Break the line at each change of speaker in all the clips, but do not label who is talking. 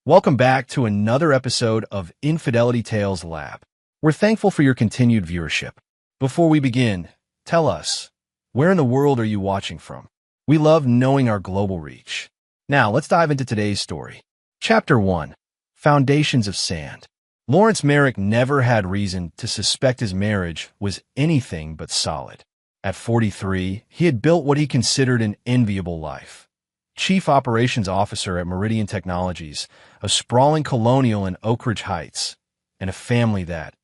Welcome back to another episode of Infidelity Tales Lab. We're thankful for your continued viewership. Before we begin, tell us, where in the world are you watching from? We love knowing our global reach. Now, let's dive into today's story. Chapter 1. Foundations of Sand. Lawrence Merrick never had reason to suspect his marriage was anything but solid. At 43, he had built what he considered an enviable life. Chief Operations Officer at Meridian Technologies, a sprawling colonial in Oak Ridge Heights, and a family that,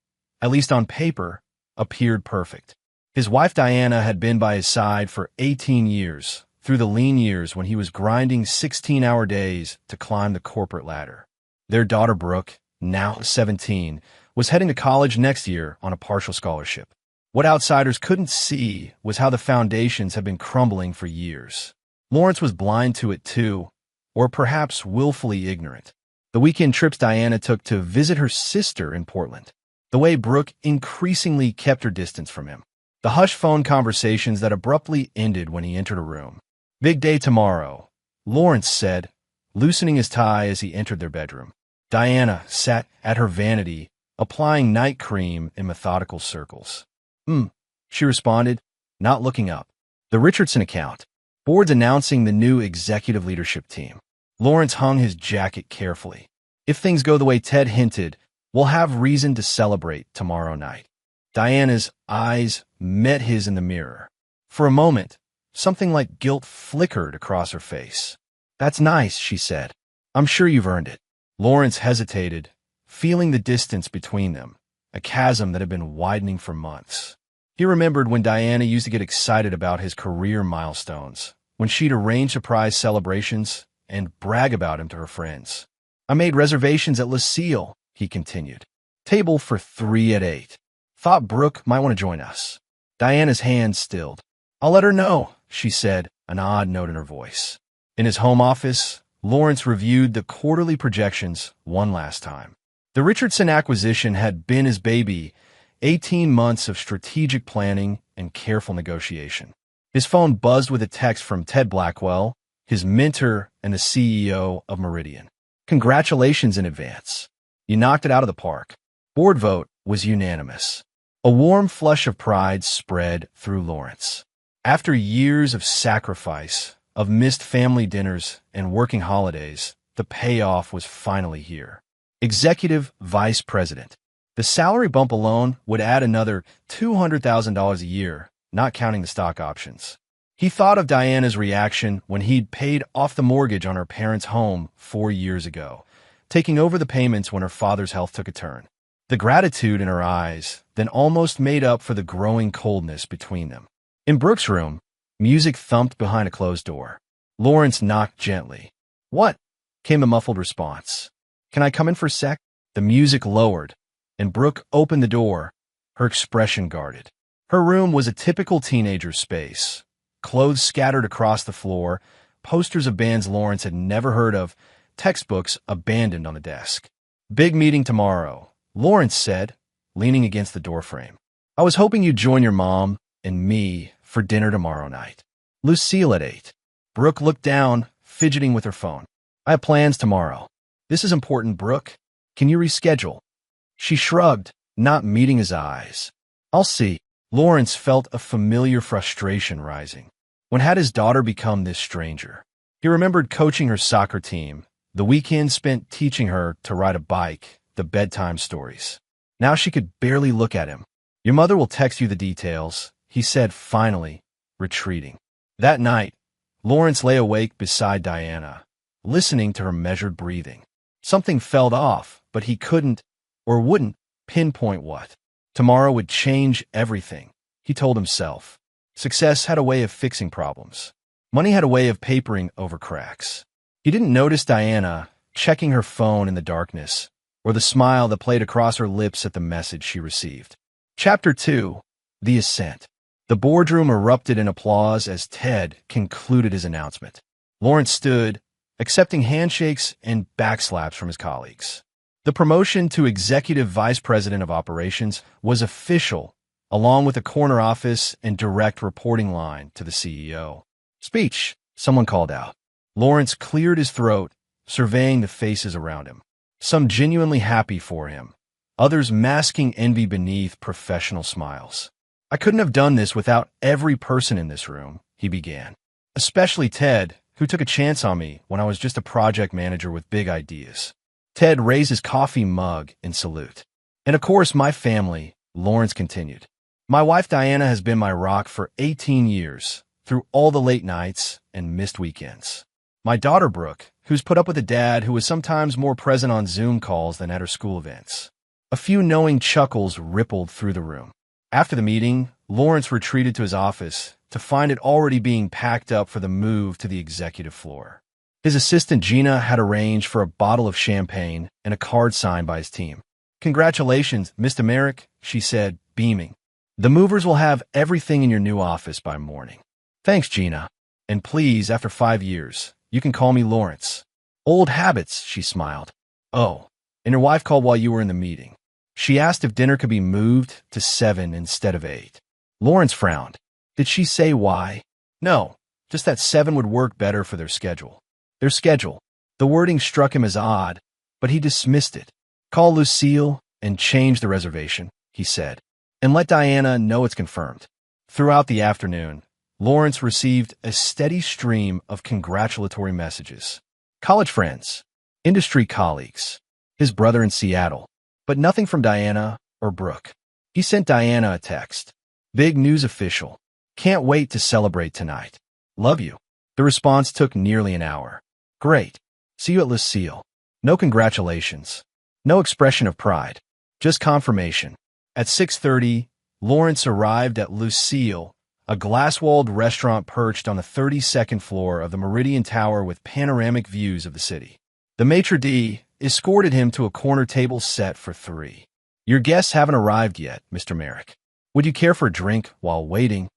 at least on paper, appeared perfect. His wife Diana had been by his side for 18 years, through the lean years when he was grinding 16-hour days to climb the corporate ladder. Their daughter Brooke, now 17, was heading to college next year on a partial scholarship. What outsiders couldn't see was how the foundations had been crumbling for years. Lawrence was blind to it too, or perhaps willfully ignorant. The weekend trips Diana took to visit her sister in Portland. The way Brooke increasingly kept her distance from him. The hushed phone conversations that abruptly ended when he entered a room. "Big day tomorrow," Lawrence said, loosening his tie as he entered their bedroom. Diana sat at her vanity, applying night cream in methodical circles. She responded, not looking up. "The Richardson account. Board's announcing the new executive leadership team." Lawrence hung his jacket carefully. "If things go the way Ted hinted, we'll have reason to celebrate tomorrow night." Diana's eyes met his in the mirror. For a moment, something like guilt flickered across her face. "That's nice," she said. "I'm sure you've earned it." Lawrence hesitated, feeling the distance between them, a chasm that had been widening for months. He remembered when Diana used to get excited about his career milestones, when she'd arrange surprise celebrations and brag about him to her friends. "I made reservations at Lucille," he continued. "Table for 3 at 8. Thought Brooke might want to join us." Diana's hand stilled. "I'll let her know," she said, an odd note in her voice. In his home office, Lawrence reviewed the quarterly projections one last time. The Richardson acquisition had been his baby, 18 months of strategic planning and careful negotiation. His phone buzzed with a text from Ted Blackwell, his mentor and the CEO of Meridian. "Congratulations in advance. You knocked it out of the park." Board vote was unanimous. A warm flush of pride spread through Lawrence. After years of sacrifice, of missed family dinners and working holidays, the payoff was finally here. Executive Vice President. The salary bump alone would add another $200,000 a year, not counting the stock options. He thought of Diana's reaction when he'd paid off the mortgage on her parents' home 4 years ago, taking over the payments when her father's health took a turn. The gratitude in her eyes then almost made up for the growing coldness between them. In Brooke's room, music thumped behind a closed door. Lawrence knocked gently. "What?" came a muffled response. "Can I come in for a sec?" The music lowered, and Brooke opened the door, her expression guarded. Her room was a typical teenager's space. Clothes scattered across the floor, posters of bands Lawrence had never heard of, textbooks abandoned on the desk. "Big meeting tomorrow," Lawrence said, leaning against the doorframe. "I was hoping you'd join your mom and me for dinner tomorrow night. Lucille at 8. Brooke looked down, fidgeting with her phone. "I have plans tomorrow." "This is important, Brooke. Can you reschedule?" She shrugged, not meeting his eyes. "I'll see." Lawrence felt a familiar frustration rising. When had his daughter become this stranger? He remembered coaching her soccer team, the weekend spent teaching her to ride a bike, the bedtime stories. Now she could barely look at him. "Your mother will text you the details," he said finally, retreating. That night, Lawrence lay awake beside Diana, listening to her measured breathing. Something felt off, but he couldn't or wouldn't pinpoint what. Tomorrow would change everything, he told himself. Success had a way of fixing problems. Money had a way of papering over cracks. He didn't notice Diana checking her phone in the darkness, or the smile that played across her lips at the message she received. Chapter 2. The Ascent. The boardroom erupted in applause as Ted concluded his announcement. Lawrence stood, accepting handshakes and backslaps from his colleagues. The promotion to Executive Vice President of Operations was official, along with a corner office and direct reporting line to the CEO. "Speech," someone called out. Lawrence cleared his throat surveying the faces around him. Some genuinely happy for him, others masking envy beneath professional smiles. "I couldn't have done this without every person in this room," he began. "Especially Ted, who took a chance on me when I was just a project manager with big ideas." Ted raised his coffee mug in salute. "And of course, my family," Lawrence continued. "My wife Diana has been my rock for 18 years, through all the late nights and missed weekends. My daughter Brooke, who's put up with a dad who was sometimes more present on Zoom calls than at her school events." A few knowing chuckles rippled through the room. After the meeting, Lawrence retreated to his office to find it already being packed up for the move to the executive floor. His assistant Gina had arranged for a bottle of champagne and a card signed by his team. "Congratulations, Mr. Merrick," she said, beaming. "The movers will have everything in your new office by morning." "Thanks, Gina. And please, after 5 years, you can call me Lawrence." "Old habits," she smiled. "Oh, and your wife called while you were in the meeting. She asked if dinner could be moved to 7 instead of 8. Lawrence frowned. "Did she say why?" "No, just that 7 would work better for their schedule." Their schedule. The wording struck him as odd, but he dismissed it. "Call Lucille and change the reservation," he said, "and let Diana know it's confirmed." Throughout the afternoon, Lawrence received a steady stream of congratulatory messages. College friends, industry colleagues, his brother in Seattle, but nothing from Diana or Brooke. He sent Diana a text. "Big news official. Can't wait to celebrate tonight. Love you." The response took nearly an hour. "Great. See you at Lucille." No congratulations. No expression of pride. Just confirmation. At 6:30, Lawrence arrived at Lucille, a glass-walled restaurant perched on the 32nd floor of the Meridian Tower with panoramic views of the city. The maitre d' escorted him to a corner table set for 3. "Your guests haven't arrived yet, Mr. Merrick. Would you care for a drink while waiting?"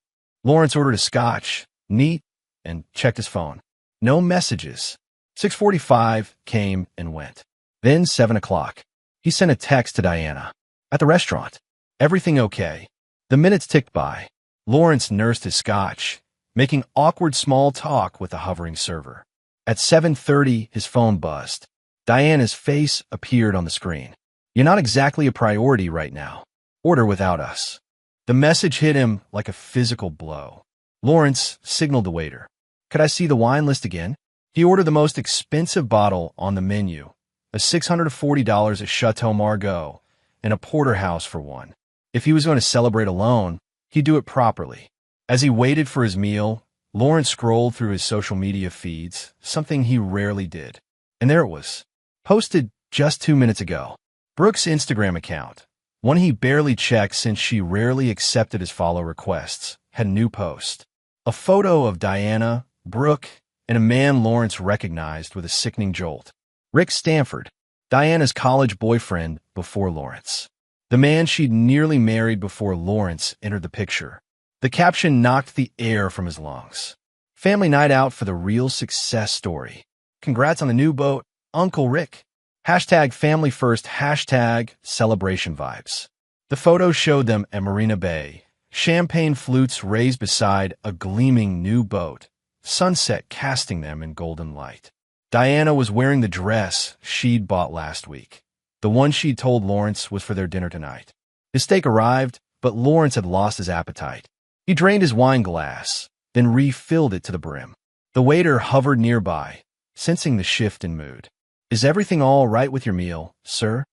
Lawrence ordered a scotch, neat, and checked his phone. No messages. 6:45 came and went. Then 7 o'clock. He sent a text to Diana. "At the restaurant. Everything okay?" The minutes ticked by. Lawrence nursed his scotch, making awkward small talk with the hovering server. At 7:30, his phone buzzed. Diana's face appeared on the screen. "You're not exactly a priority right now. Order without us." The message hit him like a physical blow. Lawrence signaled the waiter. "Could I see the wine list again?" He ordered the most expensive bottle on the menu, a $640 at Chateau Margaux, and a porterhouse for one. If he was going to celebrate alone, he'd do it properly. As he waited for his meal, Lawrence scrolled through his social media feeds, something he rarely did. And there it was, posted just 2 minutes ago. Brooke's Instagram account, one he barely checked since she rarely accepted his follow requests, had a new post. A photo of Diana, Brooke, and a man Lawrence recognized with a sickening jolt. Rick Stanford, Diana's college boyfriend before Lawrence. The man she'd nearly married before Lawrence entered the picture. The caption knocked the air from his lungs. "Family night out for the real success story. Congrats on the new boat, Uncle Rick. Hashtag family first, hashtag celebration vibes." The photo showed them at Marina Bay, champagne flutes raised beside a gleaming new boat, sunset casting them in golden light. Diana was wearing the dress she'd bought last week, the one she'd told Lawrence was for their dinner tonight. His steak arrived, but Lawrence had lost his appetite. He drained his wine glass, then refilled it to the brim. The waiter hovered nearby, sensing the shift in mood. "Is everything all right with your meal, sir?"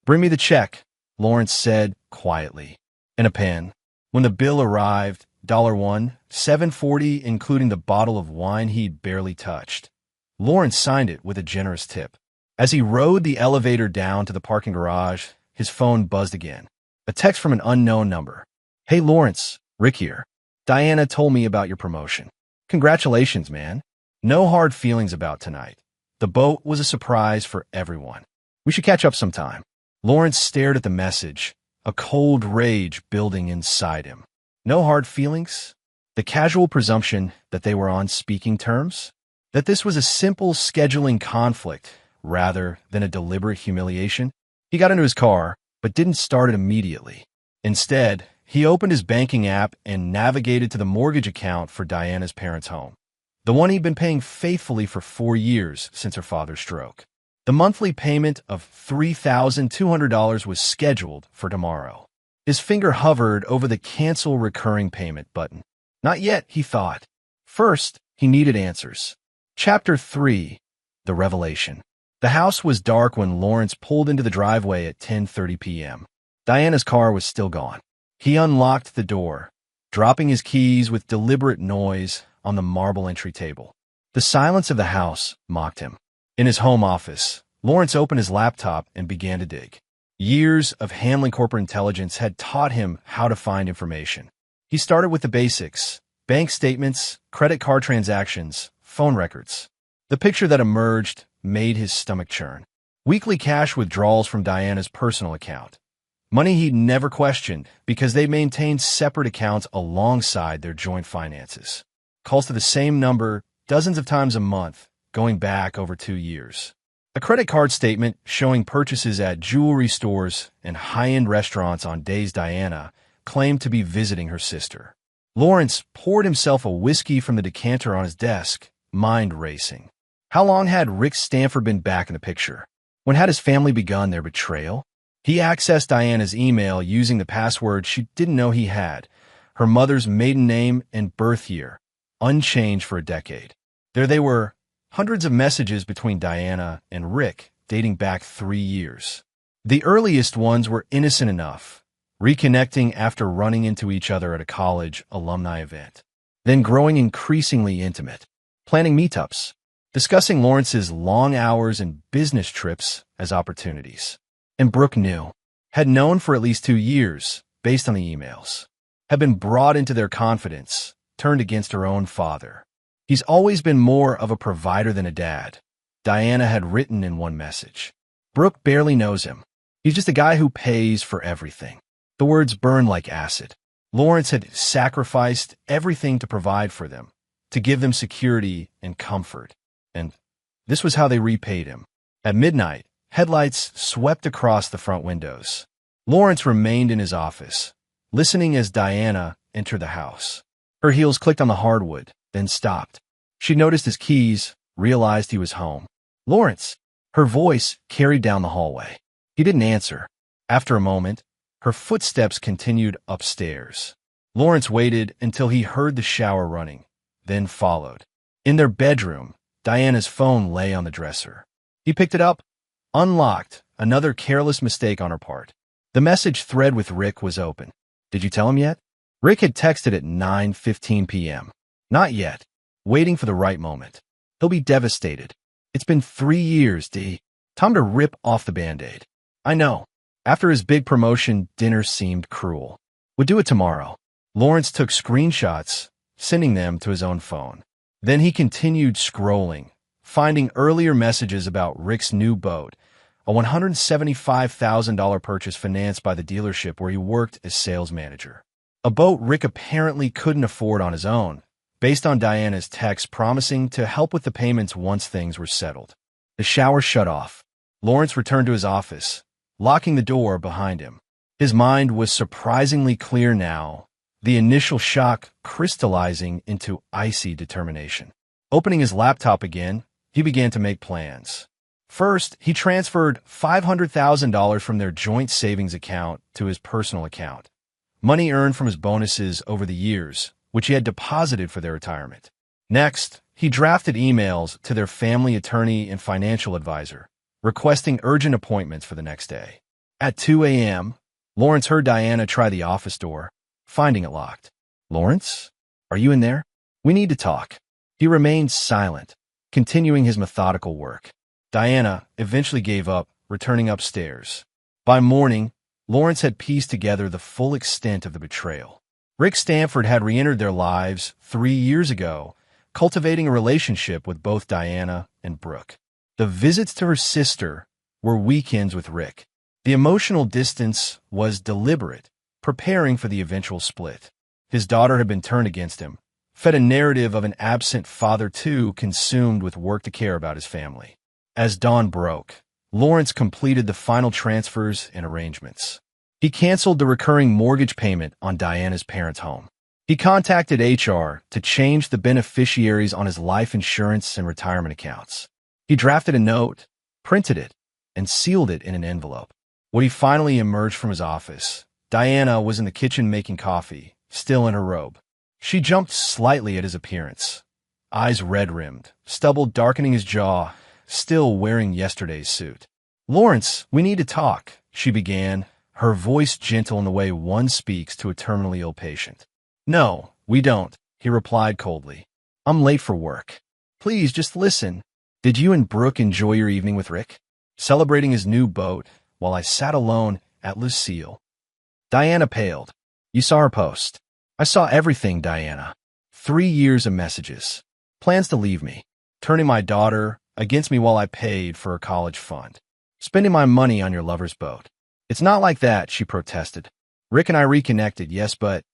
"Bring me the check," Lawrence said quietly. "And a pen." When the bill arrived, $1, $7.40 including the bottle of wine he'd barely touched. Lawrence signed it with a generous tip. As he rode the elevator down to the parking garage, his phone buzzed again. A text from an unknown number. "Hey Lawrence, Rick here. Diana told me about your promotion. Congratulations, man. No hard feelings about tonight. The boat was a surprise for everyone. We should catch up sometime." Lawrence stared at the message, a cold rage building inside him. No hard feelings? The casual presumption that they were on speaking terms? That this was a simple scheduling conflict rather than a deliberate humiliation? He got into his car, but didn't start it immediately. Instead, he opened his banking app and navigated to the mortgage account for Diana's parents' home. the one he'd been paying faithfully for 4 years since her father's stroke. The monthly payment of $3,200 was scheduled for tomorrow. His finger hovered over the cancel recurring payment button. Not yet, he thought. First, he needed answers. Chapter 3. The Revelation. The house was dark when Lawrence pulled into the driveway at 10:30 p.m. Diana's car was still gone. He unlocked the door, dropping his keys with deliberate noise on the marble entry table. The silence of the house mocked him. In his home office, Lawrence opened his laptop and began to dig. Years of handling corporate intelligence had taught him how to find information. He started with the basics: bank statements, credit card transactions, phone records. The picture that emerged made his stomach churn. Weekly cash withdrawals from Diana's personal account. Money he'd never questioned because they maintained separate accounts alongside their joint finances. Calls to the same number dozens of times a month, going back over 2 years. A credit card statement showing purchases at jewelry stores and high-end restaurants on days Diana claimed to be visiting her sister. Lawrence poured himself a whiskey from the decanter on his desk, mind racing. How long had Rick Stanford been back in the picture? When had his family begun their betrayal? He accessed Diana's email using the password she didn't know he had, her mother's maiden name and birth year, unchanged for a decade. There they were, hundreds of messages between Diana and Rick dating back 3 years. The earliest ones were innocent enough, reconnecting after running into each other at a college alumni event, then growing increasingly intimate, planning meetups, discussing Lawrence's long hours and business trips as opportunities. And Brooke had known for at least 2 years, based on the emails, had been brought into their confidence, turned against her own father. He's always been more of a provider than a dad, Diana had written in one message. Brooke barely knows him. He's just a guy who pays for everything. The words burned like acid. Lawrence had sacrificed everything to provide for them, to give them security and comfort. And this was how they repaid him. At midnight, headlights swept across the front windows. Lawrence remained in his office, listening as Diana entered the house. Her heels clicked on the hardwood, then stopped. She noticed his keys, realized he was home. Lawrence! Her voice carried down the hallway. He didn't answer. After a moment, her footsteps continued upstairs. Lawrence waited until he heard the shower running, then followed. In their bedroom, Diana's phone lay on the dresser. He picked it up, unlocked, another careless mistake on her part. The message thread with Rick was open. Did you tell him yet? Rick had texted at 9:15 p.m. Not yet. Waiting for the right moment. He'll be devastated. It's been 3 years, D. Time to rip off the Band-Aid. I know. After his big promotion, dinner seemed cruel. Would do it tomorrow. Lawrence took screenshots, sending them to his own phone. Then he continued scrolling, finding earlier messages about Rick's new boat, a $175,000 purchase financed by the dealership where he worked as sales manager. A boat Rick apparently couldn't afford on his own, based on Diana's text promising to help with the payments once things were settled. The shower shut off. Lawrence returned to his office, locking the door behind him. His mind was surprisingly clear now, the initial shock crystallizing into icy determination. Opening his laptop again, he began to make plans. First, he transferred $500,000 from their joint savings account to his personal account, money earned from his bonuses over the years, which he had deposited for their retirement. Next, he drafted emails to their family attorney and financial advisor, requesting urgent appointments for the next day. At 2 a.m., Lawrence heard Diana try the office door, finding it locked. Lawrence? Are you in there? We need to talk. He remained silent, continuing his methodical work. Diana eventually gave up, returning upstairs. By morning, Lawrence had pieced together the full extent of the betrayal. Rick Stanford had re-entered their lives 3 years ago, cultivating a relationship with both Diana and Brooke. The visits to her sister were weekends with Rick. The emotional distance was deliberate, preparing for the eventual split. His daughter had been turned against him, fed a narrative of an absent father too consumed with work to care about his family. As dawn broke, Lawrence completed the final transfers and arrangements. He canceled the recurring mortgage payment on Diana's parents' home. He contacted HR to change the beneficiaries on his life insurance and retirement accounts. He drafted a note, printed it, and sealed it in an envelope. When he finally emerged from his office, Diana was in the kitchen making coffee, still in her robe. She jumped slightly at his appearance, eyes red-rimmed, stubble darkening his jaw, still wearing yesterday's suit. "Lawrence, we need to talk," she began, her voice gentle in the way one speaks to a terminally ill patient. "No, we don't," he replied coldly. "I'm late for work. Please, just listen. Did you and Brooke enjoy your evening with Rick? Celebrating his new boat while I sat alone at Lucille." Diana paled. "You saw her post." "I saw everything, Diana. 3 years of messages. Plans to leave me. Turning my daughter against me while I paid for her college fund. Spending my money on your lover's boat." "It's not like that," she protested. "Rick and I reconnected, yes, but—"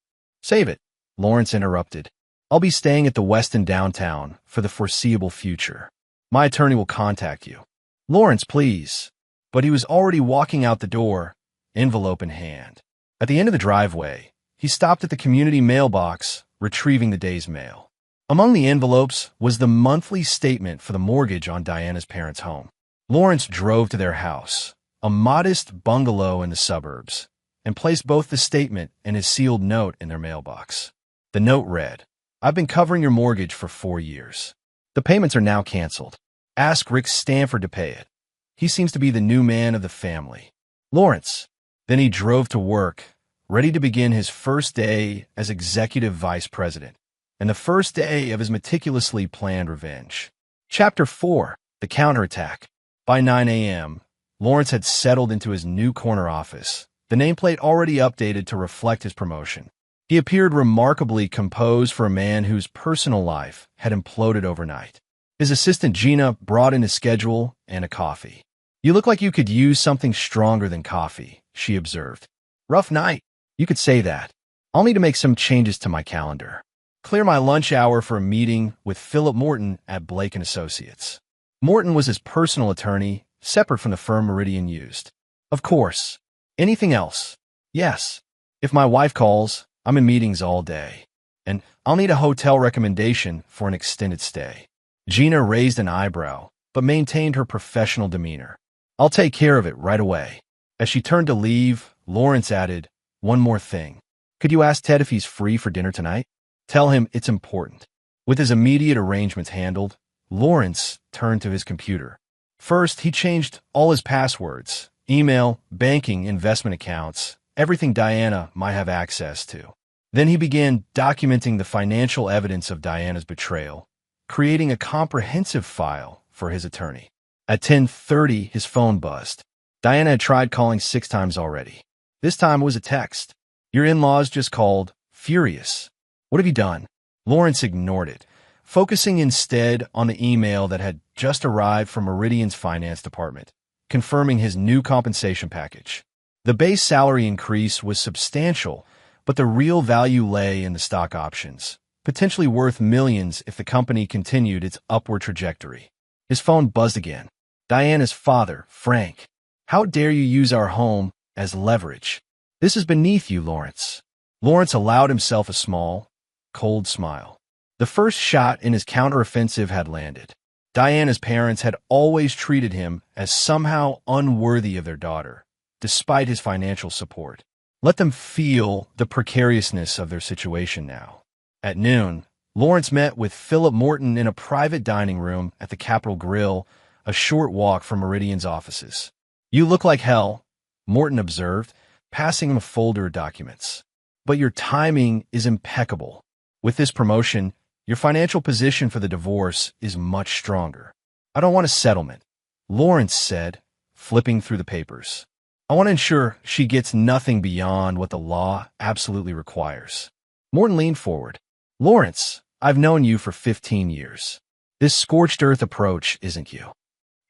"Save it," Lawrence interrupted. "I'll be staying at the Westin downtown for the foreseeable future. My attorney will contact you." "Lawrence, please." But he was already walking out the door, envelope in hand. At the end of the driveway, he stopped at the community mailbox, retrieving the day's mail. Among the envelopes was the monthly statement for the mortgage on Diana's parents' home. Lawrence drove to their house, a modest bungalow in the suburbs, and placed both the statement and his sealed note in their mailbox. The note read, "I've been covering your mortgage for 4 years. The payments are now canceled. Ask Rick Stanford to pay it. He seems to be the new man of the family. Lawrence." Then he drove to work, ready to begin his first day as executive vice president, and the first day of his meticulously planned revenge. Chapter 4. The Counterattack. By 9 a.m., Lawrence had settled into his new corner office, the nameplate already updated to reflect his promotion. He appeared remarkably composed for a man whose personal life had imploded overnight. His assistant Gina brought in his schedule and a coffee. "You look like you could use something stronger than coffee," she observed. "Rough night. You could say that. I'll need to make some changes to my calendar. Clear my lunch hour for a meeting with Philip Morton at Blake & Associates." Morton was his personal attorney, separate from the firm Meridian used. "Of course. Anything else?" "Yes. If my wife calls, I'm in meetings all day. And I'll need a hotel recommendation for an extended stay." Gina raised an eyebrow, but maintained her professional demeanor. "I'll take care of it right away." As she turned to leave, Lawrence added, "One more thing. Could you ask Ted if he's free for dinner tonight? Tell him it's important." With his immediate arrangements handled, Lawrence turned to his computer. First, he changed all his passwords, email, banking, investment accounts, everything Diana might have access to. Then he began documenting the financial evidence of Diana's betrayal, creating a comprehensive file for his attorney. At 10:30, his phone buzzed. Diana had tried calling 6 times already. This time it was a text. "Your in-laws just called, furious. What have you done?" Lawrence ignored it, focusing instead on the email that had just arrived from Meridian's finance department, confirming his new compensation package. The base salary increase was substantial, but the real value lay in the stock options, potentially worth millions if the company continued its upward trajectory. His phone buzzed again. Diana's father, Frank. "How dare you use our home as leverage? This is beneath you, Lawrence." Lawrence allowed himself a small, cold smile. The first shot in his counteroffensive had landed. Diana's parents had always treated him as somehow unworthy of their daughter, despite his financial support. Let them feel the precariousness of their situation now. At noon, Lawrence met with Philip Morton in a private dining room at the Capitol Grill, a short walk from Meridian's offices. "You look like hell," Morton observed, passing him a folder of documents. "But your timing is impeccable. With this promotion, your financial position for the divorce is much stronger." "I don't want a settlement," Lawrence said, flipping through the papers. "I want to ensure she gets nothing beyond what the law absolutely requires." Morton leaned forward. "Lawrence, I've known you for 15 years. This scorched earth approach isn't you.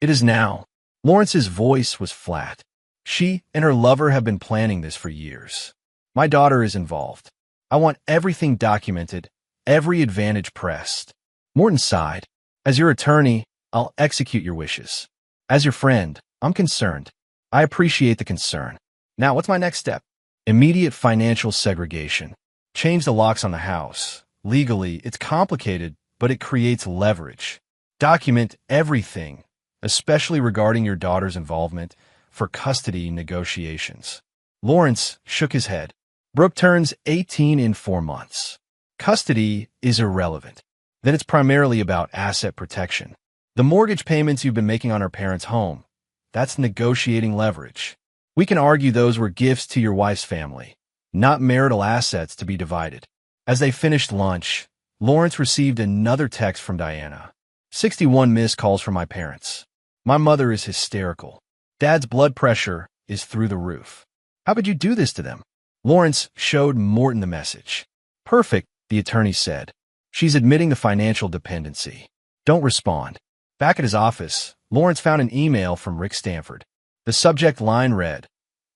It is now." Lawrence's voice was flat. "She and her lover have been planning this for years. My daughter is involved. I want everything documented, every advantage pressed." Morton sighed. "As your attorney, I'll execute your wishes. As your friend, I'm concerned. I appreciate the concern. Now, what's my next step?" "Immediate financial segregation. Change the locks on the house. Legally, it's complicated, but it creates leverage. Document everything, especially regarding your daughter's involvement, for custody negotiations. Lawrence shook his head. Brooke turns 18 in 4 months. Custody is irrelevant. Then it's primarily about asset protection. The mortgage payments you've been making on our parents' home, that's negotiating leverage. We can argue those were gifts to your wife's family, not marital assets to be divided. As they finished lunch, Lawrence received another text from Diana. 61 missed calls from my parents. My mother is hysterical. Dad's blood pressure is through the roof. How could you do this to them? Lawrence showed Morton the message. Perfect, the attorney said. She's admitting the financial dependency. Don't respond. Back at his office, Lawrence found an email from Rick Stanford. The subject line read,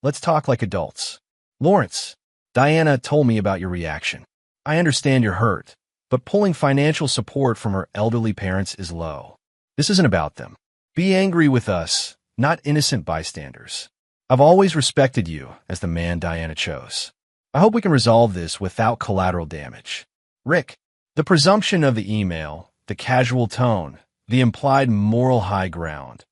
"Let's talk like adults. Lawrence, Diana told me about your reaction. I understand you're hurt, but pulling financial support from her elderly parents is low. This isn't about them. Be angry with us, not innocent bystanders. I've always respected you as the man Diana chose. I hope we can resolve this without collateral damage. Rick." The presumption of the email, the casual tone, the implied moral high ground,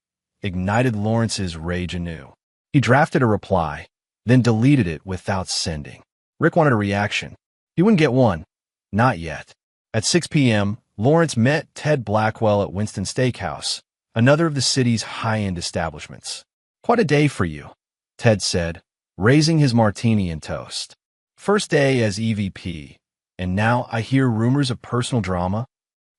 ignited Lawrence's rage anew. He drafted a reply, then deleted it without sending. Rick wanted a reaction. He wouldn't get one. Not yet. At 6 p.m., Lawrence met Ted Blackwell at Winston Steakhouse, another of the city's high-end establishments. "Quite a day for you," Ted said, raising his martini and toast. "First day as EVP, and now I hear rumors of personal drama."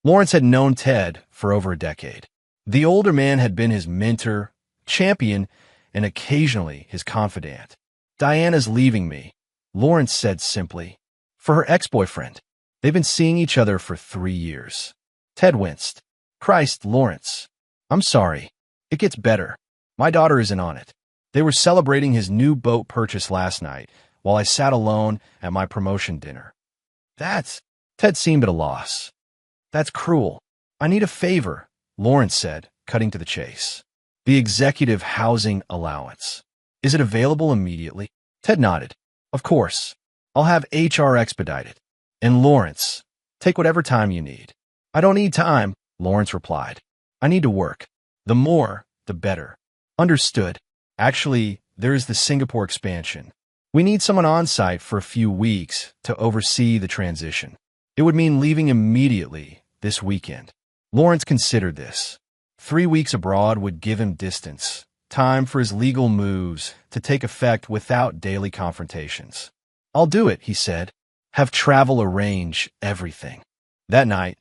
Lawrence had known Ted for over a decade. The older man had been his mentor, champion, and occasionally his confidant. "Diana's leaving me," Lawrence said simply. "For her ex-boyfriend. They've been seeing each other for 3 years. Ted winced. "Christ, Lawrence. I'm sorry. It gets better. My daughter isn't on it. They were celebrating his new boat purchase last night while I sat alone at my promotion dinner." Ted seemed at a loss. "That's cruel. I need a favor," Lawrence said, cutting to the chase. "The executive housing allowance. Is it available immediately?" Ted nodded. "Of course. I'll have HR expedite it. And Lawrence, take whatever time you need." "I don't need time," Lawrence replied. "I need to work. The more, the better." "Understood. Actually, there's the Singapore expansion. We need someone on site for a few weeks to oversee the transition. It would mean leaving immediately this weekend." Lawrence considered this. 3 weeks abroad would give him distance, time for his legal moves to take effect without daily confrontations. "I'll do it," he said. "Have travel arrange everything." That night,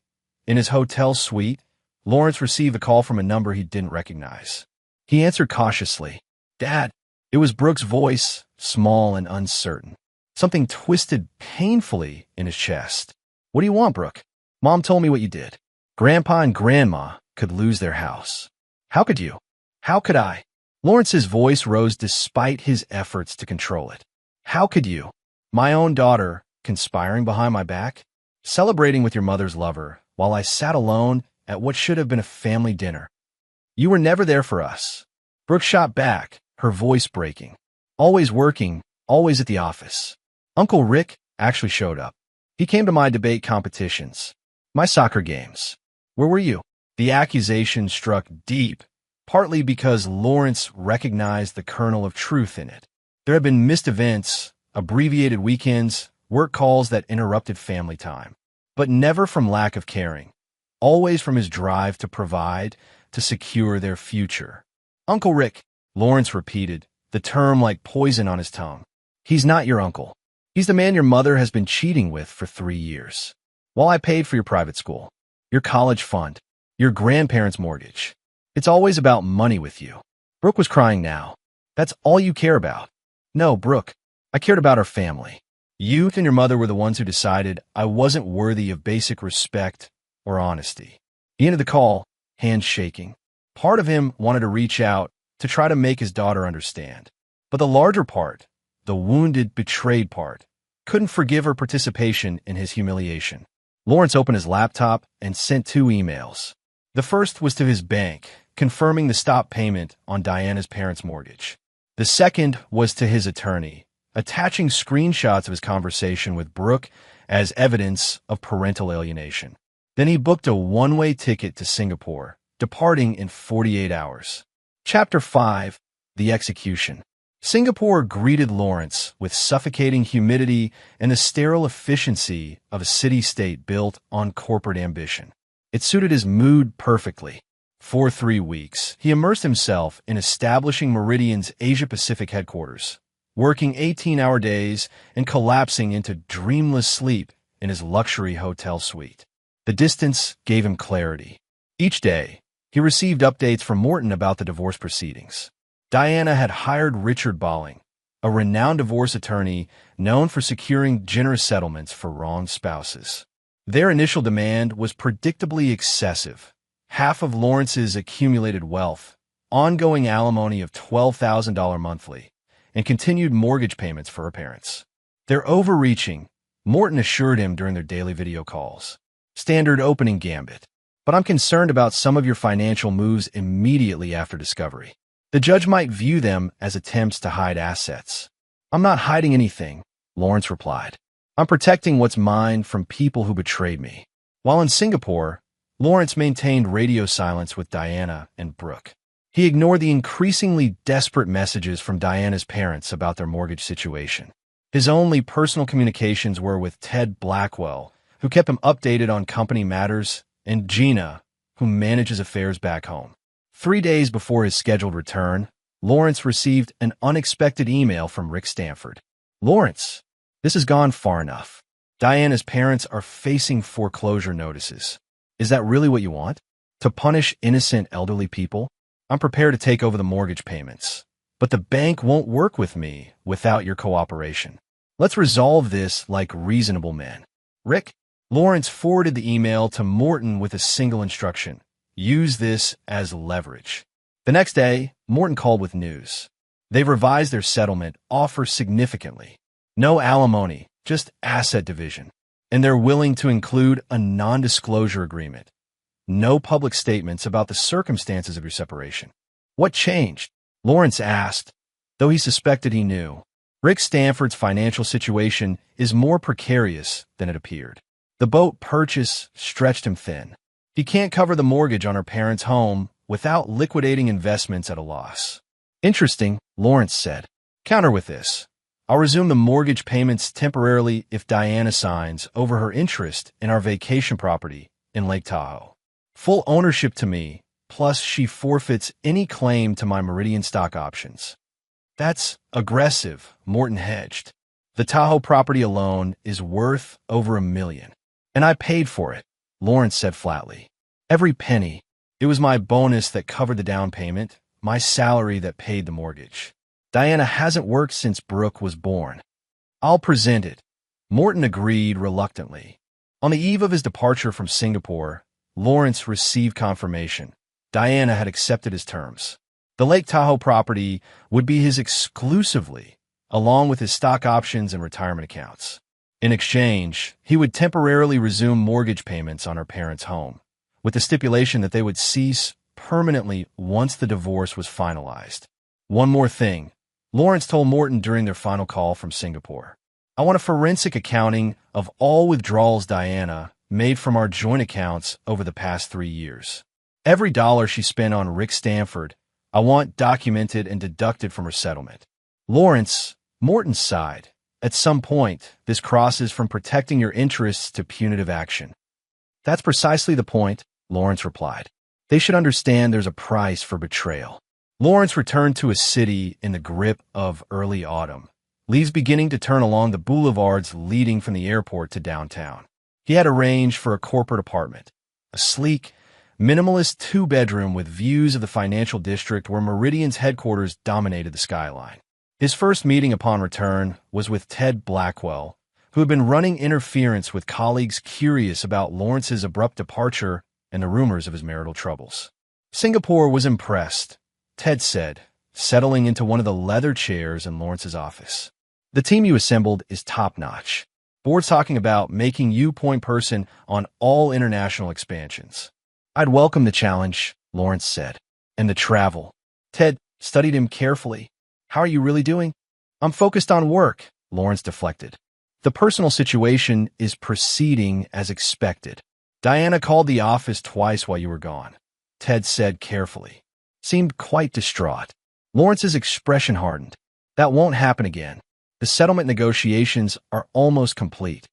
in his hotel suite, Lawrence received a call from a number he didn't recognize. He answered cautiously. "Dad." It was Brooke's voice, small and uncertain. Something twisted painfully in his chest. "What do you want, Brooke?" "Mom told me what you did. Grandpa and Grandma could lose their house." "How could you?" "How could I?" Lawrence's voice rose despite his efforts to control it. "How could you? My own daughter conspiring behind my back? Celebrating with your mother's lover while I sat alone at what should have been a family dinner. You were never there for us." Brooke shot back, her voice breaking. "Always working, always at the office. Uncle Rick actually showed up. He came to my debate competitions, my soccer games. Where were you?" The accusation struck deep, partly because Lawrence recognized the kernel of truth in it. There had been missed events, abbreviated weekends, work calls that interrupted family time, but never from lack of caring, always from his drive to provide, to secure their future. "Uncle Rick," Lawrence repeated, the term like poison on his tongue. "He's not your uncle. He's the man your mother has been cheating with for 3 years. While I paid for your private school, your college fund, your grandparents' mortgage. It's always about money with you." Brooke was crying now. "That's all you care about." "No, Brooke. I cared about our family. You and your mother were the ones who decided I wasn't worthy of basic respect or honesty." He ended the call, hands shaking. Part of him wanted to reach out to try to make his daughter understand. But the larger part, the wounded, betrayed part, couldn't forgive her participation in his humiliation. Lawrence opened his laptop and sent 2 emails. The first was to his bank, confirming the stop payment on Diana's parents' mortgage. The second was to his attorney, attaching screenshots of his conversation with Brooke as evidence of parental alienation. Then he booked a one-way ticket to Singapore, departing in 48 hours. Chapter 5. The Execution. Singapore greeted Lawrence with suffocating humidity and the sterile efficiency of a city-state built on corporate ambition. It suited his mood perfectly. For 3 weeks, he immersed himself in establishing Meridian's Asia-Pacific headquarters, working 18-hour days and collapsing into dreamless sleep in his luxury hotel suite. The distance gave him clarity. Each day, he received updates from Morton about the divorce proceedings. Diana had hired Richard Bolling, a renowned divorce attorney known for securing generous settlements for wronged spouses. Their initial demand was predictably excessive: half of Lawrence's accumulated wealth, ongoing alimony of $12,000 monthly, and continued mortgage payments for her parents. They're overreaching, Morton assured him during their daily video calls. Standard opening gambit. But I'm concerned about some of your financial moves immediately after discovery. The judge might view them as attempts to hide assets. I'm not hiding anything, Lawrence replied. I'm protecting what's mine from people who betrayed me. While in Singapore, Lawrence maintained radio silence with Diana and Brooke. He ignored the increasingly desperate messages from Diana's parents about their mortgage situation. His only personal communications were with Ted Blackwell, who kept him updated on company matters, and Gina, who manages affairs back home. 3 days before his scheduled return, Lawrence received an unexpected email from Rick Stanford. Lawrence, this has gone far enough. Diana's parents are facing foreclosure notices. Is that really what you want? To punish innocent elderly people? I'm prepared to take over the mortgage payments, but the bank won't work with me without your cooperation. Let's resolve this like reasonable men. Rick? Lawrence forwarded the email to Morton with a single instruction: use this as leverage. The next day, Morton called with news. They've revised their settlement offer significantly. No alimony, just asset division. And they're willing to include a non-disclosure agreement. No public statements about the circumstances of your separation. What changed? Lawrence asked, though he suspected he knew. Rick Stanford's financial situation is more precarious than it appeared. The boat purchase stretched him thin. He can't cover the mortgage on her parents' home without liquidating investments at a loss. Interesting, Lawrence said. Counter with this. I'll resume the mortgage payments temporarily if Diana signs over her interest in our vacation property in Lake Tahoe. Full ownership to me, plus she forfeits any claim to my Meridian stock options. That's aggressive, Morton hedged. The Tahoe property alone is worth over $1 million. And I paid for it, Lawrence said flatly. Every penny. It was my bonus that covered the down payment, my salary that paid the mortgage. Diana hasn't worked since Brooke was born. I'll present it. Morton agreed reluctantly. On the eve of his departure from Singapore, Lawrence received confirmation. Diana had accepted his terms. The Lake Tahoe property would be his exclusively, along with his stock options and retirement accounts. In exchange, he would temporarily resume mortgage payments on her parents' home, with the stipulation that they would cease permanently once the divorce was finalized. One more thing, Lawrence told Morton during their final call from Singapore. I want a forensic accounting of all withdrawals Diana made from our joint accounts over the past 3 years. Every dollar she spent on Rick Stanford, I want documented and deducted from her settlement. Morton sighed. At some point, this crosses from protecting your interests to punitive action. That's precisely the point, Lawrence replied. They should understand there's a price for betrayal. Lawrence returned to a city in the grip of early autumn, leaves beginning to turn along the boulevards leading from the airport to downtown. He had arranged for a corporate apartment, a sleek, minimalist 2-bedroom with views of the financial district where Meridian's headquarters dominated the skyline. His first meeting upon return was with Ted Blackwell, who had been running interference with colleagues curious about Lawrence's abrupt departure and the rumors of his marital troubles. Singapore was impressed, Ted said, settling into one of the leather chairs in Lawrence's office. The team you assembled is top-notch. Board's talking about making you point person on all international expansions. I'd welcome the challenge, Lawrence said. And the travel. Ted studied him carefully. How are you really doing? I'm focused on work, Lawrence deflected. The personal situation is proceeding as expected. Diana called the office twice while you were gone, Ted said carefully. Seemed quite distraught. Lawrence's expression hardened. That won't happen again. The settlement negotiations are almost complete.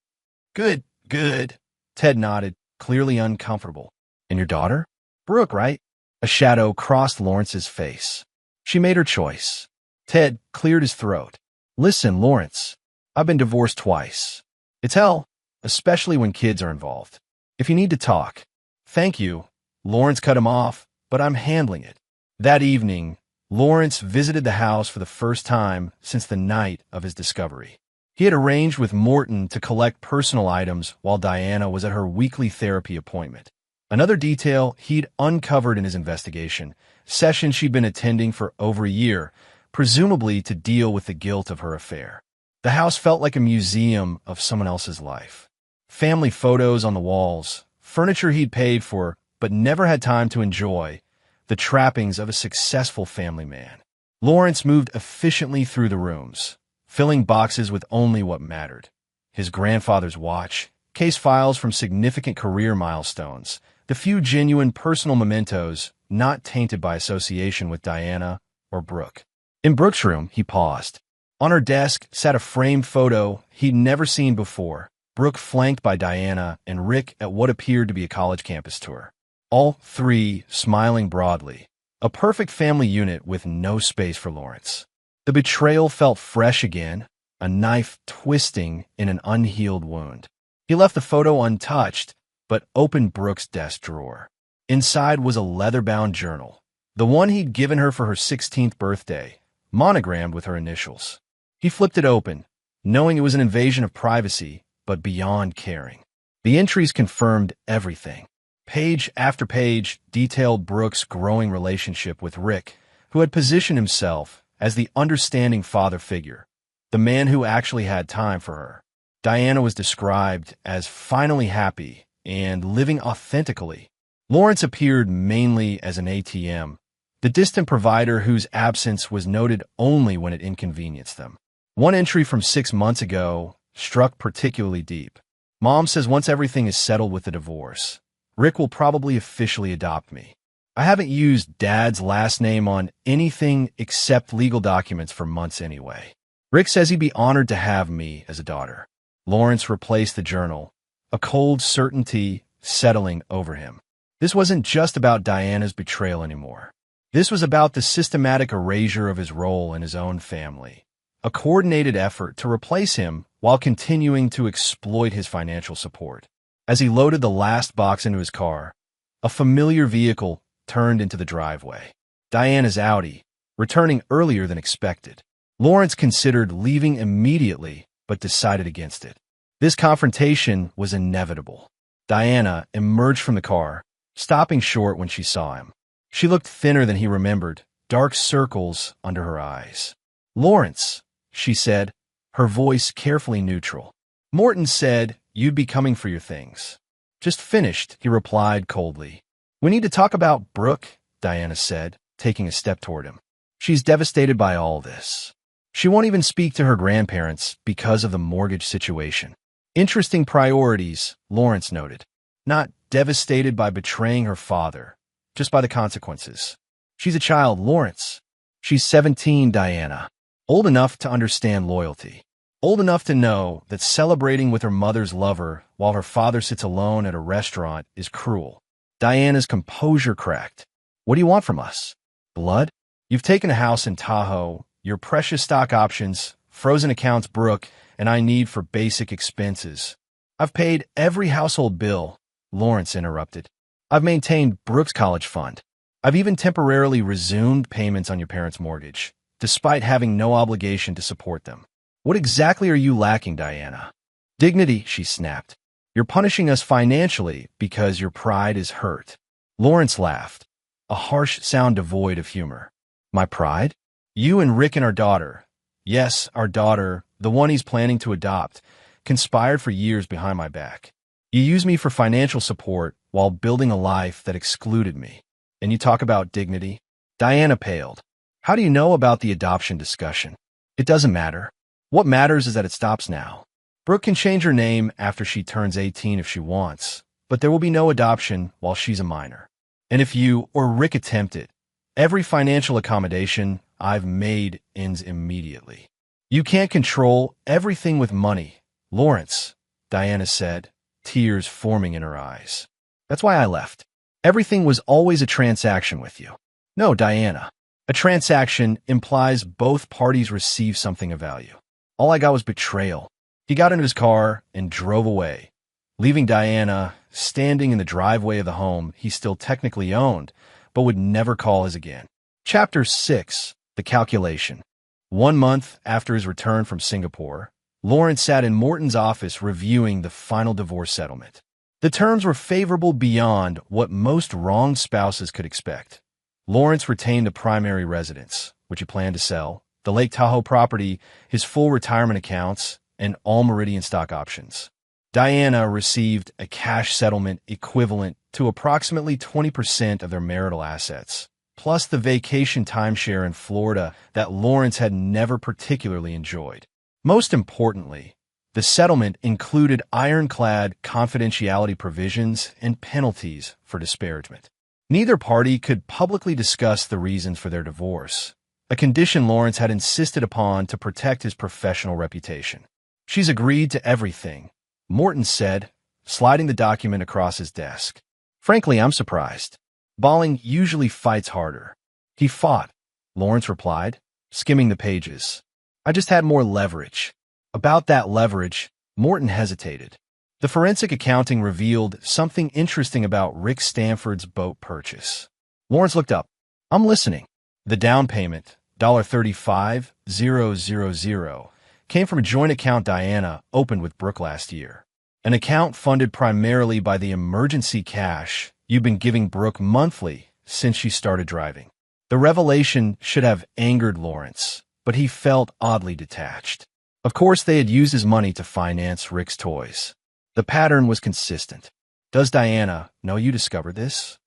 Good, good. Ted nodded, clearly uncomfortable. And your daughter? Brooke, right? A shadow crossed Lawrence's face. She made her choice. Ted cleared his throat. Listen, Lawrence, I've been divorced twice. It's hell, especially when kids are involved. If you need to talk. Thank you. Lawrence cut him off, but I'm handling it. That evening, Lawrence visited the house for the first time since the night of his discovery. He had arranged with Morton to collect personal items while Diana was at her weekly therapy appointment. Another detail he'd uncovered in his investigation, sessions she'd been attending for over a year, presumably to deal with the guilt of her affair. The house felt like a museum of someone else's life. Family photos on the walls, furniture he'd paid for but never had time to enjoy, the trappings of a successful family man. Lawrence moved efficiently through the rooms, filling boxes with only what mattered. His grandfather's watch, case files from significant career milestones, the few genuine personal mementos not tainted by association with Diana or Brooke. In Brooke's room, he paused. On her desk sat a framed photo he'd never seen before, Brooke flanked by Diana and Rick at what appeared to be a college campus tour. All three smiling broadly. A perfect family unit with no space for Lawrence. The betrayal felt fresh again, a knife twisting in an unhealed wound. He left the photo untouched, but opened Brooke's desk drawer. Inside was a leather-bound journal, the one he'd given her for her 16th birthday, monogrammed with her initials. He flipped it open, knowing it was an invasion of privacy, but beyond caring. The entries confirmed everything. Page after page detailed Brooke's growing relationship with Rick, who had positioned himself as the understanding father figure, the man who actually had time for her. Diana was described as finally happy and living authentically. Lawrence appeared mainly as an ATM, the distant provider whose absence was noted only when it inconvenienced them. One entry from 6 months ago struck particularly deep. Mom says once everything is settled with the divorce, Rick will probably officially adopt me. I haven't used Dad's last name on anything except legal documents for months anyway. Rick says he'd be honored to have me as a daughter. Lawrence replaced the journal, a cold certainty settling over him. This wasn't just about Diana's betrayal anymore. This was about the systematic erasure of his role in his own family, a coordinated effort to replace him while continuing to exploit his financial support. As he loaded the last box into his car, a familiar vehicle turned into the driveway. Diana's Audi, returning earlier than expected. Lawrence considered leaving immediately, but decided against it. This confrontation was inevitable. Diana emerged from the car, stopping short when she saw him. She looked thinner than he remembered, dark circles under her eyes. "Lawrence," she said, her voice carefully neutral. "Morton said you'd be coming for your things." "Just finished," he replied coldly. "We need to talk about Brooke," Diana said, taking a step toward him. "She's devastated by all this. She won't even speak to her grandparents because of the mortgage situation." Interesting priorities, Lawrence noted. Not devastated by betraying her father, just by the consequences. She's a child, Lawrence. She's 17, Diana. Old enough to understand loyalty. Old enough to know that celebrating with her mother's lover while her father sits alone at a restaurant is cruel. Diana's composure cracked. "What do you want from us? Blood? You've taken a house in Tahoe, your precious stock options, frozen accounts, Brooke, and I need for basic expenses. I've paid every household bill," Lawrence interrupted. "I've maintained Brooke's college fund. I've even temporarily resumed payments on your parents' mortgage, despite having no obligation to support them. What exactly are you lacking, Diana?" "Dignity," she snapped. "You're punishing us financially because your pride is hurt." Lawrence laughed, a harsh sound devoid of humor. "My pride? You and Rick and our daughter, yes, our daughter, the one he's planning to adopt, conspired for years behind my back. You use me for financial support while building a life that excluded me. And you talk about dignity?" Diana paled. "How do you know about the adoption discussion?" It doesn't matter. What matters is that it stops now. Brooke can change her name after she turns 18 if she wants, but there will be no adoption while she's a minor. And if you or Rick attempt it, every financial accommodation I've made ends immediately. You can't control everything with money, Lawrence, Diana said, tears forming in her eyes. That's why I left. Everything was always a transaction with you. No, Diana. A transaction implies both parties receive something of value. All I got was betrayal. He got into his car and drove away, leaving Diana standing in the driveway of the home he still technically owned, but would never call his again. Chapter 6. The Calculation. 1 month after his return from Singapore, Lawrence sat in Morton's office reviewing the final divorce settlement. The terms were favorable beyond what most wronged spouses could expect. Lawrence retained the primary residence, which he planned to sell, the Lake Tahoe property, his full retirement accounts, and all Meridian stock options. Diana received a cash settlement equivalent to approximately 20% of their marital assets, plus the vacation timeshare in Florida that Lawrence had never particularly enjoyed. Most importantly, the settlement included ironclad confidentiality provisions and penalties for disparagement. Neither party could publicly discuss the reasons for their divorce, a condition Lawrence had insisted upon to protect his professional reputation. She's agreed to everything, Morton said, sliding the document across his desk. Frankly, I'm surprised. Balling usually fights harder. He fought, Lawrence replied, skimming the pages. I just had more leverage. About that leverage, Morton hesitated. The forensic accounting revealed something interesting about Rick Stanford's boat purchase. Lawrence looked up. I'm listening. The down payment, $35,000, came from a joint account Diana opened with Brooke last year. An account funded primarily by the emergency cash you've been giving Brooke monthly since she started driving. The revelation should have angered Lawrence, but he felt oddly detached. Of course, they had used his money to finance Rick's toys. The pattern was consistent. Does Diana know you discovered this?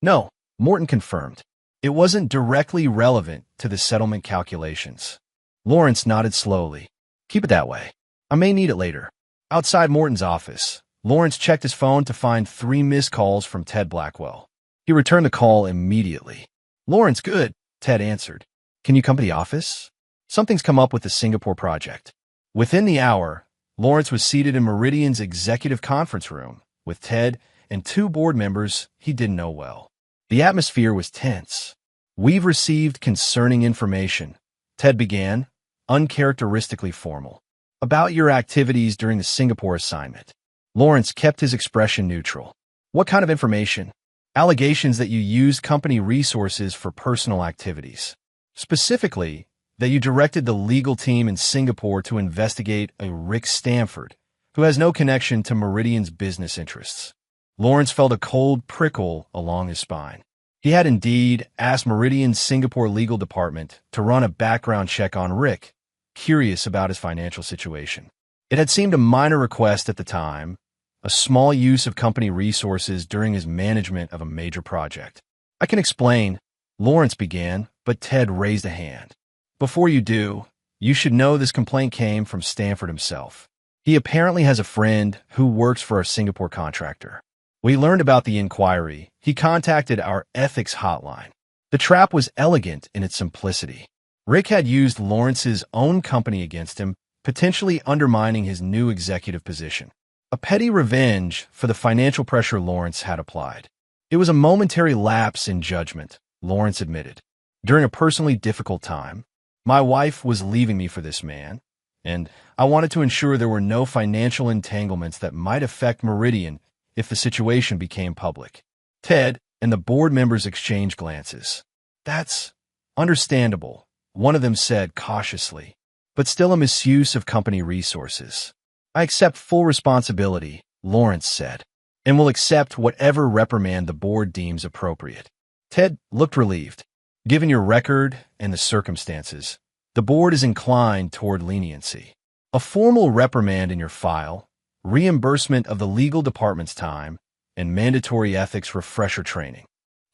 No, Morton confirmed. It wasn't directly relevant to the settlement calculations. Lawrence nodded slowly. Keep it that way. I may need it later. Outside Morton's office, Lawrence checked his phone to find 3 missed calls from Ted Blackwell. He returned the call immediately. Lawrence, good, Ted answered. Can you come to the office? Something's come up with the Singapore project. Within the hour, Lawrence was seated in Meridian's executive conference room with Ted and 2 board members he didn't know well. The atmosphere was tense. We've received concerning information, Ted began, uncharacteristically formal, about your activities during the Singapore assignment. Lawrence kept his expression neutral. What kind of information? Allegations that you used company resources for personal activities. Specifically, that you directed the legal team in Singapore to investigate a Rick Stanford, who has no connection to Meridian's business interests. Lawrence felt a cold prickle along his spine. He had indeed asked Meridian's Singapore legal department to run a background check on Rick, curious about his financial situation. It had seemed a minor request at the time, a small use of company resources during his management of a major project. I can explain, Lawrence began, but Ted raised a hand. Before you do, you should know this complaint came from Stanford himself. He apparently has a friend who works for a Singapore contractor. We learned about the inquiry. He contacted our ethics hotline. The trap was elegant in its simplicity. Rick had used Lawrence's own company against him, potentially undermining his new executive position. A petty revenge for the financial pressure Lawrence had applied. It was a momentary lapse in judgment, Lawrence admitted. During a personally difficult time, my wife was leaving me for this man, and I wanted to ensure there were no financial entanglements that might affect Meridian if the situation became public. Ted and the board members exchanged glances. That's understandable, one of them said cautiously, but still a misuse of company resources. I accept full responsibility, Lawrence said, and will accept whatever reprimand the board deems appropriate. Ted looked relieved. Given your record and the circumstances, the board is inclined toward leniency. A formal reprimand in your file, reimbursement of the legal department's time, and mandatory ethics refresher training.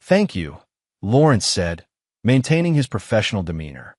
Thank you, Lawrence said, maintaining his professional demeanor.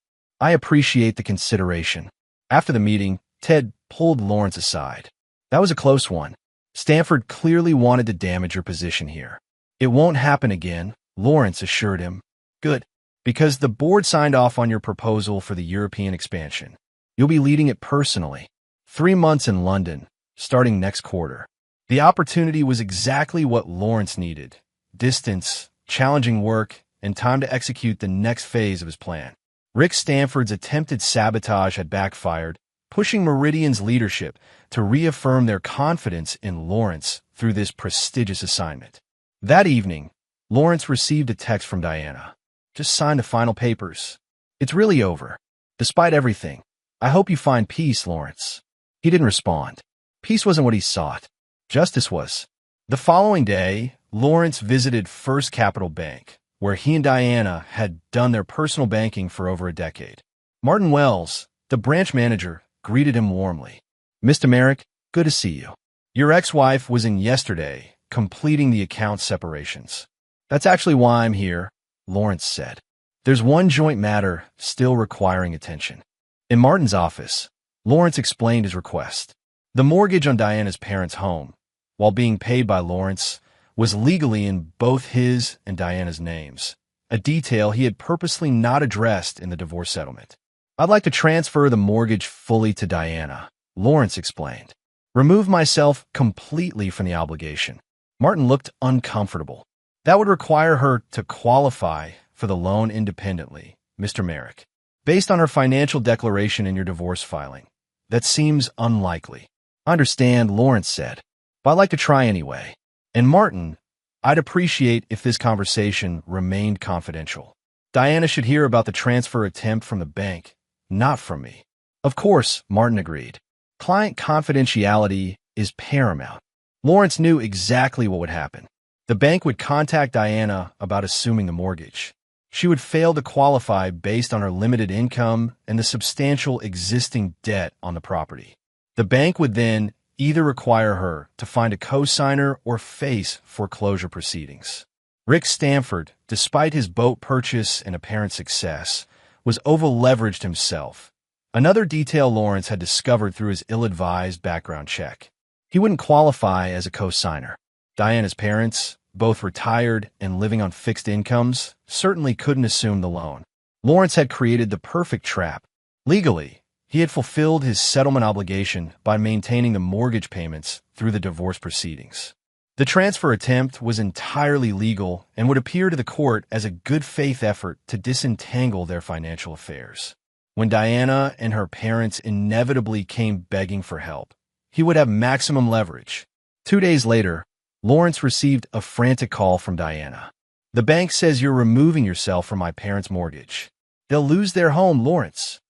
I appreciate the consideration. After the meeting, Ted pulled Lawrence aside. That was a close one. Stanford clearly wanted to damage your position here. It won't happen again, Lawrence assured him. Good. Because the board signed off on your proposal for the European expansion. You'll be leading it personally. 3 months in London, starting next quarter. The opportunity was exactly what Lawrence needed. Distance, challenging work, and time to execute the next phase of his plan. Rick Stanford's attempted sabotage had backfired, pushing Meridian's leadership to reaffirm their confidence in Lawrence through this prestigious assignment. That evening, Lawrence received a text from Diana. Just sign the final papers. It's really over. Despite everything, I hope you find peace, Lawrence. He didn't respond. Peace wasn't what he sought. Justice was. The following day, Lawrence visited First Capital Bank, where he and Diana had done their personal banking for over a decade. Martin Wells, the branch manager, greeted him warmly. Mr. Merrick, good to see you. Your ex-wife was in yesterday, completing the account separations. That's actually why I'm here, Lawrence said. There's one joint matter still requiring attention. In Martin's office, Lawrence explained his request. The mortgage on Diana's parents' home, while being paid by Lawrence, was legally in both his and Diana's names, a detail he had purposely not addressed in the divorce settlement. I'd like to transfer the mortgage fully to Diana, Lawrence explained. Remove myself completely from the obligation. Martin looked uncomfortable. That would require her to qualify for the loan independently, Mr. Merrick. Based on her financial declaration in your divorce filing, that seems unlikely. I understand, Lawrence said, but I'd like to try anyway. And Martin, I'd appreciate if this conversation remained confidential. Diana should hear about the transfer attempt from the bank, not from me. Of course, Martin agreed. Client confidentiality is paramount. Lawrence knew exactly what would happen. The bank would contact Diana about assuming the mortgage. She would fail to qualify based on her limited income and the substantial existing debt on the property. The bank would then either require her to find a co-signer or face foreclosure proceedings. Rick Stanford, despite his boat purchase and apparent success, was over-leveraged himself. Another detail Lawrence had discovered through his ill-advised background check. He wouldn't qualify as a co-signer. Diana's parents, both retired and living on fixed incomes, certainly couldn't assume the loan. Lawrence had created the perfect trap. Legally, he had fulfilled his settlement obligation by maintaining the mortgage payments through the divorce proceedings. The transfer attempt was entirely legal and would appear to the court as a good-faith effort to disentangle their financial affairs. When Diana and her parents inevitably came begging for help, he would have maximum leverage. 2 days later, Lawrence received a frantic call from Diana. The bank says you're removing yourself from my parents' mortgage. They'll lose their home, Lawrence.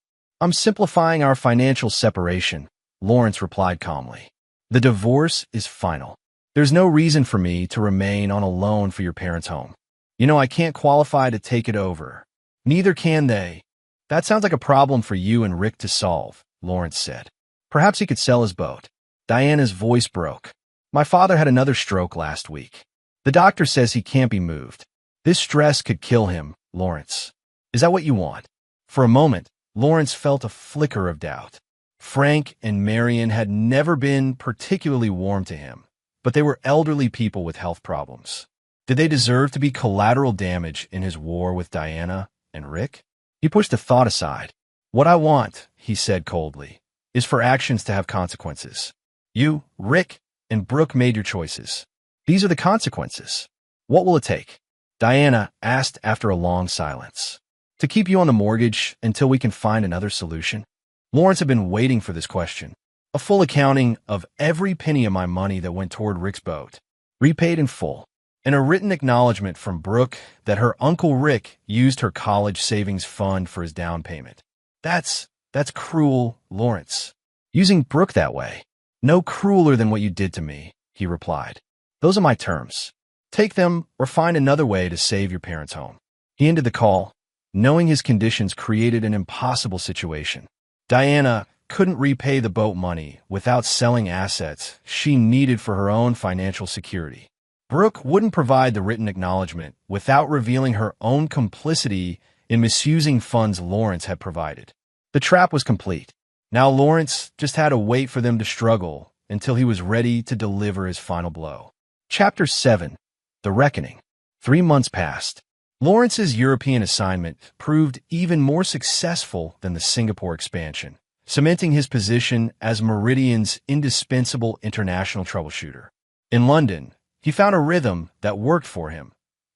I'm simplifying our financial separation, Lawrence replied calmly. The divorce is final. There's no reason for me to remain on a loan for your parents' home. You know, I can't qualify to take it over. Neither can they. That sounds like a problem for you and Rick to solve, Lawrence said. Perhaps he could sell his boat. Diana's voice broke. My father had another stroke last week. The doctor says he can't be moved. This stress could kill him, Lawrence. Is that what you want? For a moment, Lawrence felt a flicker of doubt. Frank and Marion had never been particularly warm to him, but they were elderly people with health problems. Did they deserve to be collateral damage in his war with Diana and Rick? He pushed the thought aside. What I want, he said coldly, is for actions to have consequences. You, Rick, and Brooke made your choices. These are the consequences. What will it take? Diana asked after a long silence. To keep you on the mortgage until we can find another solution? Lawrence had been waiting for this question. A full accounting of every penny of my money that went toward Rick's boat, repaid in full, and a written acknowledgement from Brooke that her Uncle Rick used her college savings fund for his down payment. That's cruel, Lawrence. Using Brooke that way. No crueler than what you did to me, he replied. Those are my terms. Take them or find another way to save your parents' home. He ended the call, knowing his conditions created an impossible situation. Diana couldn't repay the boat money without selling assets she needed for her own financial security. Brooke wouldn't provide the written acknowledgement without revealing her own complicity in misusing funds Lawrence had provided. The trap was complete. Now Lawrence just had to wait for them to struggle until he was ready to deliver his final blow. Chapter 7. The Reckoning. 3 months passed. Lawrence's European assignment proved even more successful than the Singapore expansion, cementing his position as Meridian's indispensable international troubleshooter. In London, he found a rhythm that worked for him.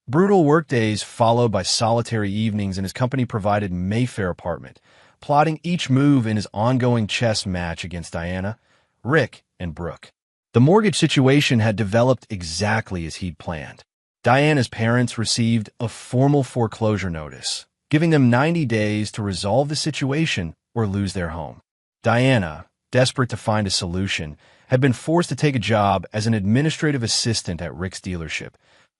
Brutal workdays followed by solitary evenings in his company-provided Mayfair apartment, plotting each move in his ongoing chess match against Diana, Rick, and Brooke. The mortgage situation had developed exactly as he'd planned. Diana's parents received a formal foreclosure notice, giving them 90 days to resolve the situation or lose their home. Diana, desperate to find a solution, had been forced to take a job as an administrative assistant at Rick's dealership,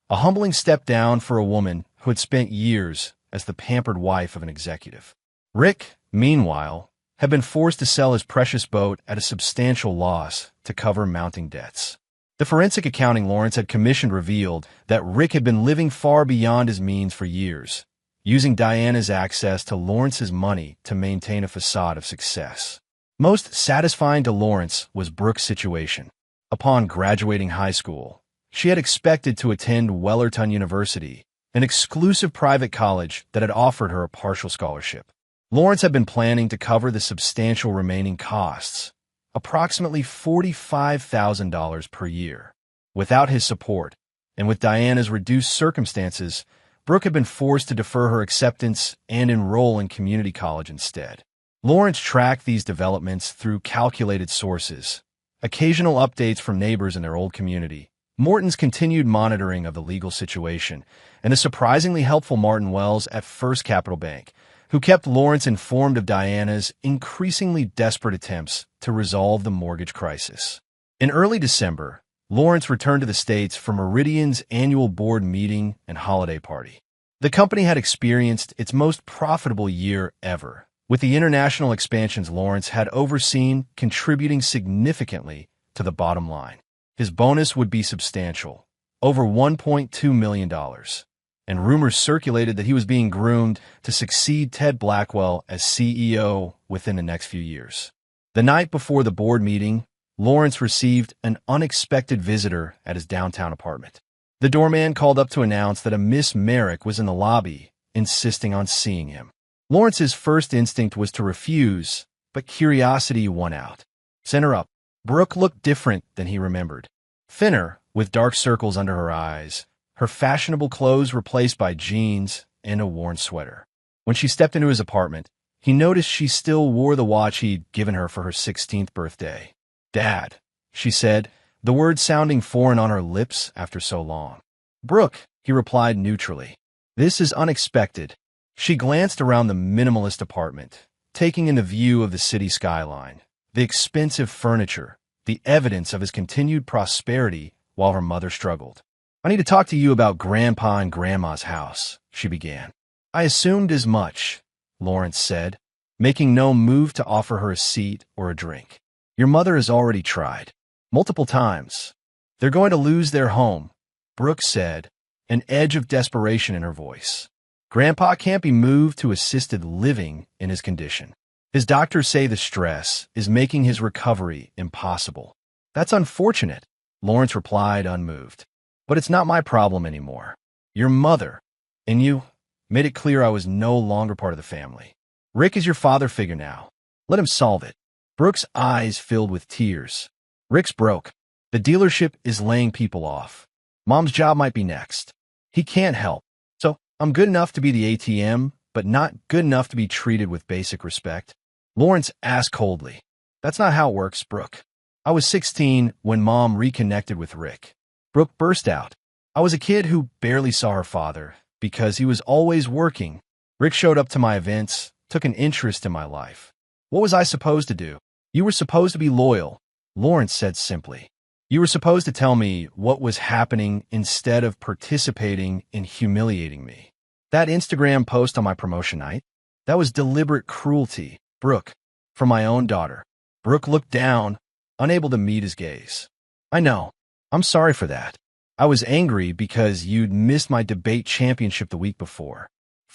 a humbling step down for a woman who had spent years as the pampered wife of an executive. Rick, meanwhile, had been forced to sell his precious boat at a substantial loss to cover mounting debts. The forensic accounting Lawrence had commissioned revealed that Rick had been living far beyond his means for years, using Diana's access to Lawrence's money to maintain a facade of success. Most satisfying to Lawrence was Brooke's situation. Upon graduating high school, she had expected to attend Wellerton University, an exclusive private college that had offered her a partial scholarship. Lawrence had been planning to cover the substantial remaining costs, approximately $45,000 per year. Without his support, and with Diana's reduced circumstances, Brooke had been forced to defer her acceptance and enroll in community college instead. Lawrence tracked these developments through calculated sources, occasional updates from neighbors in their old community, Morton's continued monitoring of the legal situation, and the surprisingly helpful Martin Wells at First Capital Bank, who kept Lawrence informed of Diana's increasingly desperate attempts to resolve the mortgage crisis. In early December, Lawrence returned to the States for Meridian's annual board meeting and holiday party. The company had experienced its most profitable year ever, with the international expansions Lawrence had overseen contributing significantly to the bottom line. His bonus would be substantial, over $1.2 million, and rumors circulated that he was being groomed to succeed Ted Blackwell as CEO within the next few years. The night before the board meeting, Lawrence received an unexpected visitor at his downtown apartment. The doorman called up to announce that a Miss Merrick was in the lobby, insisting on seeing him. Lawrence's first instinct was to refuse, but curiosity won out. Send her up. Brooke looked different than he remembered. Thinner, with dark circles under her eyes, her fashionable clothes replaced by jeans and a worn sweater. When she stepped into his apartment, he noticed she still wore the watch he'd given her for her 16th birthday. "Dad," she said, the words sounding foreign on her lips after so long. "Brooke," he replied neutrally. "This is unexpected." She glanced around the minimalist apartment, taking in the view of the city skyline, the expensive furniture, the evidence of his continued prosperity while her mother struggled. "I need to talk to you about Grandpa and Grandma's house," she began. "I assumed as much," Lawrence said, making no move to offer her a seat or a drink. "Your mother has already tried. Multiple times. They're going to lose their home," Brooke said, an edge of desperation in her voice. "Grandpa can't be moved to assisted living in his condition. His doctors say the stress is making his recovery impossible." "That's unfortunate," Lawrence replied, unmoved. "But it's not my problem anymore. Your mother, and you, made it clear I was no longer part of the family. Rick is your father figure now. Let him solve it." Brooke's eyes filled with tears. "Rick's broke. The dealership is laying people off. Mom's job might be next. He can't help. So I'm good enough to be the ATM, but not good enough to be treated with basic respect." Lawrence asked coldly. "That's not how it works, Brooke. I was 16 when Mom reconnected with Rick." Brooke burst out. "I was a kid who barely saw her father because he was always working. Rick showed up to my events, took an interest in my life. What was I supposed to do?" "You were supposed to be loyal," Lawrence said simply. "You were supposed to tell me what was happening instead of participating in humiliating me. That Instagram post on my promotion night, that was deliberate cruelty, Brooke, from my own daughter." Brooke looked down, unable to meet his gaze. "I know. I'm sorry for that. I was angry because you'd missed my debate championship the week before.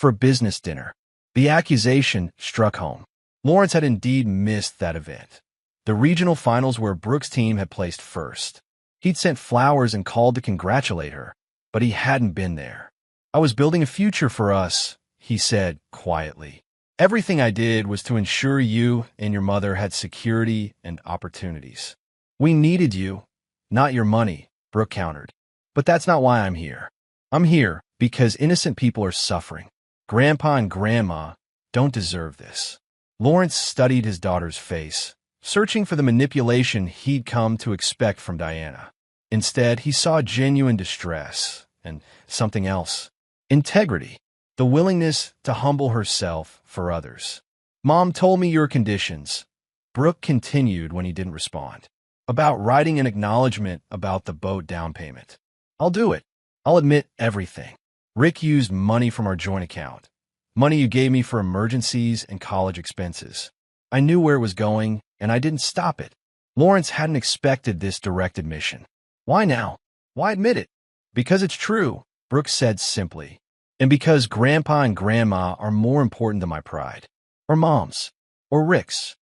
for a business dinner. The accusation struck home. Lawrence had indeed missed that event, the regional finals where Brooke's team had placed first. He'd sent flowers and called to congratulate her, but he hadn't been there. "I was building a future for us," he said quietly. "Everything I did was to ensure you and your mother had security and opportunities. We needed you, not your money," Brooke countered. "But that's not why I'm here. I'm here because innocent people are suffering. Grandpa and Grandma don't deserve this." Lawrence studied his daughter's face, searching for the manipulation he'd come to expect from Diana. Instead, he saw genuine distress and something else: integrity, the willingness to humble herself for others. "Mom told me your conditions," Brooke continued when he didn't respond. "About writing an acknowledgement about the boat down payment. I'll do it. I'll admit everything. Rick used money from our joint account. Money you gave me for emergencies and college expenses. I knew where it was going, and I didn't stop it." Lawrence hadn't expected this direct admission. "Why now? Why admit it?" "Because it's true," Brooke said simply. "And because Grandpa and Grandma are more important than my pride. Or Mom's. Or Rick's."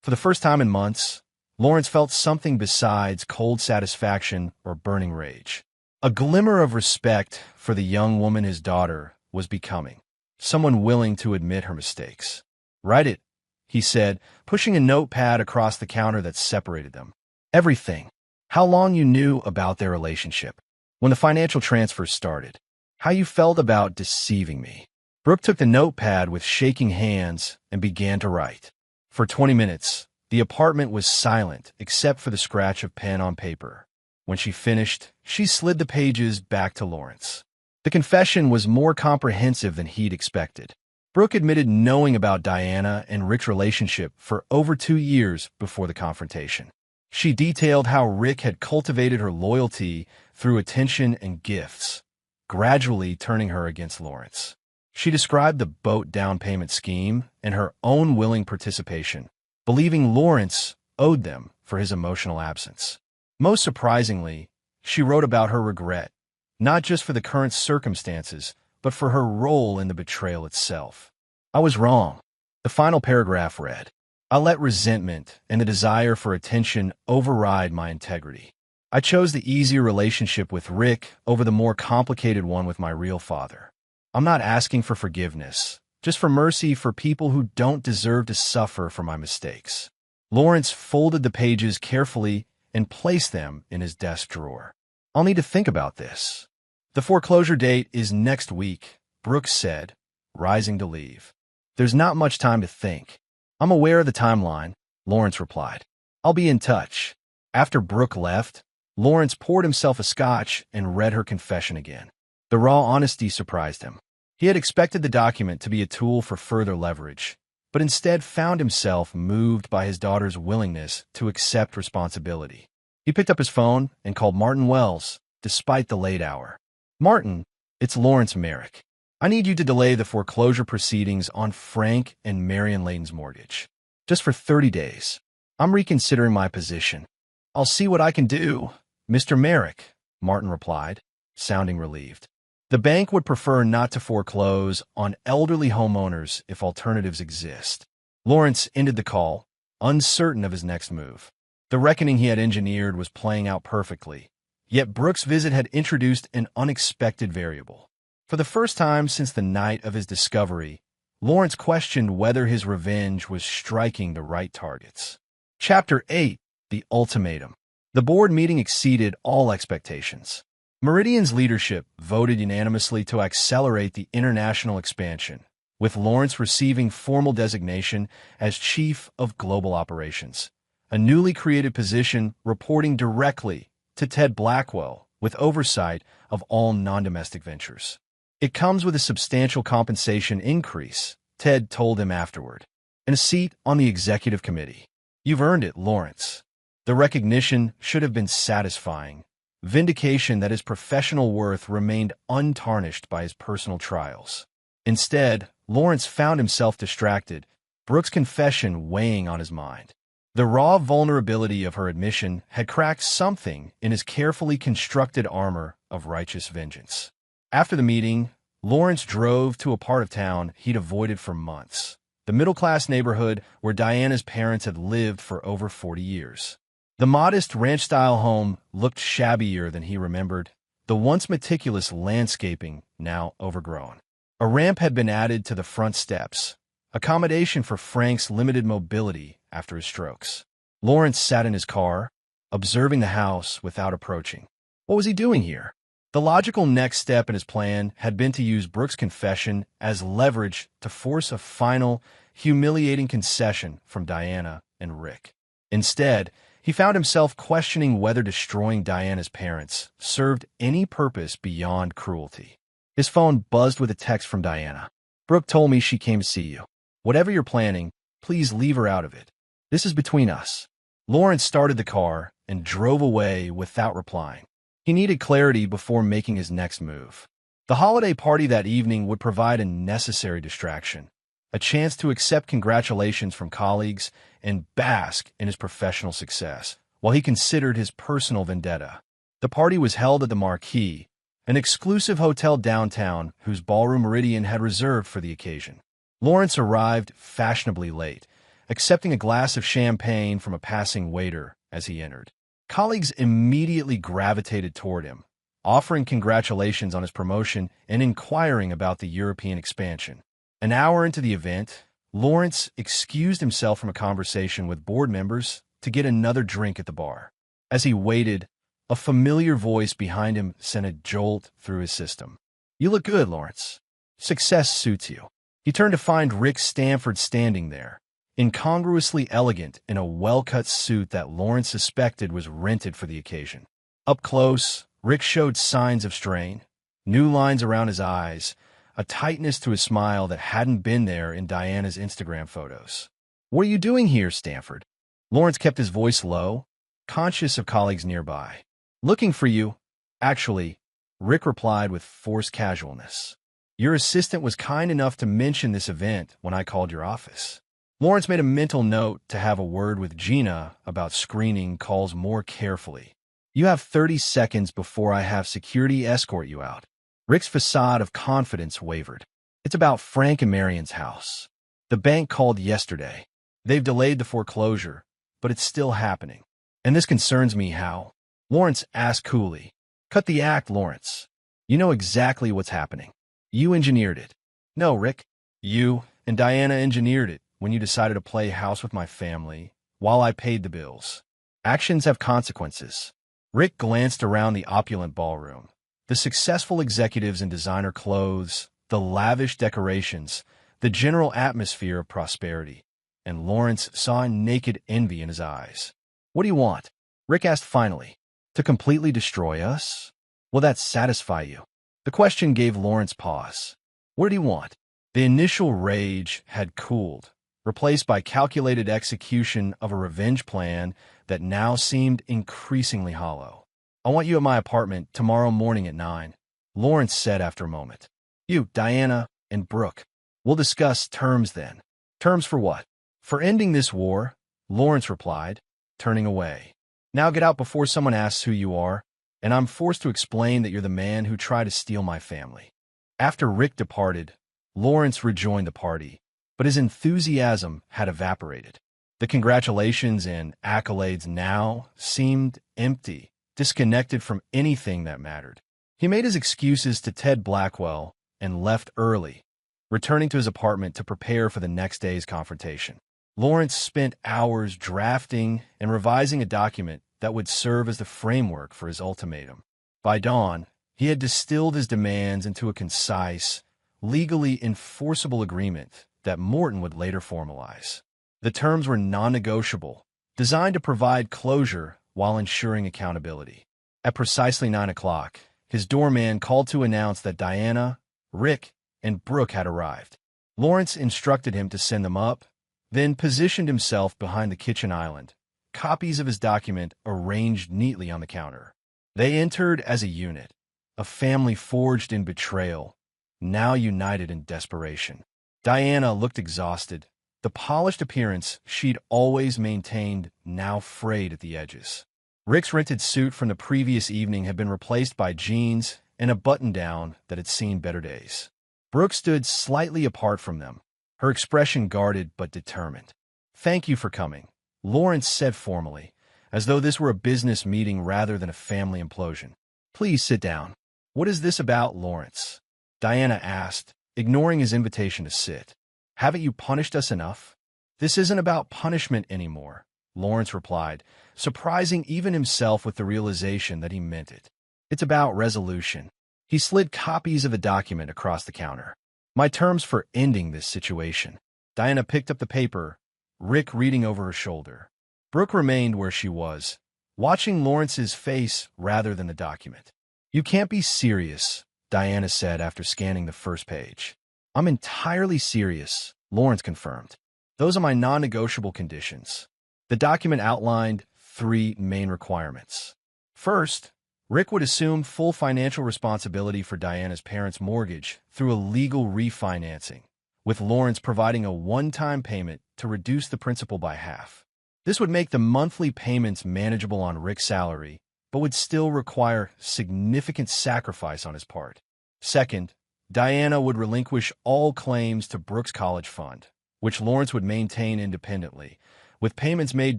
For the first time in months, Lawrence felt something besides cold satisfaction or burning rage. A glimmer of respect for the young woman his daughter was becoming. Someone willing to admit her mistakes. "Write it," he said, pushing a notepad across the counter that separated them. "Everything. How long you knew about their relationship. When the financial transfers started. How you felt about deceiving me." Brooke took the notepad with shaking hands and began to write. For 20 minutes, the apartment was silent except for the scratch of pen on paper. When she finished, she slid the pages back to Lawrence. The confession was more comprehensive than he'd expected. Brooke admitted knowing about Diana and Rick's relationship for over 2 years before the confrontation. She detailed how Rick had cultivated her loyalty through attention and gifts, gradually turning her against Lawrence. She described the boat down payment scheme and her own willing participation, believing Lawrence owed them for his emotional absence. Most surprisingly, she wrote about her regret, not just for the current circumstances, but for her role in the betrayal itself. "I was wrong," the final paragraph read. "I let resentment and the desire for attention override my integrity. I chose the easier relationship with Rick over the more complicated one with my real father. I'm not asking for forgiveness, just for mercy for people who don't deserve to suffer for my mistakes." Lawrence folded the pages carefully and placed them in his desk drawer. "I'll need to think about this." "The foreclosure date is next week," Brooks said, rising to leave. "There's not much time to think." "I'm aware of the timeline," Lawrence replied. "I'll be in touch." After Brooke left, Lawrence poured himself a scotch and read her confession again. The raw honesty surprised him. He had expected the document to be a tool for further leverage, but instead found himself moved by his daughter's willingness to accept responsibility. He picked up his phone and called Martin Wells, despite the late hour. "Martin, it's Lawrence Merrick. I need you to delay the foreclosure proceedings on Frank and Marion Layton's mortgage. Just for 30 days. I'm reconsidering my position." "I'll see what I can do, Mr. Merrick," Martin replied, sounding relieved. The bank would prefer not to foreclose on elderly homeowners if alternatives exist. Lawrence ended the call, uncertain of his next move. The reckoning he had engineered was playing out perfectly, yet Brooks' visit had introduced an unexpected variable. For the first time since the night of his discovery, Lawrence questioned whether his revenge was striking the right targets. Chapter 8: The Ultimatum. The board meeting exceeded all expectations. Meridian's leadership voted unanimously to accelerate the international expansion, with Lawrence receiving formal designation as Chief of Global Operations, a newly created position reporting directly to Ted Blackwell with oversight of all non-domestic ventures. "It comes with a substantial compensation increase," Ted told him afterward, "and a seat on the executive committee. You've earned it, Lawrence." The recognition should have been satisfying, vindication that his professional worth remained untarnished by his personal trials. Instead, Lawrence found himself distracted, Brooks' confession weighing on his mind. The raw vulnerability of her admission had cracked something in his carefully constructed armor of righteous vengeance. After the meeting, Lawrence drove to a part of town he'd avoided for months, the middle-class neighborhood where Diana's parents had lived for over 40 years. The modest ranch-style home looked shabbier than he remembered, the once meticulous landscaping now overgrown. A ramp had been added to the front steps, accommodation for Frank's limited mobility after his strokes. Lawrence sat in his car, observing the house without approaching. What was he doing here? The logical next step in his plan had been to use Brooke's confession as leverage to force a final, humiliating concession from Diana and Rick. Instead, he found himself questioning whether destroying Diana's parents served any purpose beyond cruelty. His phone buzzed with a text from Diana. "Brooke told me she came to see you. Whatever you're planning, please leave her out of it. This is between us." Lawrence started the car and drove away without replying. He needed clarity before making his next move. The holiday party that evening would provide a necessary distraction, a chance to accept congratulations from colleagues and bask in his professional success, while he considered his personal vendetta. The party was held at the Marquis, an exclusive hotel downtown whose ballroom Meridian had reserved for the occasion. Lawrence arrived fashionably late, accepting a glass of champagne from a passing waiter as he entered. Colleagues immediately gravitated toward him, offering congratulations on his promotion and inquiring about the European expansion. An hour into the event, Lawrence excused himself from a conversation with board members to get another drink at the bar. As he waited, a familiar voice behind him sent a jolt through his system. "You look good, Lawrence. Success suits you." He turned to find Rick Stanford standing there, incongruously elegant in a well-cut suit that Lawrence suspected was rented for the occasion. Up close, Rick showed signs of strain, new lines around his eyes, a tightness to his smile that hadn't been there in Diana's Instagram photos. "What are you doing here, Stanford?" Lawrence kept his voice low, conscious of colleagues nearby. "Looking for you, actually," Rick replied with forced casualness. "Your assistant was kind enough to mention this event when I called your office." Lawrence made a mental note to have a word with Gina about screening calls more carefully. "You have 30 seconds before I have security escort you out." Rick's facade of confidence wavered. "It's about Frank and Marion's house. The bank called yesterday. They've delayed the foreclosure, but it's still happening. And this concerns me how?" Lawrence asked coolly. "Cut the act, Lawrence. You know exactly what's happening. You engineered it." "No, Rick. You and Diana engineered it when you decided to play house with my family while I paid the bills. Actions have consequences." Rick glanced around the opulent ballroom. The successful executives in designer clothes, the lavish decorations, the general atmosphere of prosperity, and Lawrence saw naked envy in his eyes. "What do you want?" Rick asked finally. "To completely destroy us? Will that satisfy you?" The question gave Lawrence pause. What did he want? The initial rage had cooled, replaced by calculated execution of a revenge plan that now seemed increasingly hollow. "I want you at my apartment tomorrow morning at 9, Lawrence said after a moment. "You, Diana, and Brooke. We'll discuss terms then." "Terms for what?" "For ending this war," Lawrence replied, turning away. "Now get out before someone asks who you are, and I'm forced to explain that you're the man who tried to steal my family." After Rick departed, Lawrence rejoined the party, but his enthusiasm had evaporated. The congratulations and accolades now seemed empty, disconnected from anything that mattered. He made his excuses to Ted Blackwell and left early, returning to his apartment to prepare for the next day's confrontation. Lawrence spent hours drafting and revising a document that would serve as the framework for his ultimatum. By dawn, he had distilled his demands into a concise, legally enforceable agreement that Morton would later formalize. The terms were non-negotiable, designed to provide closure while ensuring accountability. At precisely 9 o'clock, his doorman called to announce that Diana, Rick, and Brooke had arrived. Lawrence instructed him to send them up, then positioned himself behind the kitchen island, copies of his document arranged neatly on the counter. They entered as a unit, a family forged in betrayal, now united in desperation. Diana looked exhausted, the polished appearance she'd always maintained now frayed at the edges. Rick's rented suit from the previous evening had been replaced by jeans and a button-down that had seen better days. Brooke stood slightly apart from them, her expression guarded but determined. "Thank you for coming," Lawrence said formally, as though this were a business meeting rather than a family implosion. "Please sit down." "What is this about, Lawrence?" Diana asked, ignoring his invitation to sit. "Haven't you punished us enough?" "This isn't about punishment anymore," Lawrence replied, surprising even himself with the realization that he meant it. "It's about resolution." He slid copies of a document across the counter. "My terms for ending this situation." Diana picked up the paper, Rick reading over her shoulder. Brooke remained where she was, watching Lawrence's face rather than the document. "You can't be serious," Diana said after scanning the first page. "I'm entirely serious," Lawrence confirmed. "Those are my non-negotiable conditions." The document outlined 3 main requirements. First, Rick would assume full financial responsibility for Diana's parents' mortgage through a legal refinancing, with Lawrence providing a one-time payment to reduce the principal by half. This would make the monthly payments manageable on Rick's salary, but would still require significant sacrifice on his part. Second, Diana would relinquish all claims to Brooke's college fund, which Lawrence would maintain independently, with payments made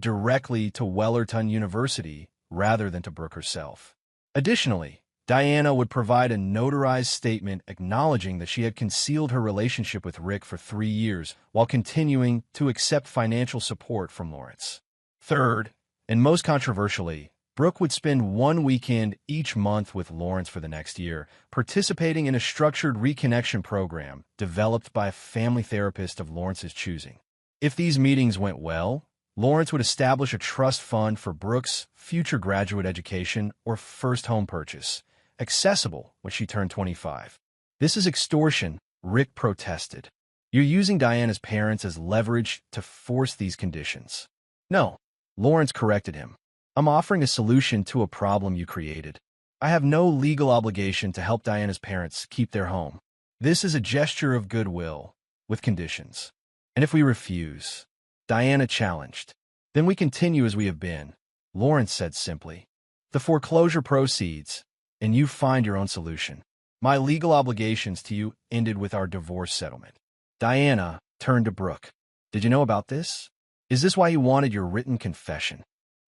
directly to Wellerton University rather than to Brooke herself. Additionally, Diana would provide a notarized statement acknowledging that she had concealed her relationship with Rick for 3 years while continuing to accept financial support from Lawrence. Third, and most controversially, Brooke would spend 1 weekend each month with Lawrence for the next year, participating in a structured reconnection program developed by a family therapist of Lawrence's choosing. If these meetings went well, Lawrence would establish a trust fund for Brooke's future graduate education or first home purchase, accessible when she turned 25. "This is extortion," Rick protested. "You're using Diana's parents as leverage to force these conditions." "No," Lawrence corrected him. "I'm offering a solution to a problem you created. I have no legal obligation to help Diana's parents keep their home. This is a gesture of goodwill, with conditions. And if we refuse," Diana challenged, "then we continue as we have been," Lawrence said simply. "The foreclosure proceeds, and you find your own solution. My legal obligations to you ended with our divorce settlement." Diana turned to Brooke. "Did you know about this? Is this why you wanted your written confession?"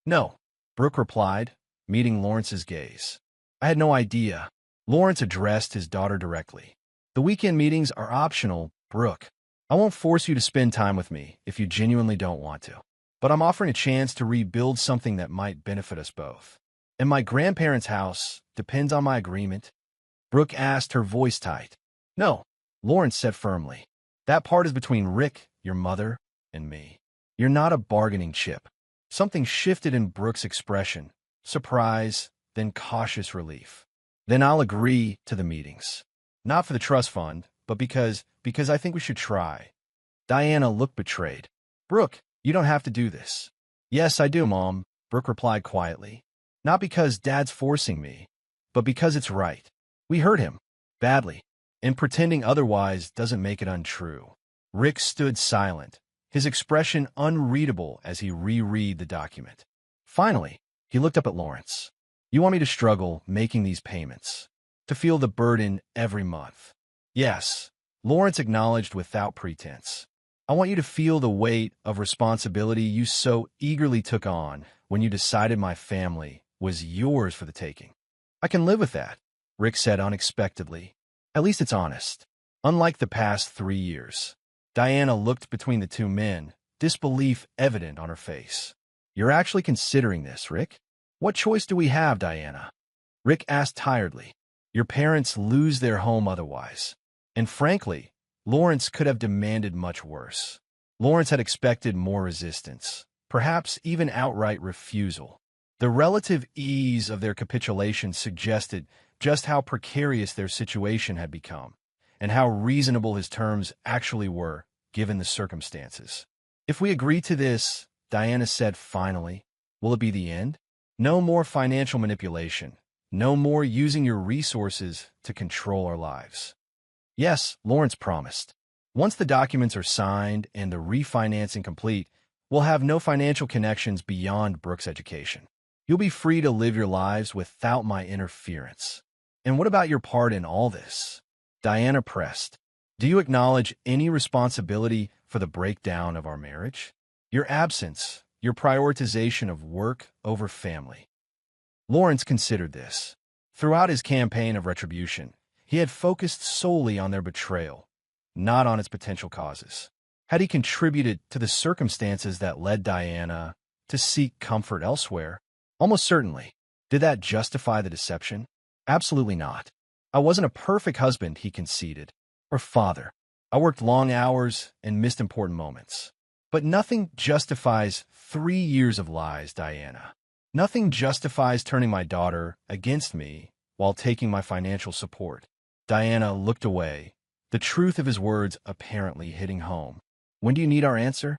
"No," Brooke replied, meeting Lawrence's gaze. "I had no idea." Lawrence addressed his daughter directly. "The weekend meetings are optional, Brooke. I won't force you to spend time with me if you genuinely don't want to. But I'm offering a chance to rebuild something that might benefit us both. And my grandparents' house depends on my agreement?" Brooke asked, her voice tight. "No," Lawrence said firmly. "That part is between Rick, your mother, and me. You're not a bargaining chip." Something shifted in Brooke's expression, surprise, then cautious relief. "Then I'll agree to the meetings. Not for the trust fund, but because I think we should try." Diana looked betrayed. "Brooke, you don't have to do this." "Yes, I do, Mom," Brooke replied quietly. "Not because Dad's forcing me, but because it's right." We hurt him. Badly. And pretending otherwise doesn't make it untrue. Rick stood silent, his expression unreadable as he reread the document. Finally, he looked up at Lawrence. "You want me to struggle making these payments? To feel the burden every month?" "Yes," Lawrence acknowledged without pretense. "I want you to feel the weight of responsibility you so eagerly took on when you decided my family was yours for the taking." "I can live with that," Rick said unexpectedly. "At least it's honest." Unlike the past 3 years. Diana looked between the two men, disbelief evident on her face. "You're actually considering this, Rick? What choice do we have, Diana?" Rick asked tiredly. "Your parents lose their home otherwise." And frankly, Lawrence could have demanded much worse. Lawrence had expected more resistance, perhaps even outright refusal. The relative ease of their capitulation suggested just how precarious their situation had become, and how reasonable his terms actually were, given the circumstances. "If we agree to this," Diana said finally, "will it be the end? No more financial manipulation. No more using your resources to control our lives." "Yes," Lawrence promised. "Once the documents are signed and the refinancing complete, we'll have no financial connections beyond Brooke's education. You'll be free to live your lives without my interference." And what about your part in all this? Diana pressed. Do you acknowledge any responsibility for the breakdown of our marriage? Your absence, your prioritization of work over family. Lawrence considered this. Throughout his campaign of retribution, he had focused solely on their betrayal, not on its potential causes. Had he contributed to the circumstances that led Diana to seek comfort elsewhere? Almost certainly. Did that justify the deception? Absolutely not. I wasn't a perfect husband, he conceded, or father. I worked long hours and missed important moments. But nothing justifies 3 years of lies, Diana. Nothing justifies turning my daughter against me while taking my financial support. Diana looked away, the truth of his words apparently hitting home. When do you need our answer?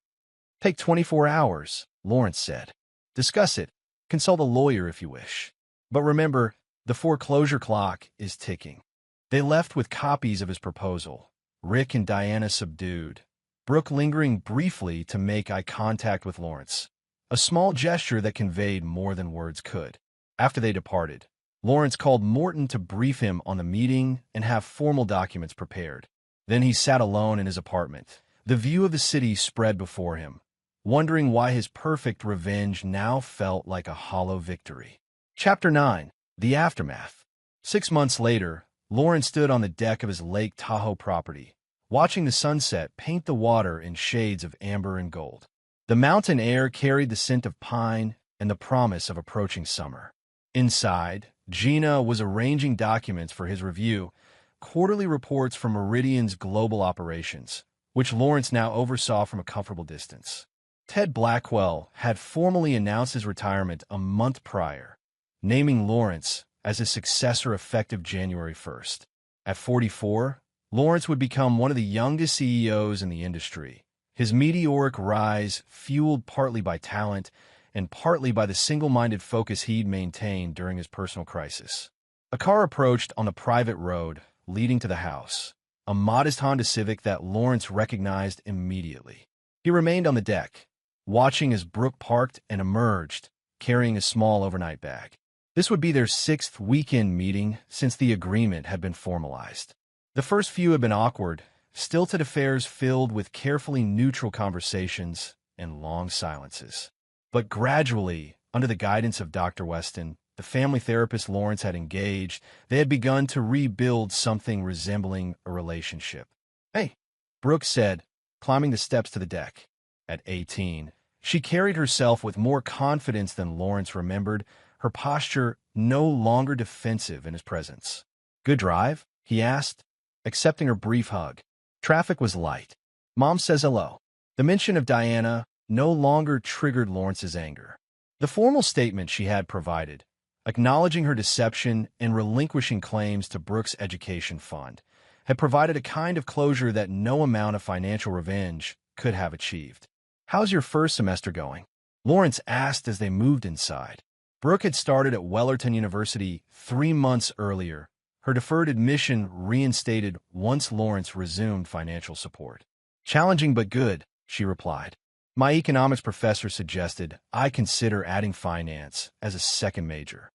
Take 24 hours, Lawrence said. Discuss it. Consult a lawyer if you wish. But remember, the foreclosure clock is ticking. They left with copies of his proposal, Rick and Diana subdued, Brooke lingering briefly to make eye contact with Lawrence, a small gesture that conveyed more than words could. After they departed, Lawrence called Morton to brief him on the meeting and have formal documents prepared. Then he sat alone in his apartment. The view of the city spread before him, wondering why his perfect revenge now felt like a hollow victory. Chapter 9. The Aftermath. 6 months later, Lawrence stood on the deck of his Lake Tahoe property, watching the sunset paint the water in shades of amber and gold. The mountain air carried the scent of pine and the promise of approaching summer. Inside, Gina was arranging documents for his review, quarterly reports from Meridian's global operations, which Lawrence now oversaw from a comfortable distance. Ted Blackwell had formally announced his retirement a month prior, naming Lawrence as his successor effective January 1st. At 44, Lawrence would become one of the youngest CEOs in the industry, his meteoric rise fueled partly by talent and partly by the single-minded focus he'd maintained during his personal crisis. A car approached on the private road leading to the house, a modest Honda Civic that Lawrence recognized immediately. He remained on the deck, watching as Brooke parked and emerged, carrying a small overnight bag. This would be their 6th weekend meeting since the agreement had been formalized. The first few had been awkward, stilted affairs filled with carefully neutral conversations and long silences. But gradually, under the guidance of Dr. Weston, the family therapist Lawrence had engaged, they had begun to rebuild something resembling a relationship. "Hey," Brooke said, climbing the steps to the deck. At 18, she carried herself with more confidence than Lawrence remembered, her posture no longer defensive in his presence. "Good drive?" he asked, accepting her brief hug. Traffic was light. "Mom says hello." The mention of Diana no longer triggered Lawrence's anger. The formal statement she had provided, acknowledging her deception and relinquishing claims to Brooke's education fund, had provided a kind of closure that no amount of financial revenge could have achieved. "How's your first semester going?" Lawrence asked as they moved inside. Brooke had started at Wellerton University 3 months earlier, her deferred admission reinstated once Lawrence resumed financial support. "Challenging but good," she replied. "My economics professor suggested I consider adding finance as a second major."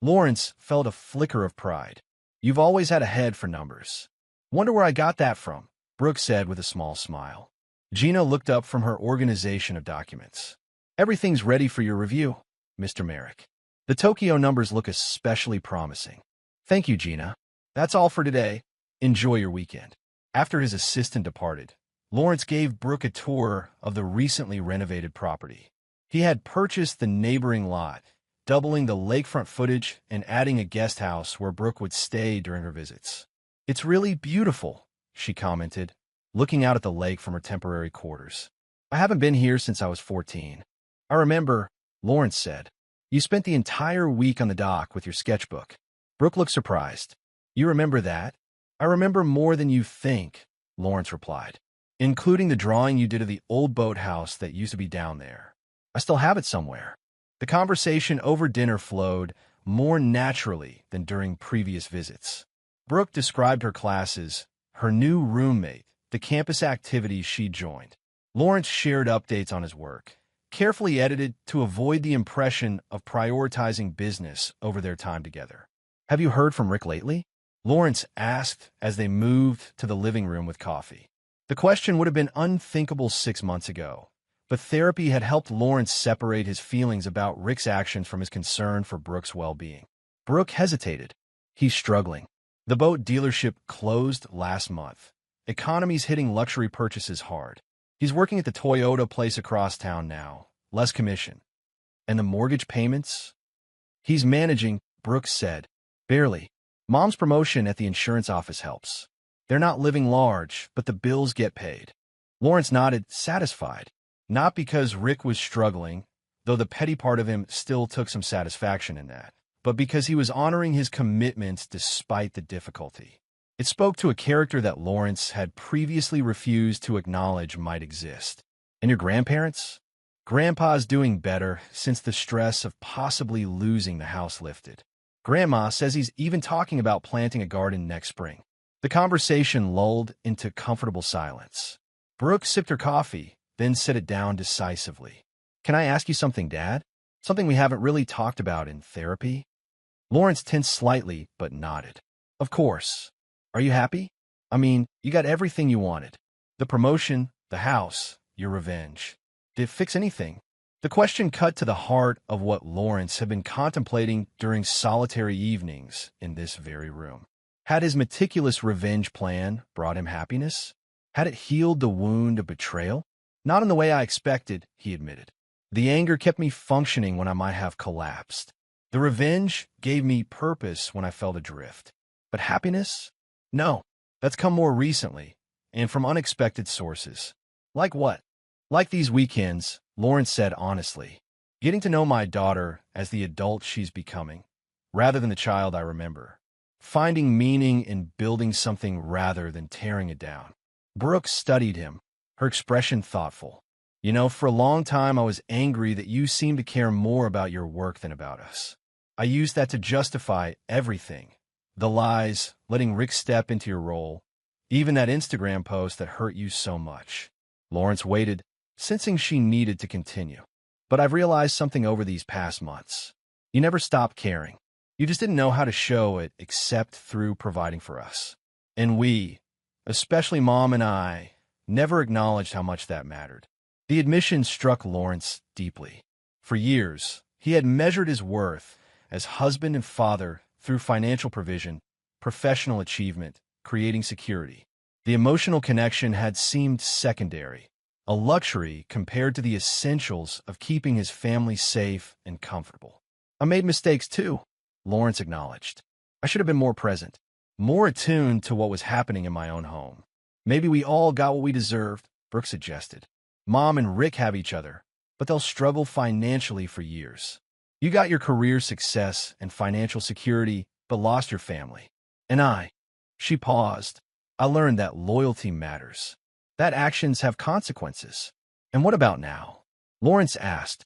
Lawrence felt a flicker of pride. "You've always had a head for numbers." "Wonder where I got that from," Brooke said with a small smile. Gina looked up from her organization of documents. "Everything's ready for your review, Mr. Merrick. The Tokyo numbers look especially promising." "Thank you, Gina. That's all for today. Enjoy your weekend." After his assistant departed, Lawrence gave Brooke a tour of the recently renovated property. He had purchased the neighboring lot, doubling the lakefront footage and adding a guest house where Brooke would stay during her visits. "It's really beautiful," she commented, looking out at the lake from her temporary quarters. "I haven't been here since I was 14. "I remember," Lawrence said. "You spent the entire week on the dock with your sketchbook." Brooke looked surprised. "You remember that?" "I remember more than you think," Lawrence replied, "including the drawing you did of the old boathouse that used to be down there. I still have it somewhere." The conversation over dinner flowed more naturally than during previous visits. Brooke described her classes, her new roommate, the campus activities she joined. Lawrence shared updates on his work, carefully edited to avoid the impression of prioritizing business over their time together. Have you heard from Rick lately? Lawrence asked as they moved to the living room with coffee. The question would have been unthinkable 6 months ago, but therapy had helped Lawrence separate his feelings about Rick's actions from his concern for Brooke's well-being. Brooke hesitated. He's struggling. The boat dealership closed last month. Economy's hitting luxury purchases hard. He's working at the Toyota place across town now. Less commission. And the mortgage payments? He's managing, Brooke said. Barely. Mom's promotion at the insurance office helps. They're not living large, but the bills get paid. Lawrence nodded, satisfied. Not because Rick was struggling, though the petty part of him still took some satisfaction in that, but because he was honoring his commitments despite the difficulty. It spoke to a character that Lawrence had previously refused to acknowledge might exist. And your grandparents? Grandpa's doing better since the stress of possibly losing the house lifted. Grandma says he's even talking about planting a garden next spring. The conversation lulled into comfortable silence. Brooke sipped her coffee, then set it down decisively. Can I ask you something, Dad? Something we haven't really talked about in therapy? Lawrence tensed slightly, but nodded. Of course. Are you happy? I mean, you got everything you wanted. The promotion, the house, your revenge. Did it fix anything? The question cut to the heart of what Lawrence had been contemplating during solitary evenings in this very room. Had his meticulous revenge plan brought him happiness? Had it healed the wound of betrayal? Not in the way I expected, he admitted. The anger kept me functioning when I might have collapsed. The revenge gave me purpose when I felt adrift. But happiness? No, that's come more recently, and from unexpected sources. Like what? Like these weekends, Lawrence said honestly. Getting to know my daughter as the adult she's becoming, rather than the child I remember. Finding meaning in building something rather than tearing it down. Brooke studied him, her expression thoughtful. You know, for a long time I was angry that you seemed to care more about your work than about us. I used that to justify everything. The lies, letting Rick step into your role, even that Instagram post that hurt you so much. Lawrence waited, sensing she needed to continue. But I've realized something over these past months. You never stopped caring. You just didn't know how to show it except through providing for us. And we, especially Mom and I, never acknowledged how much that mattered. The admission struck Lawrence deeply. For years, he had measured his worth as husband and father through financial provision, professional achievement, creating security. The emotional connection had seemed secondary, a luxury compared to the essentials of keeping his family safe and comfortable. I made mistakes too, Lawrence acknowledged. I should have been more present, more attuned to what was happening in my own home. Maybe we all got what we deserved, Brooke suggested. Mom and Rick have each other, but they'll struggle financially for years. You got your career success and financial security, but lost your family. And she paused. I learned that loyalty matters, that actions have consequences. And what about now? Lawrence asked.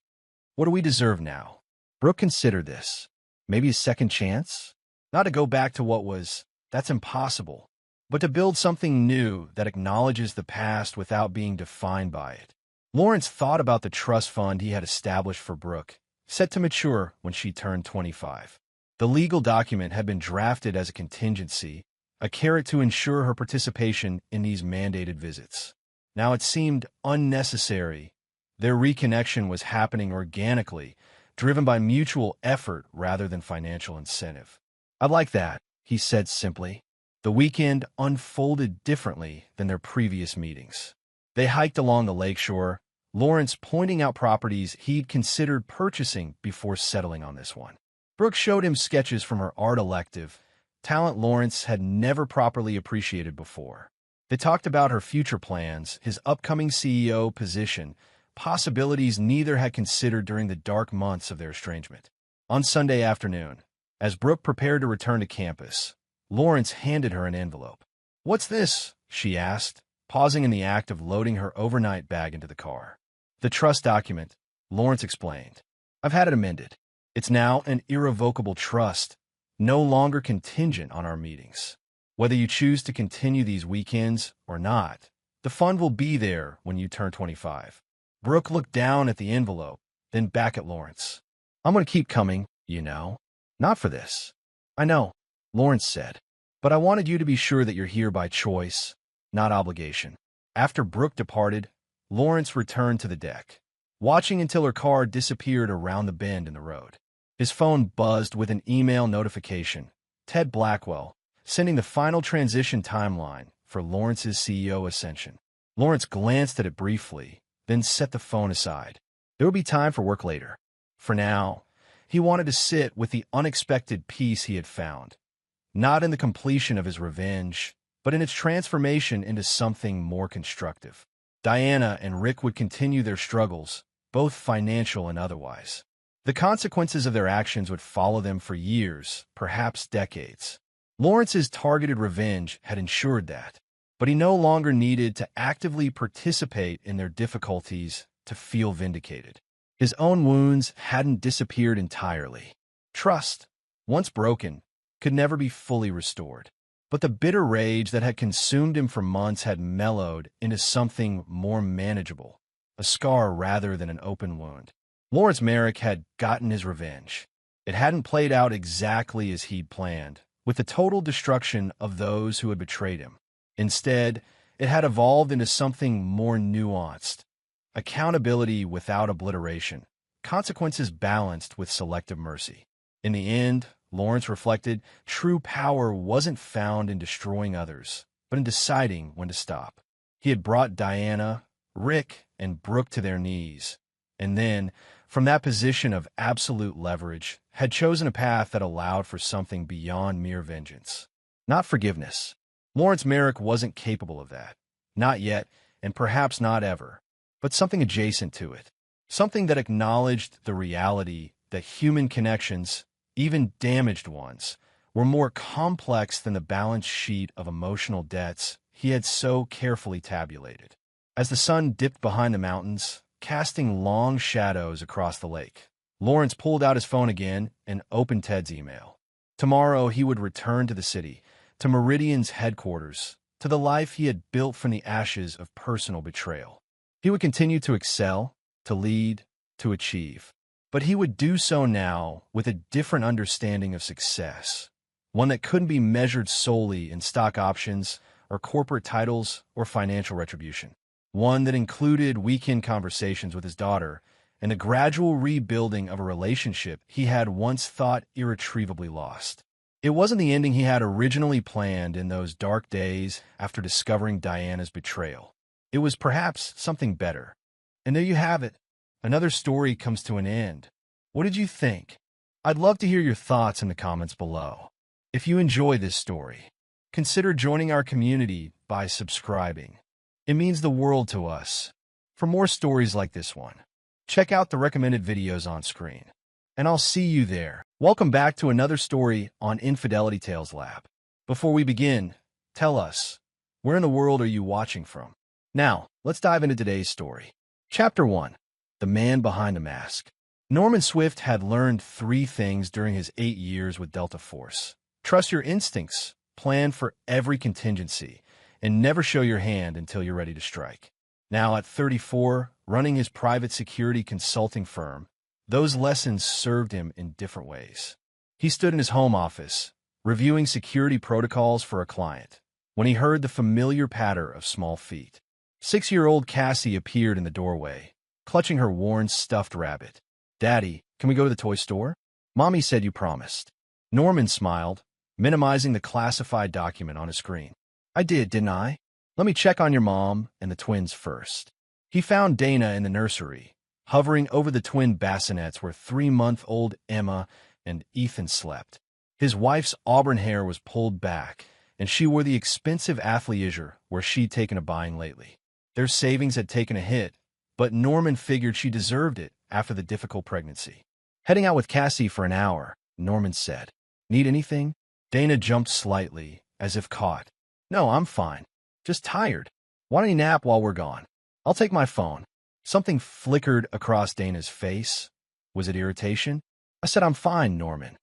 What do we deserve now? Brooke considered this. Maybe a second chance? Not to go back to what was, that's impossible, but to build something new that acknowledges the past without being defined by it. Lawrence thought about the trust fund he had established for Brooke, set to mature when she turned 25. The legal document had been drafted as a contingency, a carrot to ensure her participation in these mandated visits. Now it seemed unnecessary. Their reconnection was happening organically, driven by mutual effort rather than financial incentive. I'd like that, he said simply. The weekend unfolded differently than their previous meetings. They hiked along the lakeshore, Lawrence pointing out properties he'd considered purchasing before settling on this one. Brooke showed him sketches from her art elective, talent Lawrence had never properly appreciated before. They talked about her future plans, his upcoming CEO position, possibilities neither had considered during the dark months of their estrangement. On Sunday afternoon, as Brooke prepared to return to campus, Lawrence handed her an envelope. "What's this?" she asked, pausing in the act of loading her overnight bag into the car. "The trust document," Lawrence explained. "I've had it amended. It's now an irrevocable trust, no longer contingent on our meetings. Whether you choose to continue these weekends or not, the fund will be there when you turn 25. Brooke looked down at the envelope, then back at Lawrence. "I'm going to keep coming, you know. Not for this. I know, Lawrence said, but I wanted you to be sure that you're here by choice, not obligation. After Brooke departed, Lawrence returned to the deck, watching until her car disappeared around the bend in the road. His phone buzzed with an email notification. Ted Blackwell, sending the final transition timeline for Lawrence's CEO ascension. Lawrence glanced at it briefly, then set the phone aside. There would be time for work later. For now, he wanted to sit with the unexpected peace he had found, not in the completion of his revenge, but in its transformation into something more constructive. Diana and Rick would continue their struggles, both financial and otherwise. The consequences of their actions would follow them for years, perhaps decades. Lawrence's targeted revenge had ensured that, but he no longer needed to actively participate in their difficulties to feel vindicated. His own wounds hadn't disappeared entirely. Trust, once broken, could never be fully restored. But the bitter rage that had consumed him for months had mellowed into something more manageable, a scar rather than an open wound. Lawrence Merrick had gotten his revenge. It hadn't played out exactly as he'd planned, with the total destruction of those who had betrayed him. Instead, it had evolved into something more nuanced. Accountability without obliteration, consequences balanced with selective mercy. In the end, Lawrence reflected, true power wasn't found in destroying others, but in deciding when to stop. He had brought Diana, Rick, and Brooke to their knees, and then, from that position of absolute leverage, had chosen a path that allowed for something beyond mere vengeance. Not forgiveness. Lawrence Merrick wasn't capable of that. Not yet, and perhaps not ever. But something adjacent to it. Something that acknowledged the reality that human connections, even damaged ones, were more complex than the balance sheet of emotional debts he had so carefully tabulated. As the sun dipped behind the mountains, casting long shadows across the lake, Lawrence pulled out his phone again and opened Ted's email. Tomorrow he would return to the city, to Meridian's headquarters, to the life he had built from the ashes of personal betrayal. He would continue to excel, to lead, to achieve. But he would do so now with a different understanding of success, one that couldn't be measured solely in stock options or corporate titles or financial retribution. One that included weekend conversations with his daughter and the gradual rebuilding of a relationship he had once thought irretrievably lost. It wasn't the ending he had originally planned in those dark days after discovering Diana's betrayal. It was perhaps something better. And there you have it. Another story comes to an end. What did you think? I'd love to hear your thoughts in the comments below. If you enjoy this story, consider joining our community by subscribing. It means the world to us. For more stories like this one, check out the recommended videos on screen. And I'll see you there. Welcome back to another story on Infidelity Tales Lab. Before we begin, tell us, where in the world are you watching from? Now, let's dive into today's story. Chapter 1. The Man Behind the Mask. Norman Swift had learned 3 things during his 8 years with Delta Force. Trust your instincts, plan for every contingency, and never show your hand until you're ready to strike. Now at 34, running his private security consulting firm, those lessons served him in different ways. He stood in his home office, reviewing security protocols for a client, when he heard the familiar patter of small feet. 6-year-old Cassie appeared in the doorway, clutching her worn stuffed rabbit. "Daddy, can we go to the toy store? Mommy said you promised." Norman smiled, minimizing the classified document on his screen. "I did, didn't I? Let me check on your mom and the twins first." He found Dana in the nursery, hovering over the twin bassinets where 3-month-old Emma and Ethan slept. His wife's auburn hair was pulled back, and she wore the expensive athleisure where she'd taken a buying lately. Their savings had taken a hit, but Norman figured she deserved it after the difficult pregnancy. "Heading out with Cassie for an hour," Norman said. "Need anything?" Dana jumped slightly, as if caught. "No, I'm fine. Just tired. Why don't you nap while we're gone? I'll take my phone." Something flickered across Dana's face. Was it irritation? "I said I'm fine, Norman."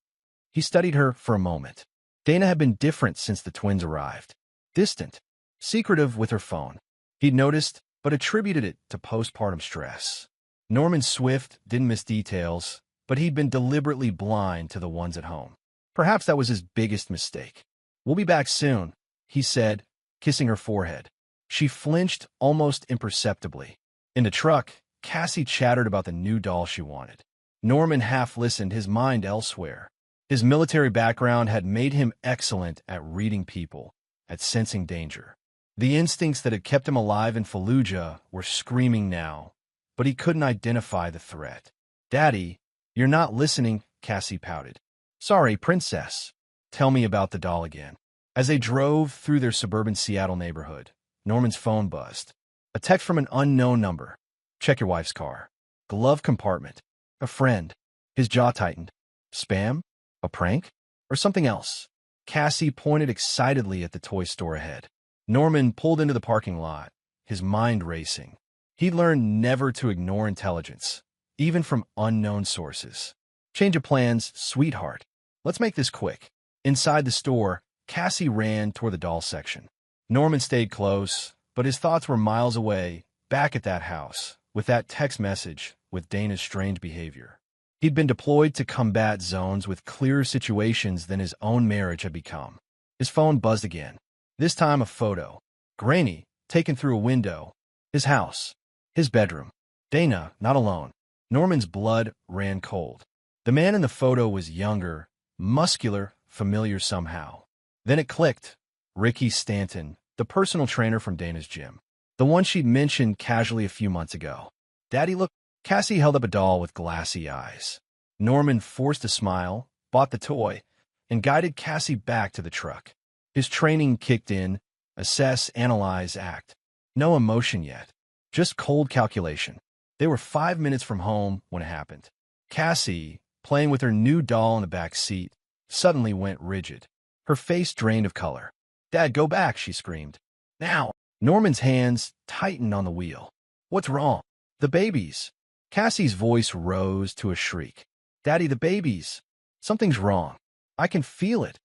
He studied her for a moment. Dana had been different since the twins arrived. Distant, secretive with her phone. He'd noticed, but attributed it to postpartum stress. Norman Swift didn't miss details, but he'd been deliberately blind to the ones at home. Perhaps that was his biggest mistake. "We'll be back soon," he said, kissing her forehead. She flinched almost imperceptibly. In the truck, Cassie chattered about the new doll she wanted. Norman half listened, his mind elsewhere. His military background had made him excellent at reading people, at sensing danger. The instincts that had kept him alive in Fallujah were screaming now, but he couldn't identify the threat. "Daddy, you're not listening," Cassie pouted. "Sorry, princess. Tell me about the doll again." As they drove through their suburban Seattle neighborhood, Norman's phone buzzed. A text from an unknown number. "Check your wife's car." Glove compartment. A friend. His jaw tightened. Spam? A prank? Or something else? Cassie pointed excitedly at the toy store ahead. Norman pulled into the parking lot, his mind racing. He'd learned never to ignore intelligence, even from unknown sources. "Change of plans, sweetheart. Let's make this quick." Inside the store, Cassie ran toward the doll section. Norman stayed close, but his thoughts were miles away, back at that house, with that text message, with Dana's strange behavior. He'd been deployed to combat zones with clearer situations than his own marriage had become. His phone buzzed again. This time a photo. Grainy, taken through a window. His house. His bedroom. Dana, not alone. Norman's blood ran cold. The man in the photo was younger, muscular, familiar somehow. Then it clicked. Ricky Stanton, the personal trainer from Dana's gym. The one she'd mentioned casually a few months ago. "Daddy, look." Cassie held up a doll with glassy eyes. Norman forced a smile, bought the toy, and guided Cassie back to the truck. His training kicked in. Assess, analyze, act. No emotion yet. Just cold calculation. They were 5 minutes from home when it happened. Cassie, playing with her new doll in the back seat, suddenly went rigid. Her face drained of color. "Dad, go back," she screamed. "Now!" Norman's hands tightened on the wheel. "What's wrong?" "The babies." Cassie's voice rose to a shriek. "Daddy, the babies. Something's wrong. I can feel it."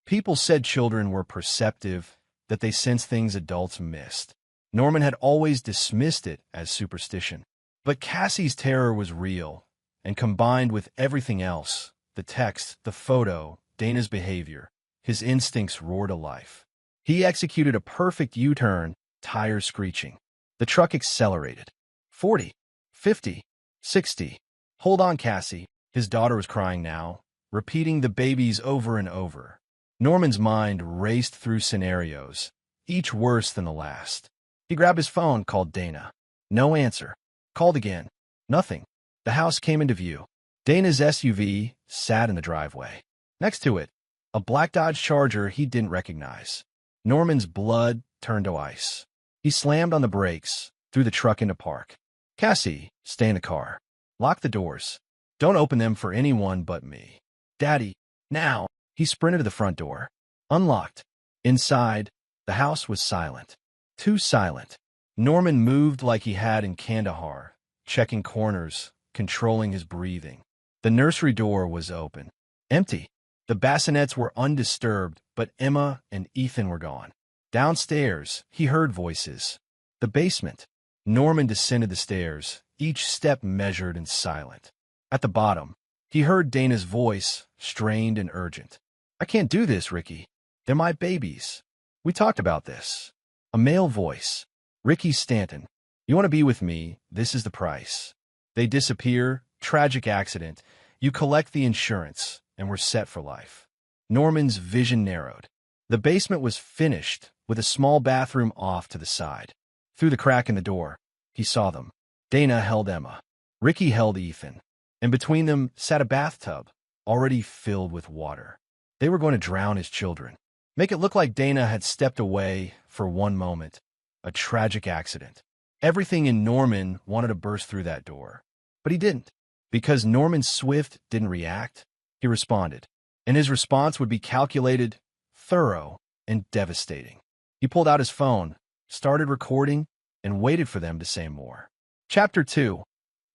People said children were perceptive, that they sensed things adults missed. Norman had always dismissed it as superstition. But Cassie's terror was real, and combined with everything else, the text, the photo, Dana's behavior, his instincts roared to life. He executed a perfect U-turn, tires screeching. The truck accelerated. 40, 50, 60. "Hold on, Cassie." His daughter was crying now, repeating the babies over and over. Norman's mind raced through scenarios, each worse than the last. He grabbed his phone, called Dana. No answer. Called again. Nothing. The house came into view. Dana's SUV sat in the driveway. Next to it, a black Dodge Charger he didn't recognize. Norman's blood turned to ice. He slammed on the brakes, threw the truck into park. "Cassie, stay in the car. Lock the doors. Don't open them for anyone but me." "Daddy, now!" He sprinted to the front door. Unlocked. Inside, the house was silent. Too silent. Norman moved like he had in Kandahar, checking corners, controlling his breathing. The nursery door was open. Empty. The bassinets were undisturbed, but Emma and Ethan were gone. Downstairs, he heard voices. The basement. Norman descended the stairs, each step measured and silent. At the bottom, he heard Dana's voice, strained and urgent. "I can't do this, Ricky. They're my babies. We talked about this." A male voice. "Ricky Stanton. You want to be with me, this is the price." They disappear, tragic accident. You collect the insurance, and we're set for life. Norman's vision narrowed. The basement was finished, with a small bathroom off to the side. Through the crack in the door, he saw them. Dana held Emma. Ricky held Ethan. And between them sat a bathtub, already filled with water. They were going to drown his children. Make it look like Dana had stepped away for one moment. A tragic accident. Everything in Norman wanted to burst through that door. But he didn't. Because Norman Swift didn't react, he responded. And his response would be calculated, thorough, and devastating. He pulled out his phone, started recording, and waited for them to say more. Chapter 2.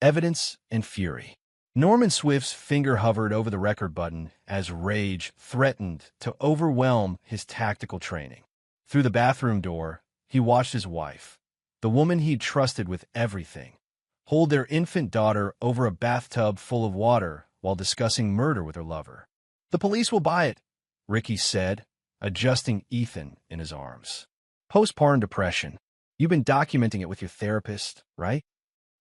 Evidence and Fury. Norman Swift's finger hovered over the record button as rage threatened to overwhelm his tactical training. Through the bathroom door, he watched his wife, the woman he'd trusted with everything, hold their infant daughter over a bathtub full of water while discussing murder with her lover. The police will buy it, Ricky said, adjusting Ethan in his arms. Postpartum depression. You've been documenting it with your therapist, right?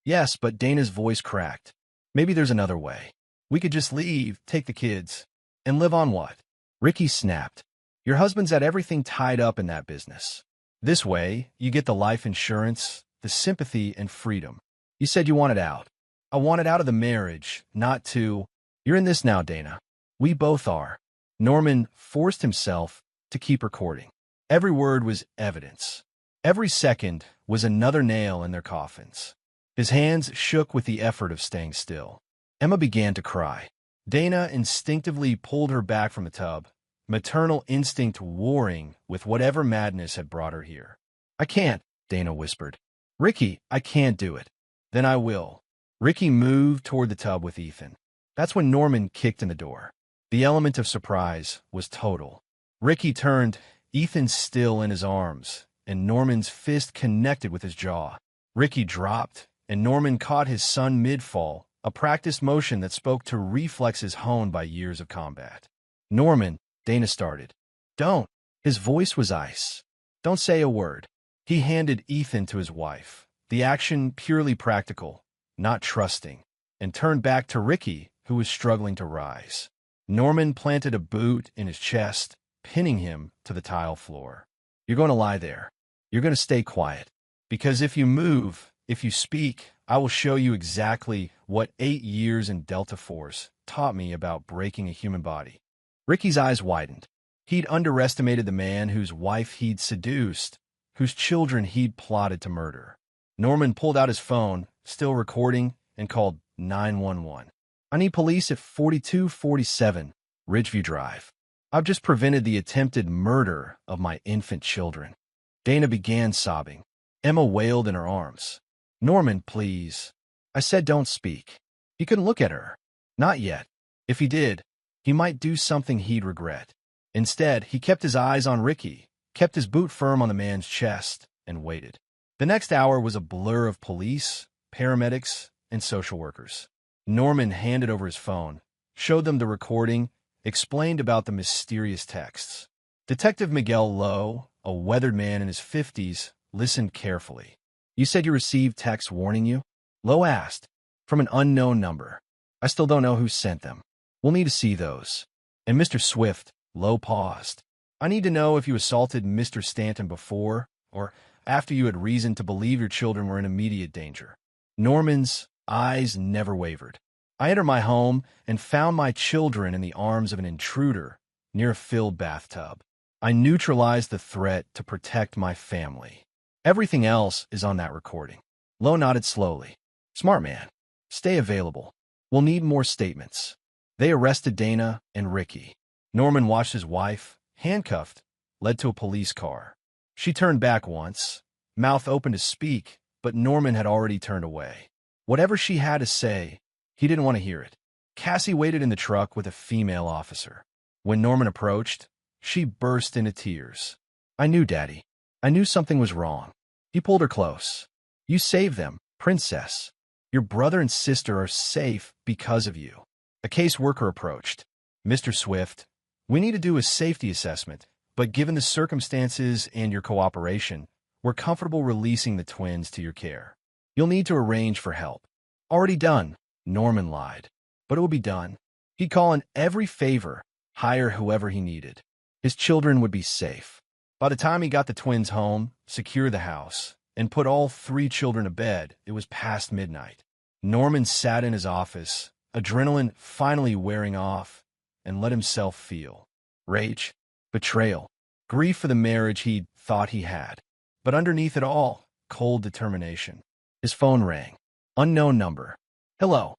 Yes, but Dana's voice cracked. Maybe there's another way. We could just leave, take the kids, and live on what? Ricky snapped. Your husband's had everything tied up in that business. This way, you get the life insurance, the sympathy, and freedom. You said you wanted out. I wanted out of the marriage, not to... You're in this now, Dana. We both are. Norman forced himself to keep recording. Every word was evidence. Every second was another nail in their coffins. His hands shook with the effort of staying still. Emma began to cry. Dana instinctively pulled her back from the tub, maternal instinct warring with whatever madness had brought her here. I can't, Dana whispered. Ricky, I can't do it. Then I will. Ricky moved toward the tub with Ethan. That's when Norman kicked in the door. The element of surprise was total. Ricky turned, Ethan still in his arms, and Norman's fist connected with his jaw. Ricky dropped, and Norman caught his son mid-fall, a practiced motion that spoke to reflexes honed by years of combat. Norman, Dana started. Don't. His voice was ice. Don't say a word. He handed Ethan to his wife, the action purely practical, not trusting, and turned back to Ricky, who was struggling to rise. Norman planted a boot in his chest, pinning him to the tile floor. You're going to lie there. You're going to stay quiet. Because if you move, if you speak, I will show you exactly what 8 years in Delta Force taught me about breaking a human body. Ricky's eyes widened. He'd underestimated the man whose wife he'd seduced, whose children he'd plotted to murder. Norman pulled out his phone, still recording, and called 911. I need police at 4247 Ridgeview Drive. I've just prevented the attempted murder of my infant children. Dana began sobbing. Emma wailed in her arms. Norman, please. I said don't speak. He couldn't look at her. Not yet. If he did, he might do something he'd regret. Instead, he kept his eyes on Ricky, kept his boot firm on the man's chest, and waited. The next hour was a blur of police, paramedics, and social workers. Norman handed over his phone, showed them the recording, explained about the mysterious texts. Detective Miguel Lowe, a weathered man in his 50s, listened carefully. You said you received texts warning you? Lowe asked. From an unknown number. I still don't know who sent them. We'll need to see those. And Mr. Swift, Lowe paused. I need to know if you assaulted Mr. Stanton before or after you had reason to believe your children were in immediate danger. Norman's eyes never wavered. I entered my home and found my children in the arms of an intruder near a filled bathtub. I neutralized the threat to protect my family. Everything else is on that recording. Lowe nodded slowly. Smart man. Stay available. We'll need more statements. They arrested Dana and Ricky. Norman watched his wife, handcuffed, led to a police car. She turned back once, mouth open to speak, but Norman had already turned away. Whatever she had to say, he didn't want to hear it. Cassie waited in the truck with a female officer. When Norman approached, she burst into tears. I knew, Daddy. I knew something was wrong. He pulled her close. You saved them, Princess. Your brother and sister are safe because of you. A caseworker approached. Mr. Swift, we need to do a safety assessment, but given the circumstances and your cooperation, we're comfortable releasing the twins to your care. You'll need to arrange for help. Already done, Norman lied. But it will be done. He'd call in every favor, hire whoever he needed. His children would be safe. By the time he got the twins home, secure the house, and put all 3 children to bed, it was past midnight. Norman sat in his office, adrenaline finally wearing off, and let himself feel. Rage, betrayal, grief for the marriage he'd thought he had. But underneath it all, cold determination. His phone rang. Unknown number. Hello.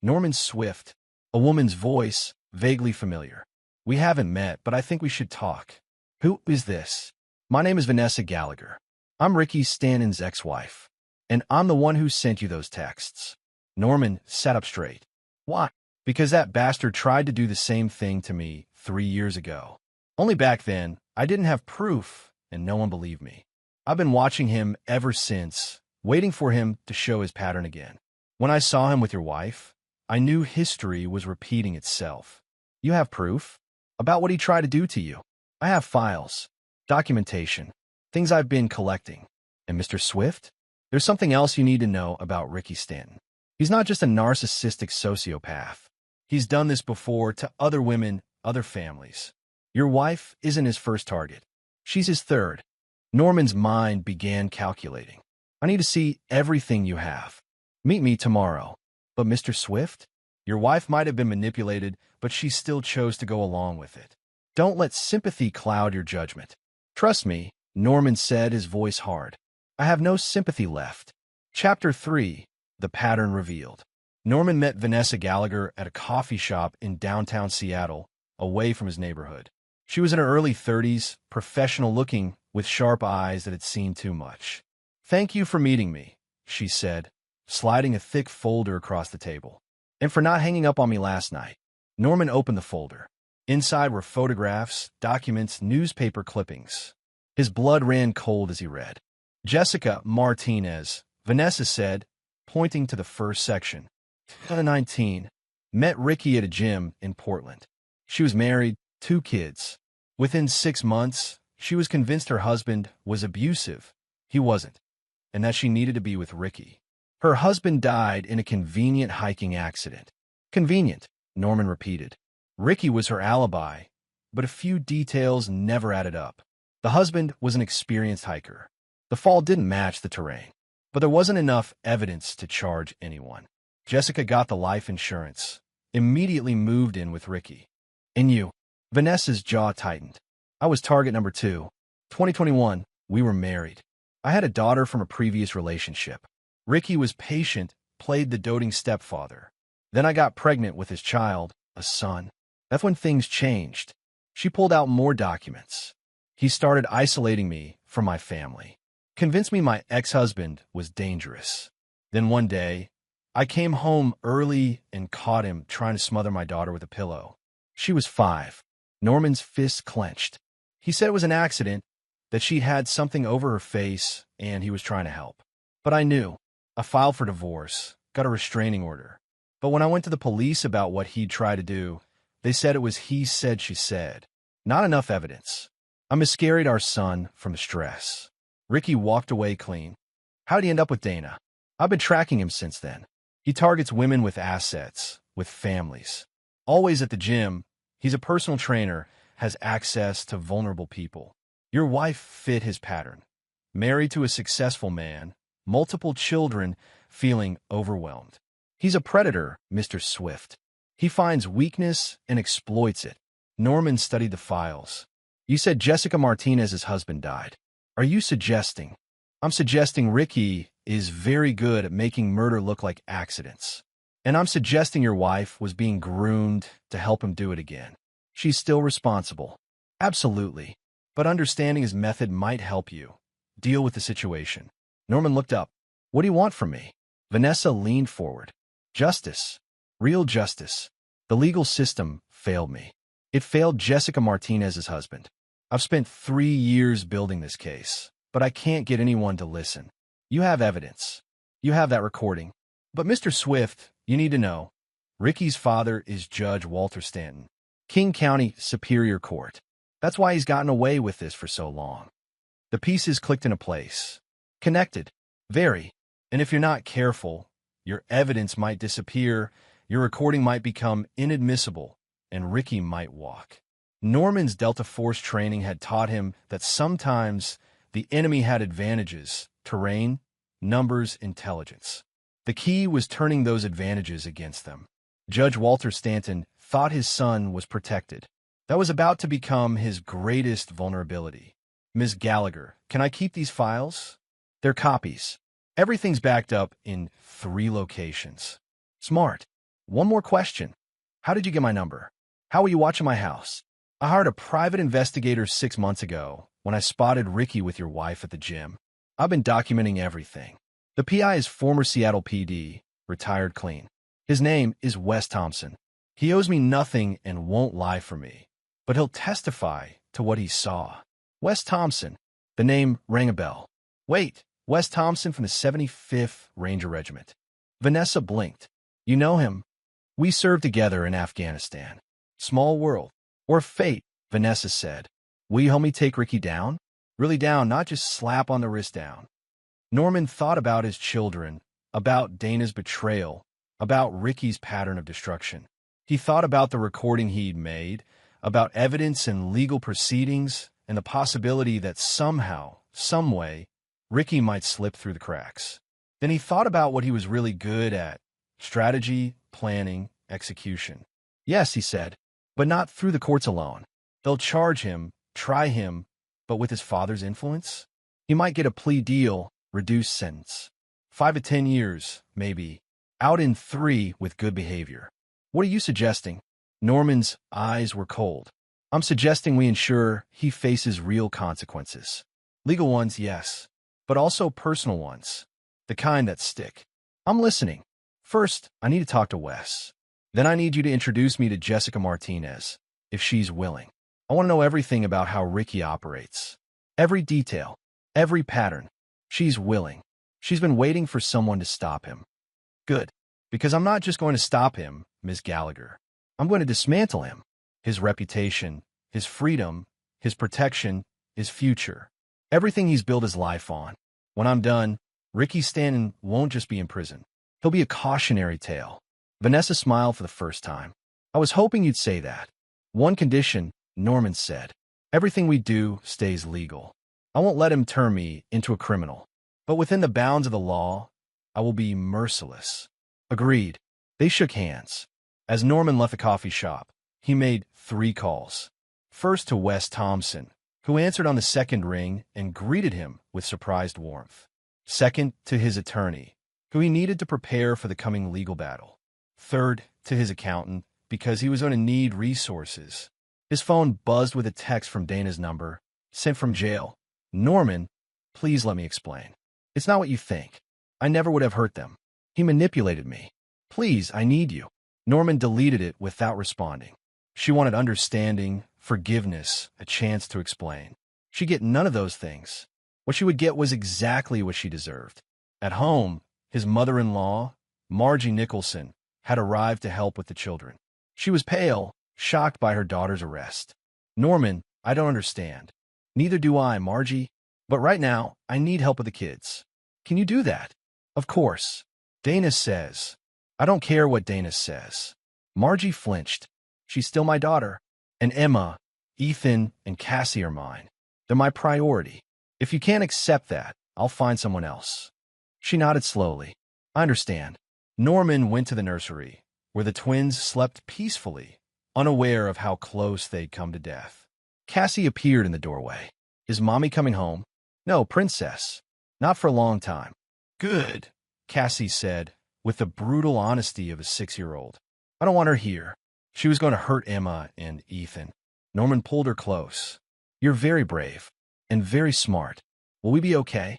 Norman Swift. A woman's voice, vaguely familiar. We haven't met, but I think we should talk. Who is this? My name is Vanessa Gallagher. I'm Ricky Stanton's ex-wife. And I'm the one who sent you those texts. Norman sat up straight. Why? Because that bastard tried to do the same thing to me 3 years ago. Only back then, I didn't have proof, and no one believed me. I've been watching him ever since, waiting for him to show his pattern again. When I saw him with your wife, I knew history was repeating itself. You have proof? About what he tried to do to you? I have files, documentation, things I've been collecting. And Mr. Swift? There's something else you need to know about Ricky Stanton. He's not just a narcissistic sociopath. He's done this before to other women, other families. Your wife isn't his first target. She's his third. Norman's mind began calculating. I need to see everything you have. Meet me tomorrow. But Mr. Swift? Your wife might have been manipulated, but she still chose to go along with it. Don't let sympathy cloud your judgment. Trust me, Norman said, his voice hard. I have no sympathy left. Chapter 3. The Pattern Revealed. Norman met Vanessa Gallagher at a coffee shop in downtown Seattle, away from his neighborhood. She was in her early 30s, professional-looking, with sharp eyes that had seen too much. Thank you for meeting me, she said, sliding a thick folder across the table. And for not hanging up on me last night. Norman opened the folder. Inside were photographs, documents, newspaper clippings. His blood ran cold as he read. Jessica Martinez, Vanessa said, pointing to the first section. 19. Met Ricky at a gym in Portland. She was married, 2 kids. Within 6 months, she was convinced her husband was abusive. He wasn't. And that she needed to be with Ricky. Her husband died in a convenient hiking accident. Convenient, Norman repeated. Ricky was her alibi, but a few details never added up. The husband was an experienced hiker. The fall didn't match the terrain, but there wasn't enough evidence to charge anyone. Jessica got the life insurance, immediately moved in with Ricky. And you? Vanessa's jaw tightened. I was target number 2. 2021, we were married. I had a daughter from a previous relationship. Ricky was patient, played the doting stepfather. Then I got pregnant with his child, a son. That's when things changed. She pulled out more documents. He started isolating me from my family. Convinced me my ex-husband was dangerous. Then one day, I came home early and caught him trying to smother my daughter with a pillow. She was 5. Norman's fist clenched. He said it was an accident, that she had something over her face, and he was trying to help. But I knew. I filed for divorce, got a restraining order. But when I went to the police about what he'd tried to do, they said it was he said, she said. Not enough evidence. I miscarried our son from stress. Ricky walked away clean. How'd he end up with Dana? I've been tracking him since then. He targets women with assets, with families. Always at the gym, he's a personal trainer, has access to vulnerable people. Your wife fit his pattern. Married to a successful man, multiple children, feeling overwhelmed. He's a predator, Mr. Swift. He finds weakness and exploits it. Norman studied the files. You said Jessica Martinez's husband died. Are you suggesting? I'm suggesting Ricky is very good at making murder look like accidents. And I'm suggesting your wife was being groomed to help him do it again. She's still responsible. Absolutely. But understanding his method might help you deal with the situation. Norman looked up. What do you want from me? Vanessa leaned forward. Justice. Real justice. The legal system failed me. It failed Jessica Martinez's husband. I've spent 3 years building this case, but I can't get anyone to listen. You have evidence. You have that recording. But Mr. Swift, you need to know. Ricky's father is Judge Walter Stanton, King County Superior Court. That's why he's gotten away with this for so long. The pieces clicked into place. Connected. Very. And if you're not careful, your evidence might disappear, your recording might become inadmissible, and Ricky might walk. Norman's Delta Force training had taught him that sometimes the enemy had advantages: terrain, numbers, intelligence. The key was turning those advantages against them. Judge Walter Stanton thought his son was protected. That was about to become his greatest vulnerability. Ms. Gallagher, can I keep these files? They're copies. Everything's backed up in 3 locations. Smart. One more question. How did you get my number? How were you watching my house? I hired a private investigator 6 months ago when I spotted Ricky with your wife at the gym. I've been documenting everything. The PI is former Seattle PD, retired clean. His name is Wes Thompson. He owes me nothing and won't lie for me, but he'll testify to what he saw. Wes Thompson. The name rang a bell. Wait, Wes Thompson from the 75th Ranger Regiment. Vanessa blinked. You know him? We served together in Afghanistan. Small world. Or fate, Vanessa said. Will you help me take Ricky down? Really down, not just slap on the wrist down. Norman thought about his children, about Dana's betrayal, about Ricky's pattern of destruction. He thought about the recording he'd made, about evidence and legal proceedings, and the possibility that somehow, some way, Ricky might slip through the cracks. Then he thought about what he was really good at: strategy, planning, execution. Yes, he said, but not through the courts alone. They'll charge him, try him, but with his father's influence? He might get a plea deal, reduced sentence. 5 to 10 years, maybe. Out in 3 with good behavior. What are you suggesting? Norman's eyes were cold. I'm suggesting we ensure he faces real consequences. Legal ones, yes, but also personal ones. The kind that stick. I'm listening. First, I need to talk to Wes. Then I need you to introduce me to Jessica Martinez, if she's willing. I want to know everything about how Ricky operates. Every detail. Every pattern. She's willing. She's been waiting for someone to stop him. Good. Because I'm not just going to stop him, Ms. Gallagher. I'm going to dismantle him. His reputation, his freedom, his protection, his future. Everything he's built his life on. When I'm done, Ricky Stanton won't just be in prison. He'll be a cautionary tale. Vanessa smiled for the first time. I was hoping you'd say that. One condition, Norman said. Everything we do stays legal. I won't let him turn me into a criminal. But within the bounds of the law, I will be merciless. Agreed. They shook hands. As Norman left the coffee shop, he made 3 calls. First to Wes Thompson, who answered on the second ring and greeted him with surprised warmth. Second, to his attorney, who he needed to prepare for the coming legal battle. Third, to his accountant, because he was going to need resources. His phone buzzed with a text from Dana's number, sent from jail. Norman, please let me explain. It's not what you think. I never would have hurt them. He manipulated me. Please, I need you. Norman deleted it without responding. She wanted understanding, forgiveness, a chance to explain. She'd get none of those things. What she would get was exactly what she deserved. At home, his mother-in-law, Margie Nicholson, had arrived to help with the children. She was pale, shocked by her daughter's arrest. Norman, I don't understand. Neither do I, Margie. But right now, I need help with the kids. Can you do that? Of course. Dana says. I don't care what Dana says. Margie flinched. She's still my daughter. And Emma, Ethan, and Cassie are mine. They're my priority. If you can't accept that, I'll find someone else. She nodded slowly. I understand. Norman went to the nursery, where the twins slept peacefully, unaware of how close they'd come to death. Cassie appeared in the doorway. Is Mommy coming home? No, Princess. Not for a long time. Good, Cassie said, with the brutal honesty of a 6-year-old. I don't want her here. She was going to hurt Emma and Ethan. Norman pulled her close. You're very brave and very smart. Will we be okay?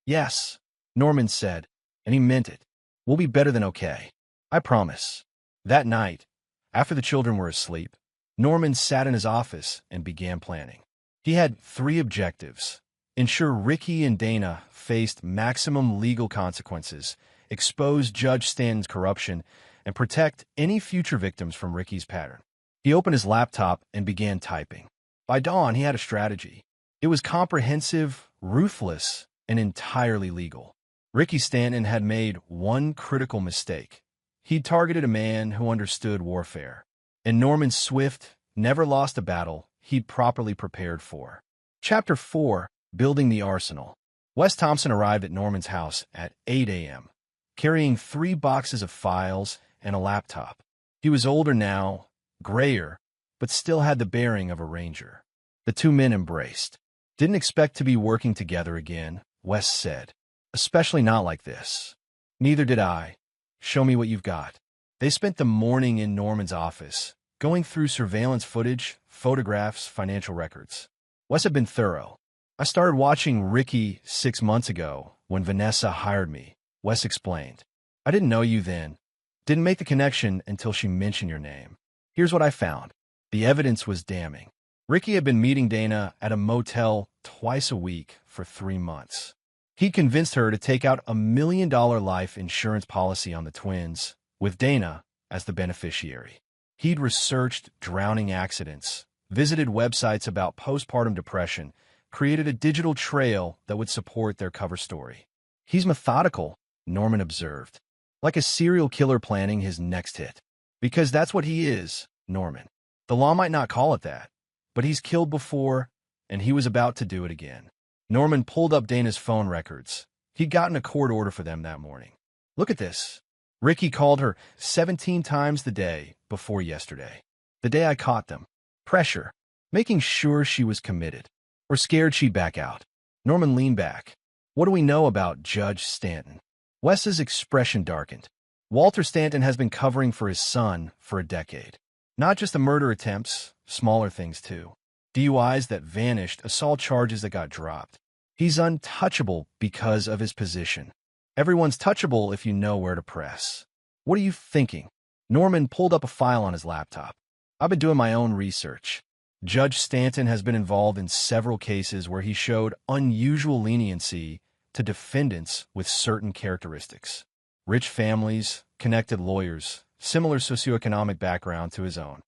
Yes, Norman said, and he meant it. We'll be better than okay. I promise. That night, after the children were asleep, Norman sat in his office and began planning. He had 3 objectives: ensure Ricky and Dana faced maximum legal consequences, expose Judge Stanton's corruption, and protect any future victims from Ricky's pattern. He opened his laptop and began typing. By dawn, he had a strategy. It was comprehensive, ruthless, and entirely legal. Ricky Stanton had made one critical mistake. He'd targeted a man who understood warfare. And Norman Swift never lost a battle he'd properly prepared for. Chapter 4, Building the Arsenal. Wes Thompson arrived at Norman's house at 8 a.m., carrying 3 boxes of files and a laptop. He was older now, grayer, but still had the bearing of a ranger. The 2 men embraced. Didn't expect to be working together again, Wes said. Especially not like this. Neither did I. Show me what you've got. They spent the morning in Norman's office, going through surveillance footage, photographs, financial records. Wes had been thorough. I started watching Ricky 6 months ago when Vanessa hired me, Wes explained. I didn't know you then. Didn't make the connection until she mentioned your name. Here's what I found. The evidence was damning. Ricky had been meeting Dana at a motel twice a week for 3 months. He convinced her to take out $1 million life insurance policy on the twins, with Dana as the beneficiary. He'd researched drowning accidents, visited websites about postpartum depression, created a digital trail that would support their cover story. He's methodical, Norman observed, like a serial killer planning his next hit. Because that's what he is, Norman. The law might not call it that, but he's killed before, and he was about to do it again. Norman pulled up Dana's phone records. He'd gotten a court order for them that morning. Look at this. Ricky called her 17 times the day before yesterday. The day I caught them. Pressure. Making sure she was committed. Or scared she'd back out. Norman leaned back. What do we know about Judge Stanton? Wes's expression darkened. Walter Stanton has been covering for his son for a decade. Not just the murder attempts, smaller things too. DUIs that vanished, assault charges that got dropped. He's untouchable because of his position. Everyone's touchable if you know where to press. What are you thinking? Norman pulled up a file on his laptop. I've been doing my own research. Judge Stanton has been involved in several cases where he showed unusual leniency to defendants with certain characteristics. Rich families, connected lawyers, similar socioeconomic background to his own.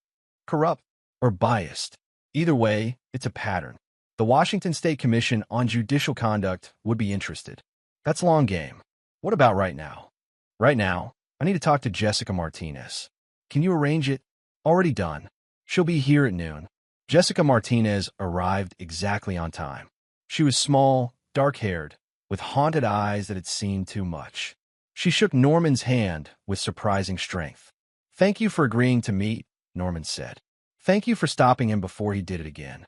Corrupt or biased. Either way, it's a pattern. The Washington State Commission on Judicial Conduct would be interested. That's long game. What about right now? Right now, I need to talk to Jessica Martinez. Can you arrange it? Already done. She'll be here at noon. Jessica Martinez arrived exactly on time. She was small, dark-haired, with haunted eyes that had seen too much. She shook Norman's hand with surprising strength. Thank you for agreeing to meet, Norman said. Thank you for stopping him before he did it again.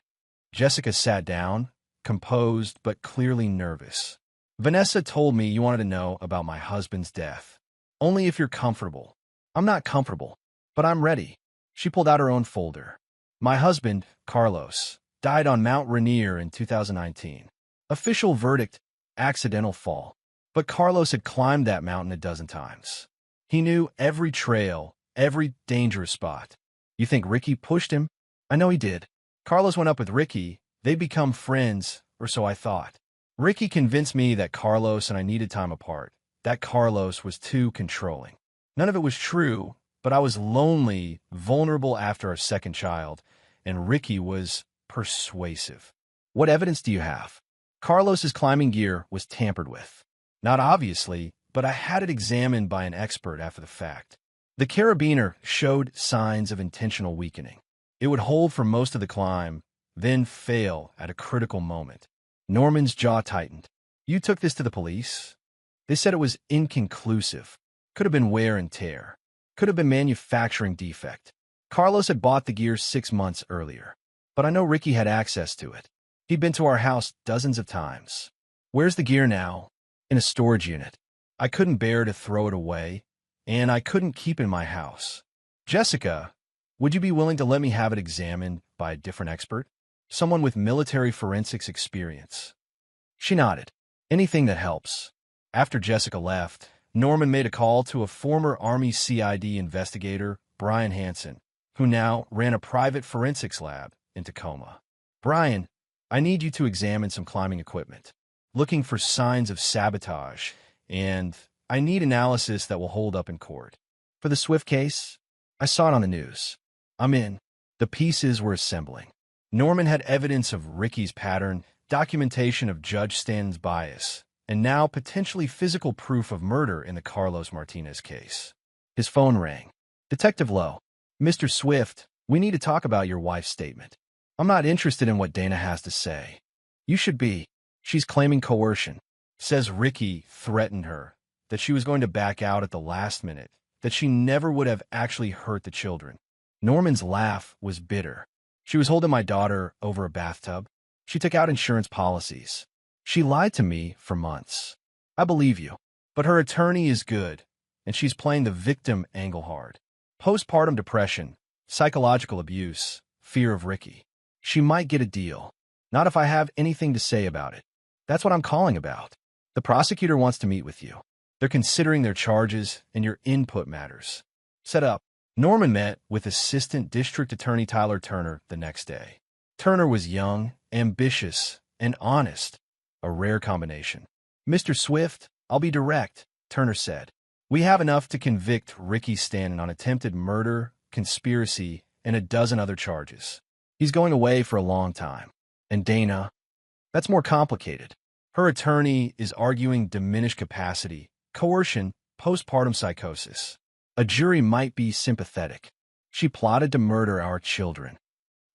Jessica sat down, composed but clearly nervous. Vanessa told me you wanted to know about my husband's death. Only if you're comfortable. I'm not comfortable, but I'm ready. She pulled out her own folder. My husband, Carlos, died on Mount Rainier in 2019. Official verdict, accidental fall. But Carlos had climbed that mountain a dozen times. He knew every trail, every dangerous spot. You think Ricky pushed him? I know he did. Carlos went up with Ricky. They'd become friends, or so I thought. Ricky convinced me that Carlos and I needed time apart, that Carlos was too controlling. None of it was true, but I was lonely, vulnerable after our second child, and Ricky was persuasive. What evidence do you have? Carlos's climbing gear was tampered with. Not obviously, but I had it examined by an expert after the fact. The carabiner showed signs of intentional weakening. It would hold for most of the climb, then fail at a critical moment. Norman's jaw tightened. You took this to the police? They said it was inconclusive. Could have been wear and tear. Could have been manufacturing defect. Carlos had bought the gear 6 months earlier. But I know Ricky had access to it. He'd been to our house dozens of times. Where's the gear now? In a storage unit. I couldn't bear to throw it away, and I couldn't keep it in my house. Jessica, would you be willing to let me have it examined by a different expert? Someone with military forensics experience. She nodded. Anything that helps. After Jessica left, Norman made a call to a former Army CID investigator, Brian Hansen, who now ran a private forensics lab in Tacoma. Brian, I need you to examine some climbing equipment, looking for signs of sabotage, and I need analysis that will hold up in court. For the Swift case, I saw it on the news. I'm in. The pieces were assembling. Norman had evidence of Ricky's pattern, documentation of Judge Stanton's bias, and now potentially physical proof of murder in the Carlos Martinez case. His phone rang. Detective Lowe, Mr. Swift, we need to talk about your wife's statement. I'm not interested in what Dana has to say. You should be. She's claiming coercion. Says Ricky threatened her, that she was going to back out at the last minute, that she never would have actually hurt the children. Norman's laugh was bitter. She was holding my daughter over a bathtub. She took out insurance policies. She lied to me for months. I believe you. But her attorney is good, and she's playing the victim angle hard. Postpartum depression, psychological abuse, fear of Ricky. She might get a deal. Not if I have anything to say about it. That's what I'm calling about. The prosecutor wants to meet with you. They're considering their charges, and your input matters. Set up. Norman met with Assistant District Attorney Tyler Turner the next day. Turner was young, ambitious, and honest, a rare combination. Mr. Swift, I'll be direct, Turner said. We have enough to convict Ricky Stanton on attempted murder, conspiracy, and a dozen other charges. He's going away for a long time. And Dana? That's more complicated. Her attorney is arguing diminished capacity, coercion, postpartum psychosis. A jury might be sympathetic. She plotted to murder our children.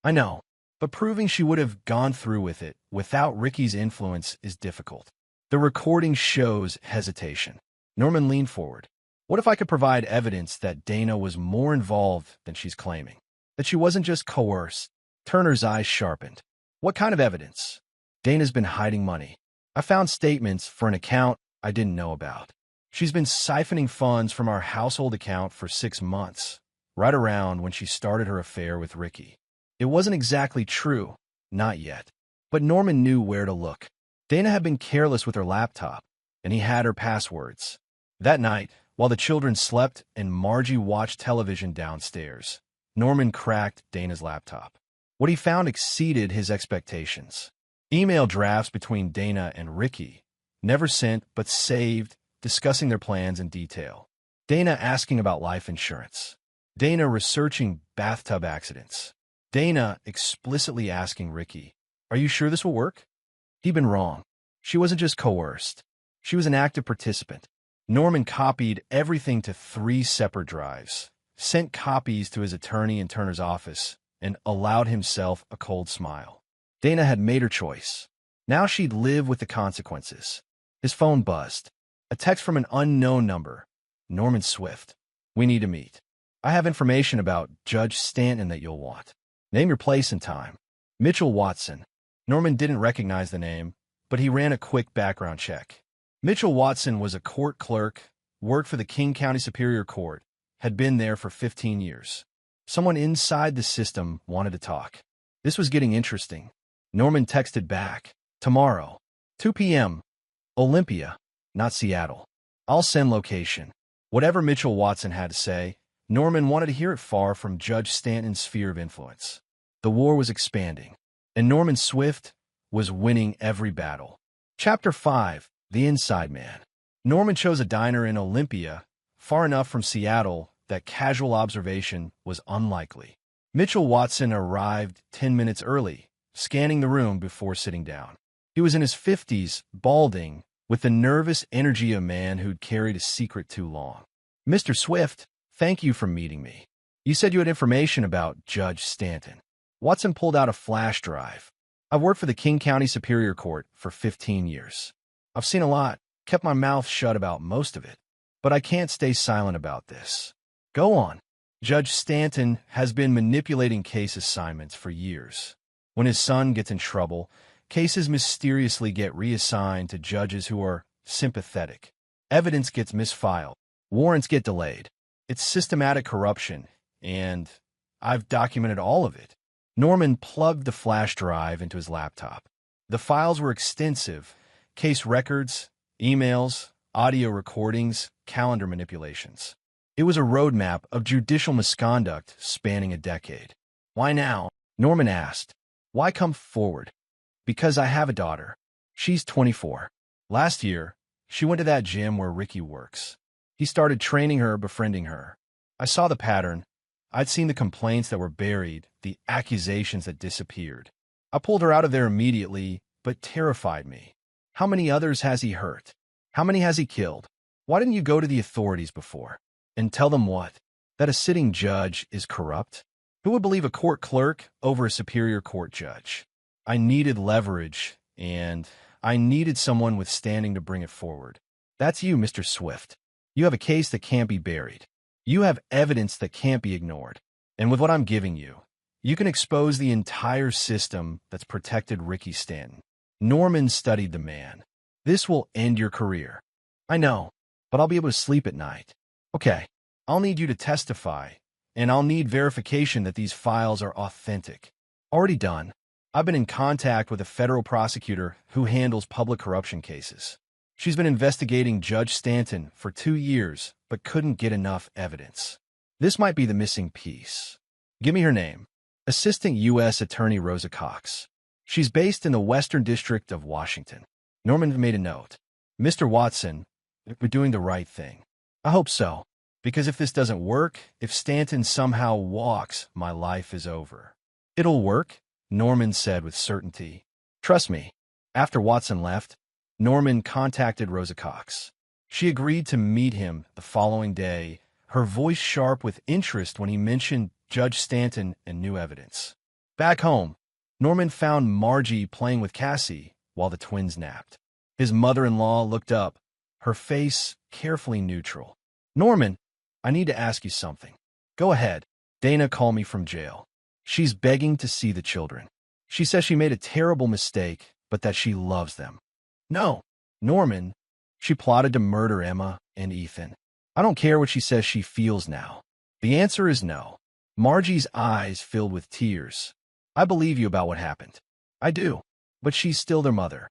I know, but proving she would have gone through with it without Ricky's influence is difficult. The recording shows hesitation. Norman leaned forward. What if I could provide evidence that Dana was more involved than she's claiming? That she wasn't just coerced? Turner's eyes sharpened. What kind of evidence? Dana's been hiding money. I found statements for an account I didn't know about. She's been siphoning funds from our household account for 6 months, right around when she started her affair with Ricky. It wasn't exactly true, not yet. But Norman knew where to look. Dana had been careless with her laptop, and he had her passwords. That night, while the children slept and Margie watched television downstairs, Norman cracked Dana's laptop. What he found exceeded his expectations. Email drafts between Dana and Ricky, never sent but saved, discussing their plans in detail. Dana asking about life insurance. Dana researching bathtub accidents. Dana explicitly asking Ricky, "Are you sure this will work?" He'd been wrong. She wasn't just coerced. She was an active participant. Norman copied everything to 3 separate drives, sent copies to his attorney in Turner's office, and allowed himself a cold smile. Dana had made her choice. Now she'd live with the consequences. His phone buzzed. A text from an unknown number. Norman Swift. "We need to meet. I have information about Judge Stanton that you'll want. Name your place and time." Mitchell Watson. Norman didn't recognize the name, but he ran a quick background check. Mitchell Watson was a court clerk, worked for the King County Superior Court, had been there for 15 years. Someone inside the system wanted to talk. This was getting interesting. Norman texted back, "Tomorrow, 2 p.m., Olympia, not Seattle. I'll send location." Whatever Mitchell Watson had to say, Norman wanted to hear it far from Judge Stanton's sphere of influence. The war was expanding, and Norman Swift was winning every battle. Chapter 5, The Inside Man. Norman chose a diner in Olympia, far enough from Seattle that casual observation was unlikely. Mitchell Watson arrived 10 minutes early, scanning the room before sitting down. He was in his 50s, balding, with the nervous energy of a man who'd carried a secret too long. "Mr. Swift, thank you for meeting me. You said you had information about Judge Stanton." Watson pulled out a flash drive. "I've worked for the King County Superior Court for 15 years. I've seen a lot, kept my mouth shut about most of it. But I can't stay silent about this. Go on." Judge Stanton has been manipulating case assignments for years. When his son gets in trouble, cases mysteriously get reassigned to judges who are sympathetic. Evidence gets misfiled. Warrants get delayed. It's systematic corruption, and I've documented all of it. Norman plugged the flash drive into his laptop. The files were extensive: case records, emails, audio recordings, calendar manipulations. It was a roadmap of judicial misconduct spanning a decade. "Why now?" Norman asked. "Why come forward?" "Because I have a daughter. She's 24. Last year, she went to that gym where Ricky works. He started training her, befriending her. I saw the pattern. I'd seen the complaints that were buried, the accusations that disappeared. I pulled her out of there immediately, but terrified me. How many others has he hurt? How many has he killed? Why didn't you go to the authorities before? And tell them what? That a sitting judge is corrupt? Who would believe a court clerk over a superior court judge? I needed leverage, and I needed someone with standing to bring it forward. That's you, Mr. Swift. You have a case that can't be buried. You have evidence that can't be ignored. And with what I'm giving you, you can expose the entire system that's protected Ricky Stanton." Norman studied the man. "This will end your career." "I know, but I'll be able to sleep at night." "Okay, I'll need you to testify, and I'll need verification that these files are authentic." "Already done. I've been in contact with a federal prosecutor who handles public corruption cases. She's been investigating Judge Stanton for 2 years, but couldn't get enough evidence. This might be the missing piece. Give me her name." Assistant U.S. Attorney Rosa Cox. "She's based in the Western District of Washington." Norman made a note. "Mr. Watson, we're doing the right thing." "I hope so. Because if this doesn't work, if Stanton somehow walks, my life is over. It'll work, Norman said with certainty. Trust me. After Watson left, Norman contacted Rosa Cox. She agreed to meet him the following day, her voice sharp with interest when he mentioned Judge Stanton and new evidence. Back home, Norman found Margie playing with Cassie while the twins napped. His mother-in-law looked up, her face carefully neutral. Norman, I need to ask you something. Go ahead. Dana called me from jail. She's begging to see the children. She says she made a terrible mistake, but that she loves them. No, Norman. She plotted to murder Emma and Ethan. I don't care what she says she feels now. The answer is no. Margie's eyes filled with tears. I believe you about what happened. I do. But she's still their mother.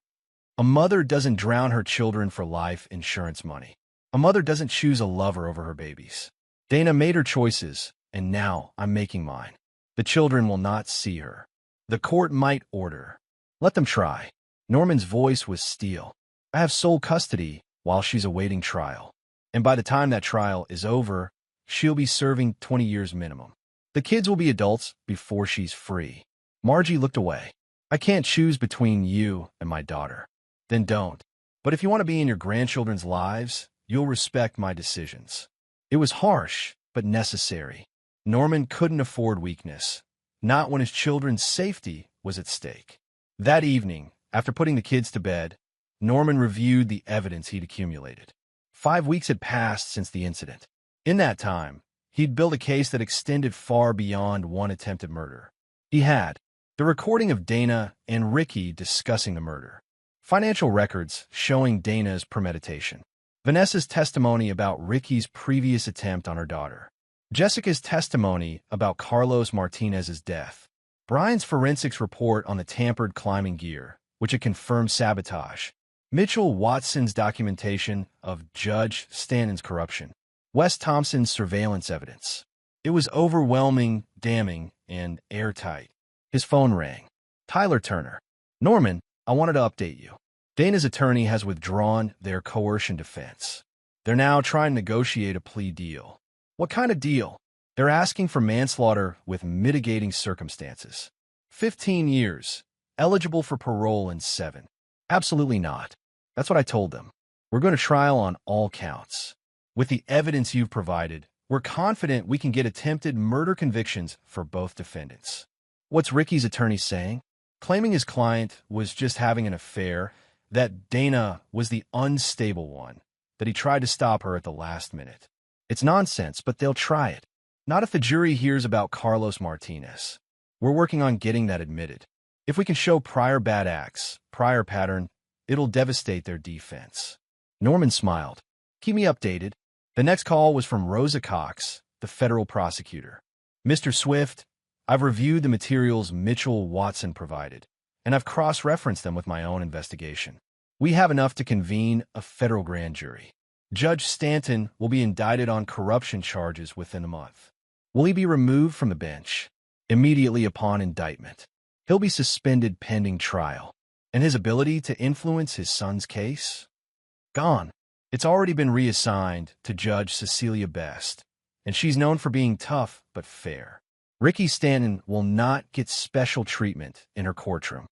A mother doesn't drown her children for life insurance money. A mother doesn't choose a lover over her babies. Dana made her choices, and now I'm making mine. The children will not see her. The court might order. Let them try. Norman's voice was steel. I have sole custody while she's awaiting trial. And by the time that trial is over, she'll be serving 20 years minimum. The kids will be adults before she's free. Margie looked away. I can't choose between you and my daughter. Then don't. But if you want to be in your grandchildren's lives, you'll respect my decisions. It was harsh, but necessary. Norman couldn't afford weakness, not when his children's safety was at stake. That evening, after putting the kids to bed, Norman reviewed the evidence he'd accumulated. 5 weeks had passed since the incident. In that time, he'd built a case that extended far beyond one attempted murder. He had the recording of Dana and Ricky discussing the murder, financial records showing Dana's premeditation, Vanessa's testimony about Ricky's previous attempt on her daughter, Jessica's testimony about Carlos Martinez's death, Brian's forensics report on the tampered climbing gear, which had confirmed sabotage, Mitchell Watson's documentation of Judge Stanton's corruption, Wes Thompson's surveillance evidence. It was overwhelming, damning, and airtight. His phone rang. Tyler Turner. Norman, I wanted to update you. Dana's attorney has withdrawn their coercion defense. They're now trying to negotiate a plea deal. What kind of deal? They're asking for manslaughter with mitigating circumstances. 15 years. Eligible for parole in 7. Absolutely not. That's what I told them. We're going to trial on all counts. With the evidence you've provided, we're confident we can get attempted murder convictions for both defendants. What's Ricky's attorney saying? Claiming his client was just having an affair, that Dana was the unstable one, that he tried to stop her at the last minute. It's nonsense, but they'll try it. Not if the jury hears about Carlos Martinez. We're working on getting that admitted. If we can show prior bad acts, prior pattern, it'll devastate their defense. Norman smiled. Keep me updated. The next call was from Rosa Cox, the federal prosecutor. Mr. Swift, I've reviewed the materials Mitchell Watson provided, and I've cross-referenced them with my own investigation. We have enough to convene a federal grand jury. Judge Stanton will be indicted on corruption charges within a month. Will he be removed from the bench? Immediately upon indictment. He'll be suspended pending trial. And his ability to influence his son's case? Gone. It's already been reassigned to Judge Cecilia Best, and she's known for being tough but fair. Ricky Stanton will not get special treatment in her courtroom.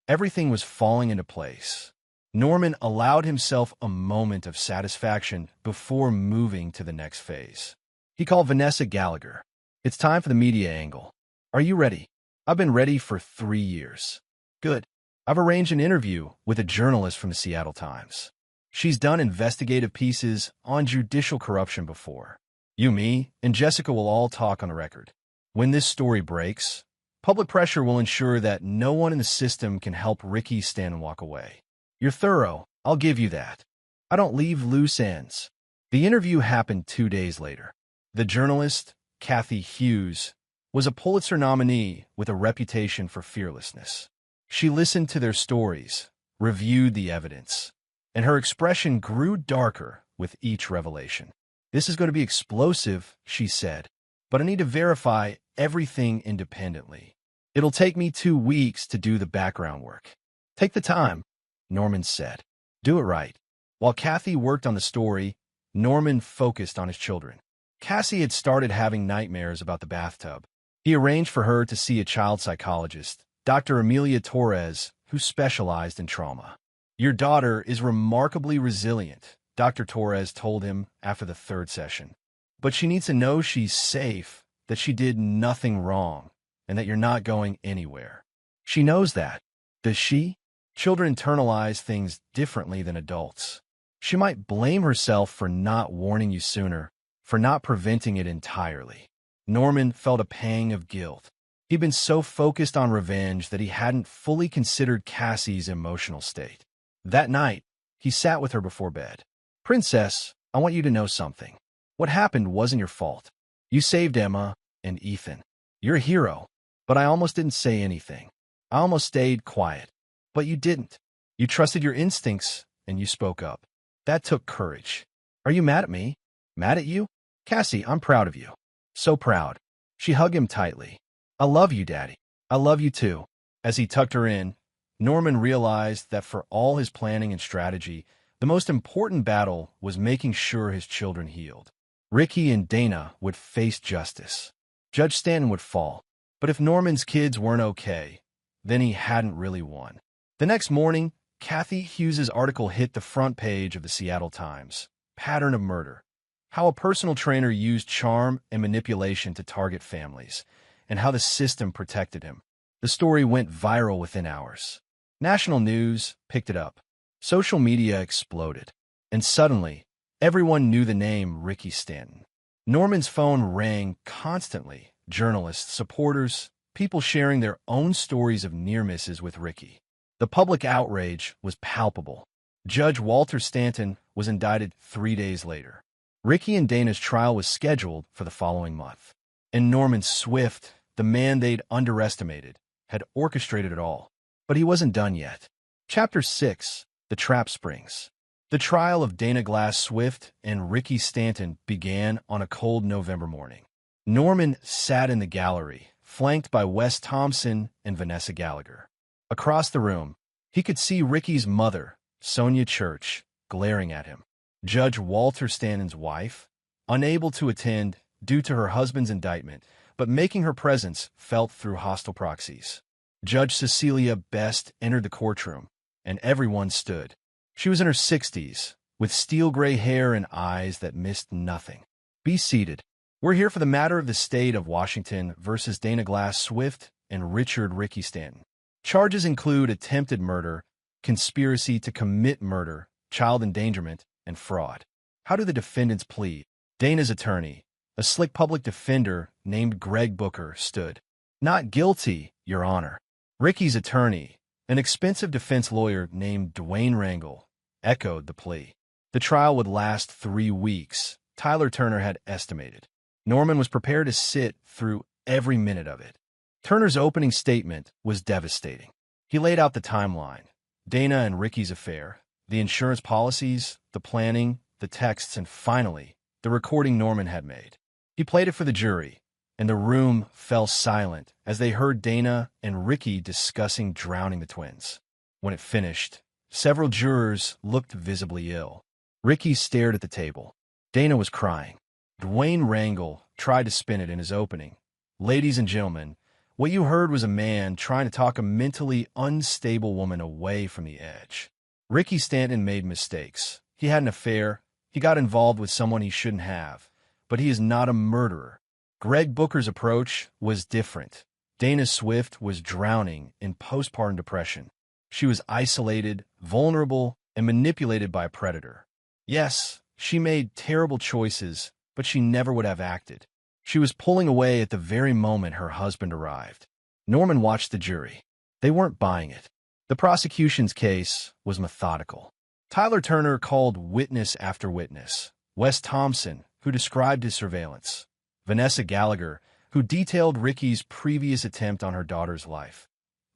Everything was falling into place. Norman allowed himself a moment of satisfaction before moving to the next phase. He called Vanessa Gallagher. It's time for the media angle. Are you ready? I've been ready for 3 years. Good. I've arranged an interview with a journalist from the Seattle Times. She's done investigative pieces on judicial corruption before. You, me, and Jessica will all talk on the record. When this story breaks, public pressure will ensure that no one in the system can help Ricky Stanton walk away. You're thorough, I'll give you that. I don't leave loose ends. The interview happened 2 days later. The journalist, Kathy Hughes, was a Pulitzer nominee with a reputation for fearlessness. She listened to their stories, reviewed the evidence, and her expression grew darker with each revelation. This is going to be explosive, she said, but I need to verify everything independently. It'll take me 2 weeks to do the background work. Take the time, Norman said. Do it right. While Kathy worked on the story, Norman focused on his children. Cassie had started having nightmares about the bathtub. He arranged for her to see a child psychologist, Dr. Amelia Torres, who specialized in trauma. "Your daughter is remarkably resilient," Dr. Torres told him after the third session. "But she needs to know she's safe, that she did nothing wrong, and that you're not going anywhere." She knows that. Does she? Children internalize things differently than adults. She might blame herself for not warning you sooner, for not preventing it entirely. Norman felt a pang of guilt. He'd been so focused on revenge that he hadn't fully considered Cassie's emotional state. That night, he sat with her before bed. "Princess, I want you to know something. What happened wasn't your fault. You saved Emma and Ethan. You're a hero, but I almost didn't say anything. I almost stayed quiet. But you didn't. You trusted your instincts, and you spoke up. That took courage. Are you mad at me? Mad at you? Cassie, I'm proud of you. So proud." She hugged him tightly. "I love you, Daddy. I love you too." As he tucked her in, Norman realized that for all his planning and strategy, the most important battle was making sure his children healed. Ricky and Dana would face justice. Judge Stanton would fall. But if Norman's kids weren't okay, then he hadn't really won. The next morning, Kathy Hughes's article hit the front page of the Seattle Times. Pattern of murder. How a personal trainer used charm and manipulation to target families, and how the system protected him. The story went viral within hours. National news picked it up. Social media exploded. And suddenly, everyone knew the name Ricky Stanton. Norman's phone rang constantly. Journalists, supporters, people sharing their own stories of near misses with Ricky. The public outrage was palpable. Judge Walter Stanton was indicted 3 days later. Ricky and Dana's trial was scheduled for the following month. And Norman Swift, the man they'd underestimated, had orchestrated it all. But he wasn't done yet. Chapter 6, The Trap Springs. The trial of Dana Glass Swift and Ricky Stanton began on a cold November morning. Norman sat in the gallery, flanked by Wes Thompson and Vanessa Gallagher. Across the room, he could see Ricky's mother, Sonia Church, glaring at him. Judge Walter Stanton's wife, unable to attend due to her husband's indictment, but making her presence felt through hostile proxies. Judge Cecilia Best entered the courtroom, and everyone stood. She was in her 60s, with steel-gray hair and eyes that missed nothing. "Be seated. We're here for the matter of the state of Washington versus Dana Glass Swift and Richard Ricky Stanton. Charges include attempted murder, conspiracy to commit murder, child endangerment, and fraud. How do the defendants plead?" Dana's attorney, a slick public defender named Greg Booker, stood. "Not guilty, Your Honor." Ricky's attorney, an expensive defense lawyer named Dwayne Rangel, echoed the plea. The trial would last 3 weeks, Tyler Turner had estimated. Norman was prepared to sit through every minute of it. Turner's opening statement was devastating. He laid out the timeline, Dana and Ricky's affair, the insurance policies, the planning, the texts, and finally, the recording Norman had made. He played it for the jury, and the room fell silent as they heard Dana and Ricky discussing drowning the twins. When it finished, several jurors looked visibly ill. Ricky stared at the table. Dana was crying. Dwayne Rangel tried to spin it in his opening. "Ladies and gentlemen, what you heard was a man trying to talk a mentally unstable woman away from the edge. Ricky Stanton made mistakes. He had an affair. He got involved with someone he shouldn't have. But he is not a murderer." Greg Booker's approach was different. Dana Swift was drowning in postpartum depression. She was isolated, vulnerable, and manipulated by a predator. Yes, she made terrible choices, but she never would have acted. She was pulling away at the very moment her husband arrived. Norman watched the jury. They weren't buying it. The prosecution's case was methodical. Tyler Turner called witness after witness. Wes Thompson, who described his surveillance. Vanessa Gallagher, who detailed Ricky's previous attempt on her daughter's life.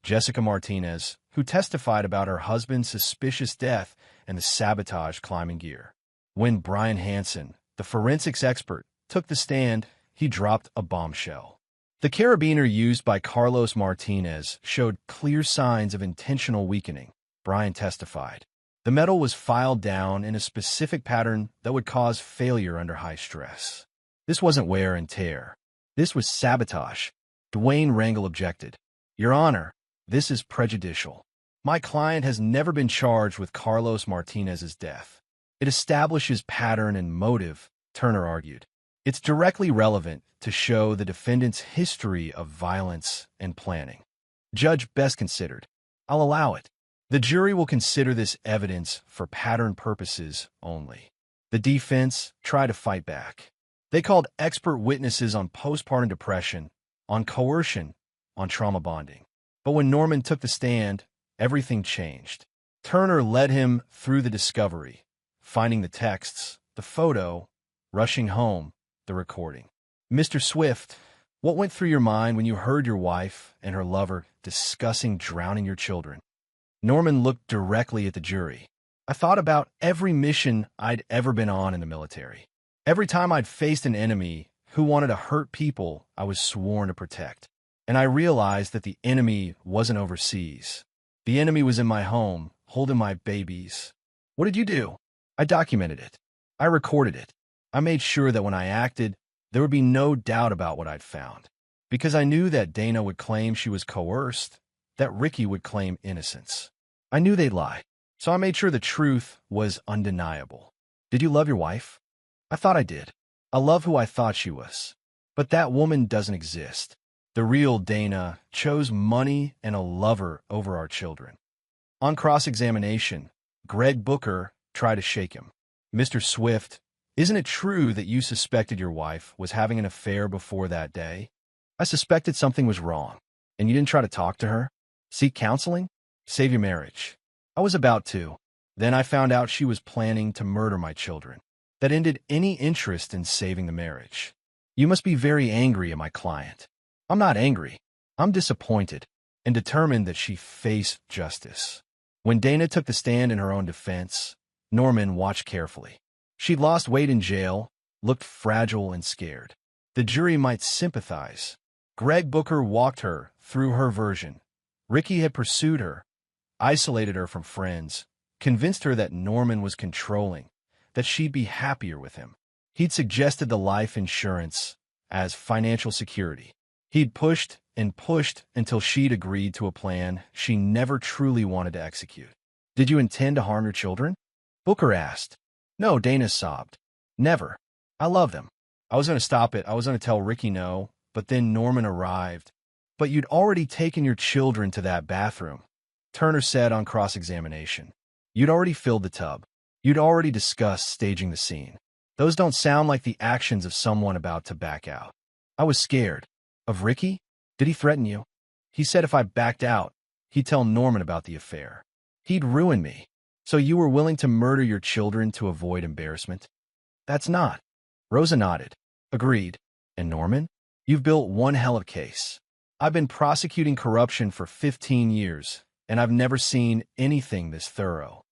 Jessica Martinez, who testified about her husband's suspicious death and the sabotage climbing gear. When Brian Hansen, the forensics expert, took the stand, he dropped a bombshell. The carabiner used by Carlos Martinez showed clear signs of intentional weakening, Brian testified. The metal was filed down in a specific pattern that would cause failure under high stress. This wasn't wear and tear. This was sabotage. Dwayne Rangel objected. Your Honor, this is prejudicial. My client has never been charged with Carlos Martinez's death. It establishes pattern and motive, Turner argued. It's directly relevant to show the defendant's history of violence and planning. Judge Best considered. I'll allow it. The jury will consider this evidence for pattern purposes only. The defense tried to fight back. They called expert witnesses on postpartum depression, on coercion, on trauma bonding. But when Norman took the stand, everything changed. Turner led him through the discovery, finding the texts, the photo, rushing home, the recording. Mr. Swift, what went through your mind when you heard your wife and her lover discussing drowning your children? Norman looked directly at the jury. I thought about every mission I'd ever been on in the military. Every time I'd faced an enemy who wanted to hurt people I was sworn to protect. And I realized that the enemy wasn't overseas. The enemy was in my home, holding my babies. What did you do? I documented it. I recorded it. I made sure that when I acted, there would be no doubt about what I'd found. Because I knew that Dana would claim she was coerced, that Ricky would claim innocence. I knew they'd lie, so I made sure the truth was undeniable. Did you love your wife? I thought I did. I love who I thought she was. But that woman doesn't exist. The real Dana chose money and a lover over our children. On cross-examination, Greg Booker tried to shake him. Mr. Swift, isn't it true that you suspected your wife was having an affair before that day? I suspected something was wrong. And you didn't try to talk to her? Seek counseling? Save your marriage. I was about to. Then I found out she was planning to murder my children. That ended any interest in saving the marriage. You must be very angry at my client. I'm not angry. I'm disappointed and determined that she face justice. When Dana took the stand in her own defense, Norman watched carefully. She'd lost weight in jail, looked fragile and scared. The jury might sympathize. Greg Booker walked her through her version. Ricky had pursued her, isolated her from friends, convinced her that Norman was controlling, that she'd be happier with him. He'd suggested the life insurance as financial security. He'd pushed and pushed until she'd agreed to a plan she never truly wanted to execute. Did you intend to harm your children? Booker asked. No, Dana sobbed. Never. I love them. I was going to stop it. I was going to tell Ricky no, but then Norman arrived. But you'd already taken your children to that bathroom, Turner said on cross-examination. You'd already filled the tub. You'd already discussed staging the scene. Those don't sound like the actions of someone about to back out. I was scared. Of Ricky? Did he threaten you? He said if I backed out, he'd tell Norman about the affair. He'd ruin me. So you were willing to murder your children to avoid embarrassment? That's not. Rosa nodded. Agreed. And Norman? You've built one hell of a case. I've been prosecuting corruption for 15 years, and I've never seen anything this thorough.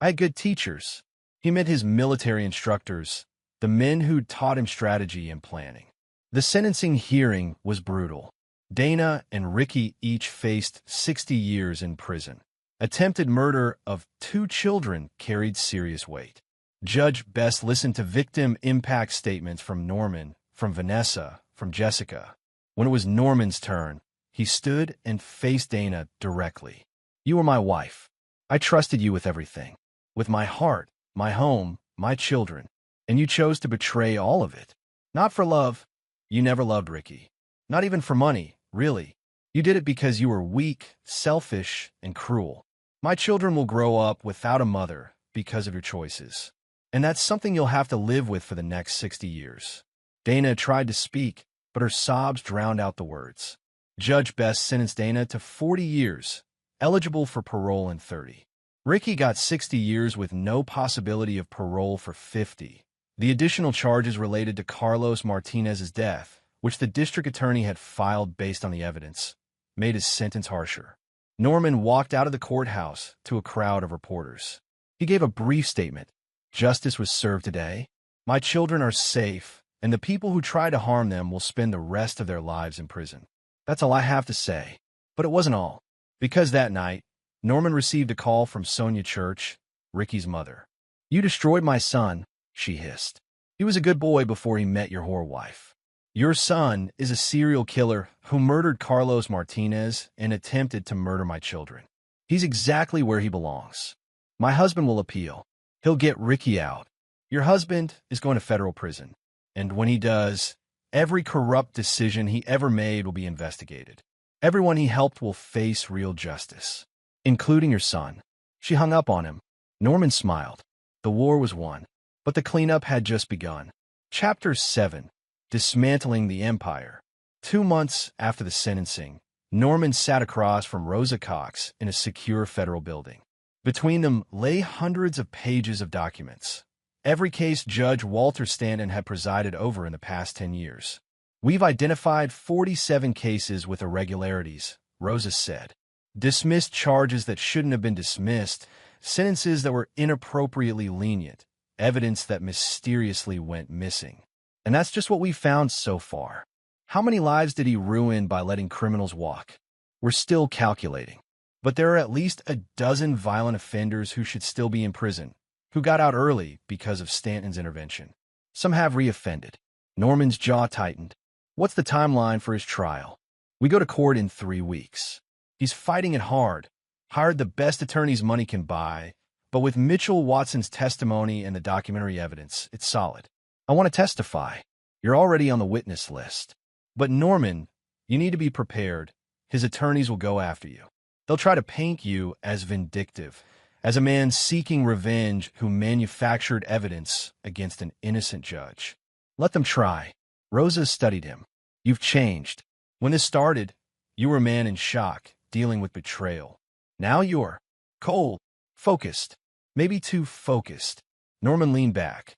I had good teachers. He meant his military instructors, the men who'd taught him strategy and planning. The sentencing hearing was brutal. Dana and Ricky each faced 60 years in prison. Attempted murder of 2 children carried serious weight. Judge Best listened to victim impact statements from Norman, from Vanessa, from Jessica. When it was Norman's turn, he stood and faced Dana directly. You were my wife. I trusted you with everything. With my heart, my home, my children. And you chose to betray all of it. Not for love. You never loved Ricky. Not even for money, really. You did it because you were weak, selfish, and cruel. My children will grow up without a mother because of your choices. And that's something you'll have to live with for the next 60 years. Dana tried to speak, but her sobs drowned out the words. Judge Best sentenced Dana to 40 years, eligible for parole in 30. Ricky got 60 years with no possibility of parole for 50. The additional charges related to Carlos Martinez's death, which the district attorney had filed based on the evidence, made his sentence harsher. Norman walked out of the courthouse to a crowd of reporters. He gave a brief statement. Justice was served today. My children are safe, and the people who try to harm them will spend the rest of their lives in prison. That's all I have to say. But it wasn't all. Because that night, Norman received a call from Sonia Church, Ricky's mother. You destroyed my son, she hissed. He was a good boy before he met your whore wife. Your son is a serial killer who murdered Carlos Martinez and attempted to murder my children. He's exactly where he belongs. My husband will appeal. He'll get Ricky out. Your husband is going to federal prison. And when he does, every corrupt decision he ever made will be investigated. Everyone he helped will face real justice, including your son. She hung up on him. Norman smiled. The war was won, but the cleanup had just begun. Chapter 7. Dismantling the Empire. 2 months after the sentencing, Norman sat across from Rosa Cox in a secure federal building. Between them lay hundreds of pages of documents. Every case Judge Walter Stanton had presided over in the past 10 years. We've identified 47 cases with irregularities, Rosa said. Dismissed charges that shouldn't have been dismissed, sentences that were inappropriately lenient, evidence that mysteriously went missing. And that's just what we've found so far. How many lives did he ruin by letting criminals walk? We're still calculating. But there are at least a dozen violent offenders who should still be in prison, who got out early because of Stanton's intervention. Some have reoffended. Norman's jaw tightened. What's the timeline for his trial? We go to court in 3 weeks. He's fighting it hard, hired the best attorneys money can buy, but with Mitchell Watson's testimony and the documentary evidence, it's solid. I want to testify. You're already on the witness list. But Norman, you need to be prepared. His attorneys will go after you. They'll try to paint you as vindictive, as a man seeking revenge who manufactured evidence against an innocent judge. Let them try. Rosa studied him. You've changed. When this started, you were a man in shock, dealing with betrayal. Now you're cold, focused, maybe too focused. Norman leaned back.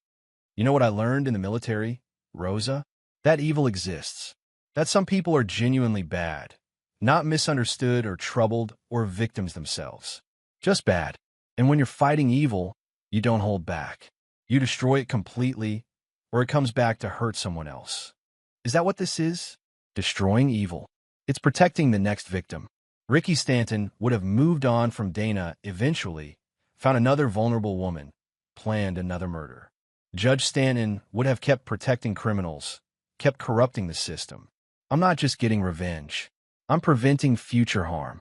You know what I learned in the military, Rosa? That evil exists. That some people are genuinely bad, not misunderstood or troubled or victims themselves. Just bad. And when you're fighting evil, you don't hold back. You destroy it completely, or it comes back to hurt someone else. Is that what this is? Destroying evil. It's protecting the next victim. Ricky Stanton would have moved on from Dana eventually, found another vulnerable woman, planned another murder. Judge Stanton would have kept protecting criminals, kept corrupting the system. I'm not just getting revenge. I'm preventing future harm.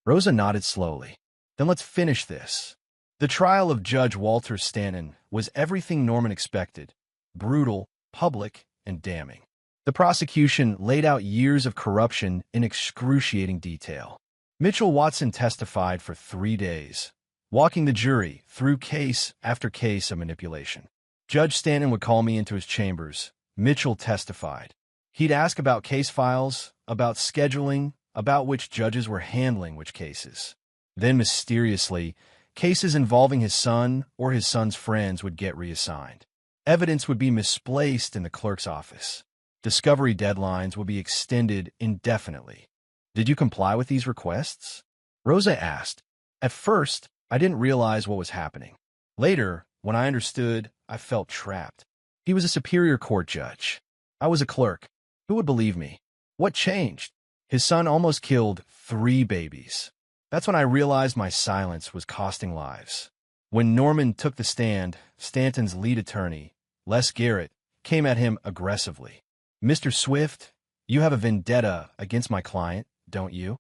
Rosa nodded slowly. Then let's finish this. The trial of Judge Walter Stanton was everything Norman expected. Brutal, public, and damning. The prosecution laid out years of corruption in excruciating detail. Mitchell Watson testified for 3 days, walking the jury through case after case of manipulation. Judge Stanton would call me into his chambers. Mitchell testified. He'd ask about case files, about scheduling, about which judges were handling which cases. Then, mysteriously, cases involving his son or his son's friends would get reassigned. Evidence would be misplaced in the clerk's office. Discovery deadlines would be extended indefinitely. Did you comply with these requests? Rosa asked. At first, I didn't realize what was happening. Later, when I understood, I felt trapped. He was a superior court judge. I was a clerk. Who would believe me? What changed? His son almost killed 3 babies. That's when I realized my silence was costing lives. When Norman took the stand, Stanton's lead attorney, Les Garrett, came at him aggressively. Mr. Swift, you have a vendetta against my client, don't you?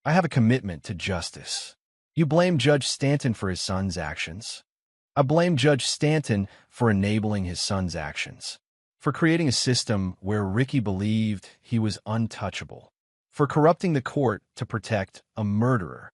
I have a commitment to justice. You blame Judge Stanton for his son's actions. I blame Judge Stanton for enabling his son's actions, for creating a system where Ricky believed he was untouchable, for corrupting the court to protect a murderer.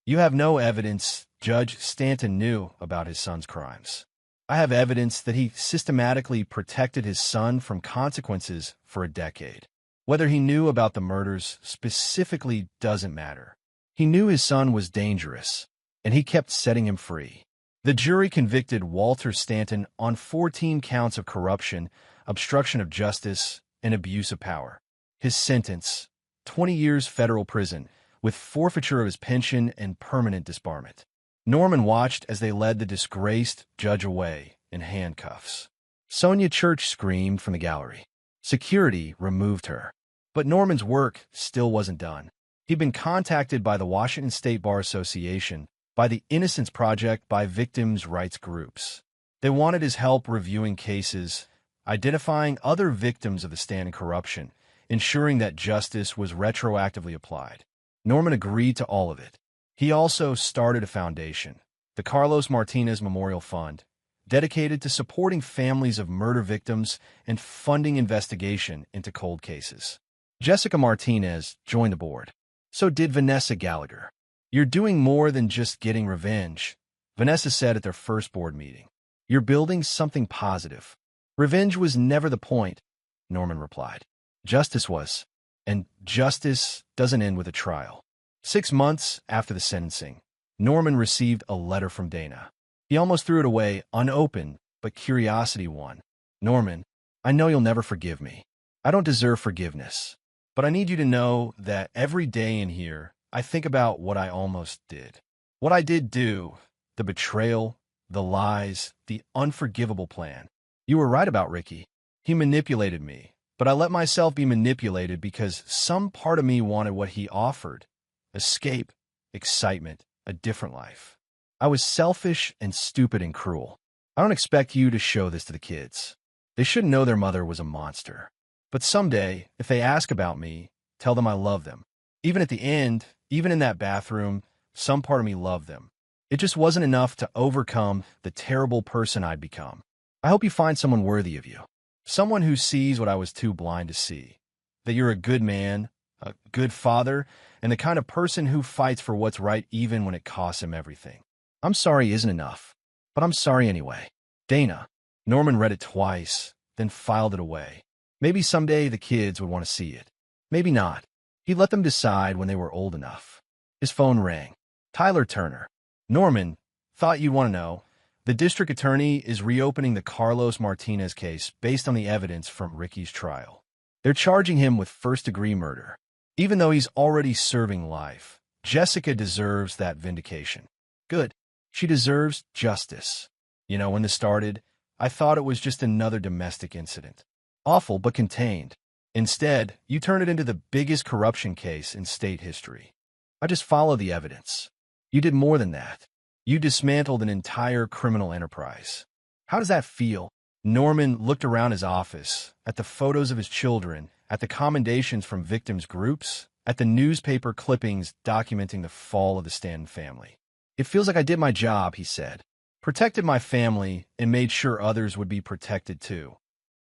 You have no evidence Judge Stanton knew about his son's crimes. I have evidence that he systematically protected his son from consequences for a decade. Whether he knew about the murders specifically doesn't matter. He knew his son was dangerous, and he kept setting him free. The jury convicted Walter Stanton on 14 counts of corruption, obstruction of justice, and abuse of power. His sentence, 20 years federal prison, with forfeiture of his pension and permanent disbarment. Norman watched as they led the disgraced judge away in handcuffs. Sonia Church screamed from the gallery. Security removed her. But Norman's work still wasn't done. He'd been contacted by the Washington State Bar Association, by the Innocence Project, by victims' rights groups. They wanted his help reviewing cases, identifying other victims of the stand and corruption, ensuring that justice was retroactively applied. Norman agreed to all of it. He also started a foundation, the Carlos Martinez Memorial Fund, dedicated to supporting families of murder victims and funding investigation into cold cases. Jessica Martinez joined the board. So did Vanessa Gallagher. "You're doing more than just getting revenge," Vanessa said at their first board meeting. "You're building something positive." "Revenge was never the point," Norman replied. "Justice was. And justice doesn't end with a trial." 6 months after the sentencing, Norman received a letter from Dana. He almost threw it away unopened, but curiosity won. "Norman, I know you'll never forgive me. I don't deserve forgiveness. But I need you to know that every day in here, I think about what I almost did. What I did do, the betrayal, the lies, the unforgivable plan. You were right about Ricky. He manipulated me, but I let myself be manipulated because some part of me wanted what he offered. Escape, excitement, a different life. I was selfish and stupid and cruel. I don't expect you to show this to the kids. They shouldn't know their mother was a monster. But someday, if they ask about me, tell them I love them. Even at the end, even in that bathroom, some part of me loved them. It just wasn't enough to overcome the terrible person I'd become. I hope you find someone worthy of you. Someone who sees what I was too blind to see. That you're a good man, a good father, and the kind of person who fights for what's right even when it costs him everything. I'm sorry isn't enough, but I'm sorry anyway. Dana." Norman read it twice, then filed it away. Maybe someday the kids would want to see it. Maybe not. He'd let them decide when they were old enough. His phone rang. "Tyler Turner." "Norman, thought you'd want to know. The district attorney is reopening the Carlos Martinez case based on the evidence from Ricky's trial. They're charging him with first-degree murder. Even though he's already serving life, Jessica deserves that vindication." "Good. She deserves justice. You know, when this started, I thought it was just another domestic incident. Awful, but contained. Instead, you turned it into the biggest corruption case in state history. I just followed the evidence. You did more than that. You dismantled an entire criminal enterprise. How does that feel?" Norman looked around his office, at the photos of his children, at the commendations from victims' groups, at the newspaper clippings documenting the fall of the Stanton family. "It feels like I did my job," he said. "Protected my family and made sure others would be protected too."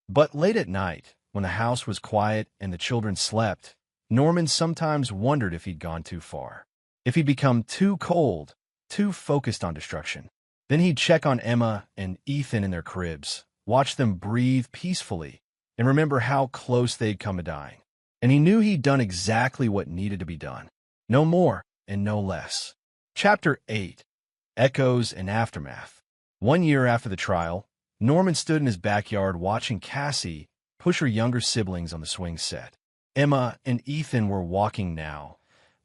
But late at night, when the house was quiet and the children slept, Norman sometimes wondered if he'd gone too far. If he'd become too cold, too focused on destruction. Then he'd check on Emma and Ethan in their cribs, watch them breathe peacefully, and remember how close they'd come to dying. And he knew he'd done exactly what needed to be done. No more and no less. Chapter 8. Echoes and Aftermath. 1 year after the trial, Norman stood in his backyard watching Cassie push her younger siblings on the swing set. Emma and Ethan were walking now,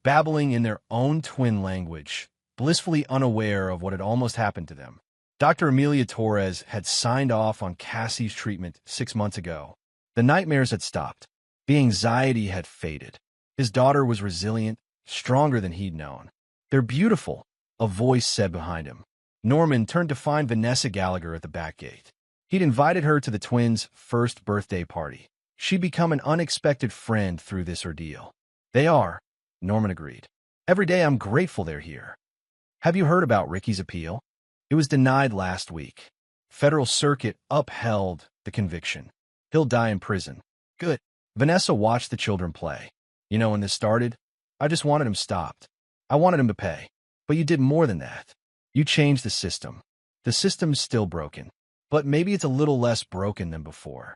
babbling in their own twin language, blissfully unaware of what had almost happened to them. Dr. Amelia Torres had signed off on Cassie's treatment 6 months ago. The nightmares had stopped. The anxiety had faded. His daughter was resilient, stronger than he'd known. "They're beautiful," a voice said behind him. Norman turned to find Vanessa Gallagher at the back gate. He'd invited her to the twins' first birthday party. She'd become an unexpected friend through this ordeal. "They are," Norman agreed. "Every day I'm grateful they're here." "Have you heard about Ricky's appeal?" "It was denied last week. Federal Circuit upheld the conviction. He'll die in prison." "Good." Vanessa watched the children play. "You know, when this started, I just wanted him stopped. I wanted him to pay. But you did more than that. You changed the system. The system's still broken, but maybe it's a little less broken than before."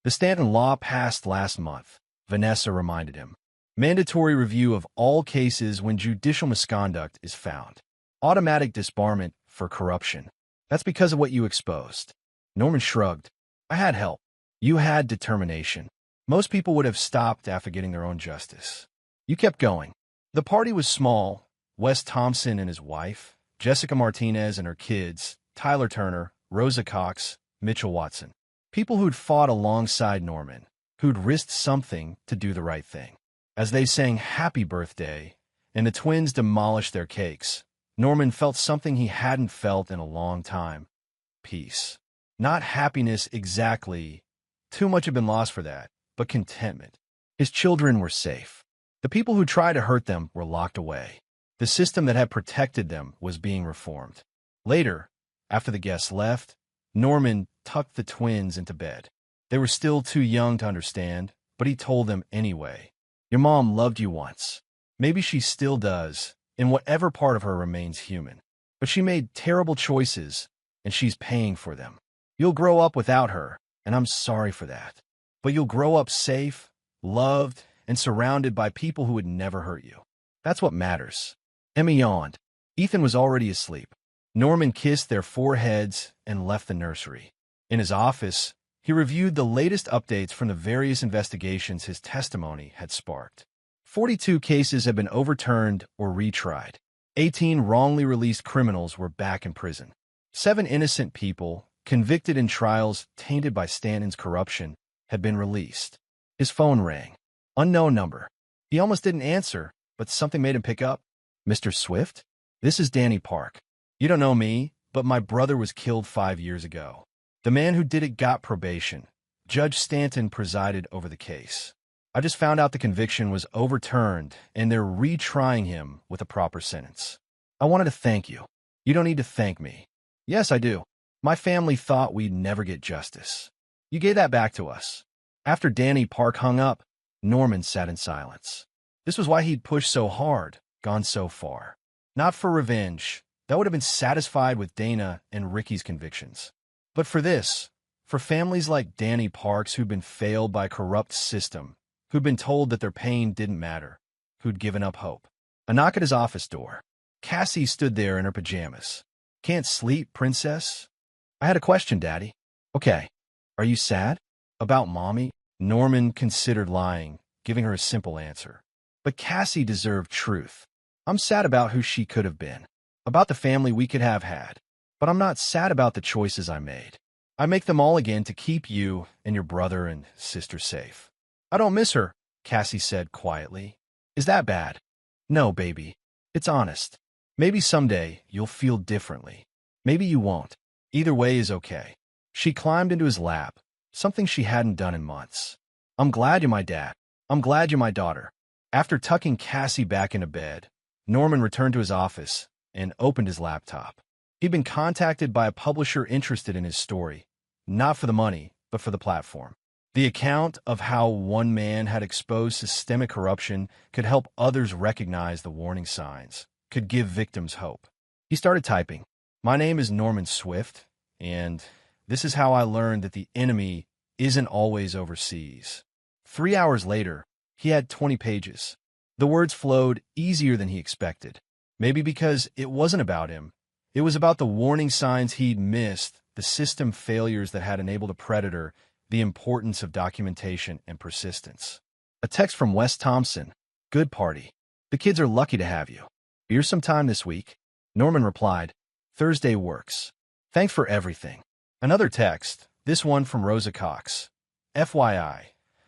"The Stanton law passed last month," Vanessa reminded him. "Mandatory review of all cases when judicial misconduct is found. Automatic disbarment for corruption. That's because of what you exposed." Norman shrugged. "I had help. You had determination. Most people would have stopped after getting their own justice. You kept going." The party was small. Wes Thompson and his wife, Jessica Martinez and her kids, Tyler Turner, Rosa Cox, Mitchell Watson. People who'd fought alongside Norman, who'd risked something to do the right thing. As they sang "Happy Birthday" and the twins demolished their cakes, Norman felt something he hadn't felt in a long time. Peace. Not happiness exactly, Too much had been lost for that, but contentment. His children were safe. The people who tried to hurt them were locked away. The system that had protected them was being reformed. Later, after the guests left, Norman tucked the twins into bed. They were still too young to understand, but he told them anyway. Your mom loved you once. Maybe she still does, in whatever part of her remains human. But she made terrible choices, and she's paying for them. You'll grow up without her, and I'm sorry for that. But you'll grow up safe, loved, and surrounded by people who would never hurt you. That's what matters. Emma yawned. Ethan was already asleep. Norman kissed their foreheads and left the nursery. In his office, he reviewed the latest updates from the various investigations his testimony had sparked. 42 cases had been overturned or retried. 18 wrongly released criminals were back in prison. 7 innocent people, convicted in trials tainted by Stanton's corruption, had been released. His phone rang. Unknown number. He almost didn't answer, but something made him pick up. Mr. Swift? This is Danny Park. You don't know me, but my brother was killed 5 years ago. The man who did it got probation. Judge Stanton presided over the case. I just found out the conviction was overturned, and they're retrying him with a proper sentence. I wanted to thank you. You don't need to thank me. Yes, I do. My family thought we'd never get justice. You gave that back to us. After Danny Park hung up, Norman sat in silence. This was why he'd pushed so hard, gone so far. Not for revenge. That would have been satisfied with Dana and Ricky's convictions. But for this, for families like Danny Parks who'd been failed by a corrupt system, who'd been told that their pain didn't matter, who'd given up hope. A knock at his office door. Cassie stood there in her pajamas. Can't sleep, princess? I had a question, Daddy. Okay. Are you sad? About Mommy? Norman considered lying, giving her a simple answer. But Cassie deserved truth. I'm sad about who she could have been, about the family we could have had. But I'm not sad about the choices I made. I make them all again to keep you and your brother and sister safe. I don't miss her, Cassie said quietly. Is that bad? No, baby. It's honest. Maybe someday you'll feel differently. Maybe you won't. Either way is okay. She climbed into his lap, something she hadn't done in months. I'm glad you're my dad. I'm glad you're my daughter. After tucking Cassie back into bed, Norman returned to his office and opened his laptop. He'd been contacted by a publisher interested in his story, not for the money, but for the platform. The account of how one man had exposed systemic corruption could help others recognize the warning signs, could give victims hope. He started typing, "My name is Norman Swift, and this is how I learned that the enemy isn't always overseas." 3 hours later, he had 20 pages. The words flowed easier than he expected. Maybe because it wasn't about him. It was about the warning signs he'd missed, the system failures that had enabled a predator, the importance of documentation and persistence. A text from Wes Thompson. Good party. The kids are lucky to have you. Here's some time this week. Norman replied, Thursday works. Thanks for everything. Another text, this one from Rosa Cox. FYI,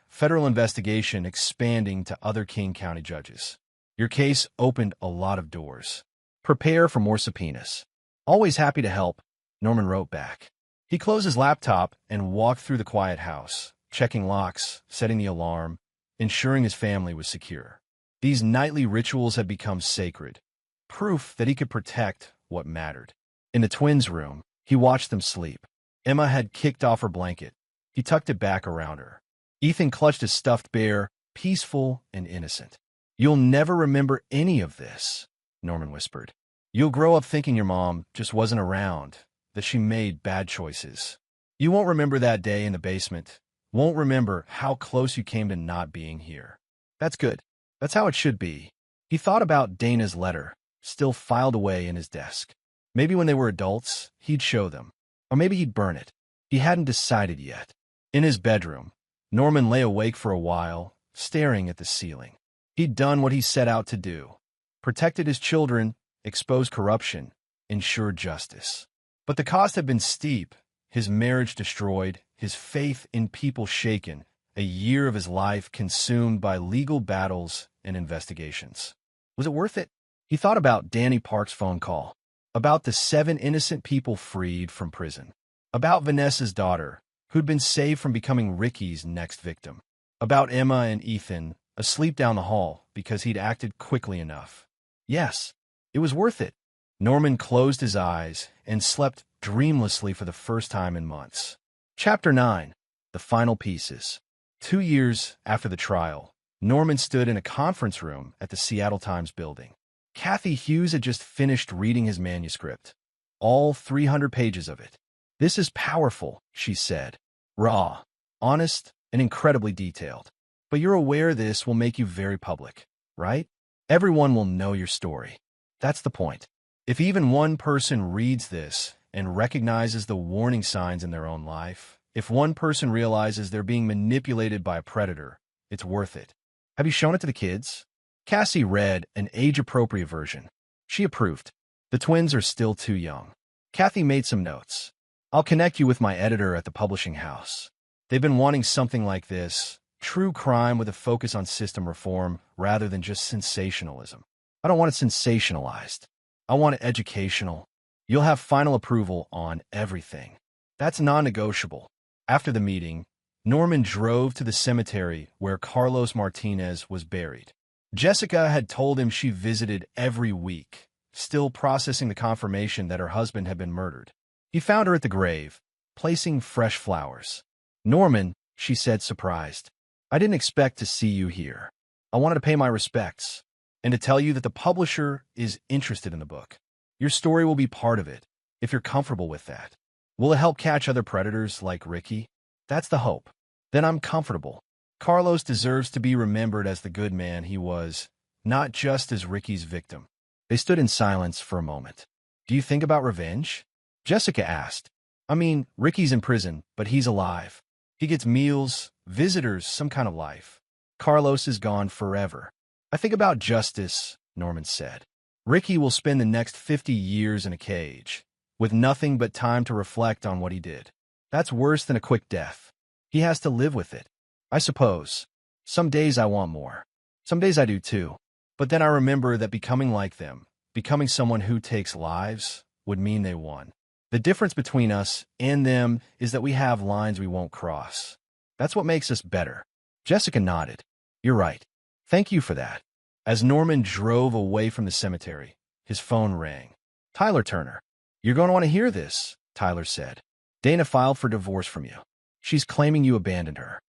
federal investigation expanding to other King County judges. Your case opened a lot of doors. Prepare for more subpoenas. Always happy to help, Norman wrote back. He closed his laptop and walked through the quiet house, checking locks, setting the alarm, ensuring his family was secure. These nightly rituals had become sacred, proof that he could protect what mattered. In the twins' room, he watched them sleep. Emma had kicked off her blanket. He tucked it back around her. Ethan clutched his stuffed bear, peaceful and innocent. You'll never remember any of this, Norman whispered. You'll grow up thinking your mom just wasn't around, that she made bad choices. You won't remember that day in the basement, won't remember how close you came to not being here. That's good. That's how it should be. He thought about Dana's letter, still filed away in his desk. Maybe when they were adults, he'd show them. Or maybe he'd burn it. He hadn't decided yet. In his bedroom, Norman lay awake for a while, staring at the ceiling. He'd done what he set out to do. Protected his children, exposed corruption, ensured justice. But the cost had been steep, his marriage destroyed, his faith in people shaken, a year of his life consumed by legal battles and investigations. Was it worth it? He thought about Danny Park's phone call, about the 7 innocent people freed from prison, about Vanessa's daughter, who'd been saved from becoming Ricky's next victim. About Emma and Ethan, asleep down the hall because he'd acted quickly enough. Yes, it was worth it. Norman closed his eyes and slept dreamlessly for the first time in months. Chapter 9. The Final Pieces. 2 years after the trial, Norman stood in a conference room at the Seattle Times building. Kathy Hughes had just finished reading his manuscript, all 300 pages of it. "This is powerful," she said. "Raw, honest, and incredibly detailed. But you're aware this will make you very public, right? Everyone will know your story. That's the point. If even one person reads this and recognizes the warning signs in their own life, if one person realizes they're being manipulated by a predator, it's worth it." "Have you shown it to the kids?" Cassie read an age-appropriate version. She approved. The twins are still too young. Kathy made some notes. "I'll connect you with my editor at the publishing house. They've been wanting something like this, true crime with a focus on system reform rather than just sensationalism. I don't want it sensationalized. I want it educational. You'll have final approval on everything. That's non-negotiable." After the meeting, Norman drove to the cemetery where Carlos Martinez was buried. Jessica had told him she visited every week, still processing the confirmation that her husband had been murdered. He found her at the grave, placing fresh flowers. "Norman," she said, surprised, "I didn't expect to see you here. I wanted to pay my respects and to tell you that the publisher is interested in the book. Your story will be part of it, if you're comfortable with that. Will it help catch other predators like Ricky? That's the hope. Then I'm comfortable. Carlos deserves to be remembered as the good man he was, not just as Ricky's victim." They stood in silence for a moment. "Do you think about revenge?" Jessica asked. "I mean, Ricky's in prison, but he's alive. He gets meals, visitors, some kind of life. Carlos is gone forever. I think about justice," Norman said. "Ricky will spend the next 50 years in a cage, with nothing but time to reflect on what he did. That's worse than a quick death. He has to live with it. I suppose. Some days I want more. Some days I do too. But then I remember that becoming like them, becoming someone who takes lives, would mean they won. The difference between us and them is that we have lines we won't cross. That's what makes us better." Jessica nodded. "You're right. Thank you for that." As Norman drove away from the cemetery, his phone rang. "Tyler Turner." "You're going to want to hear this," Tyler said. "Dana filed for divorce from you. She's claiming you abandoned her."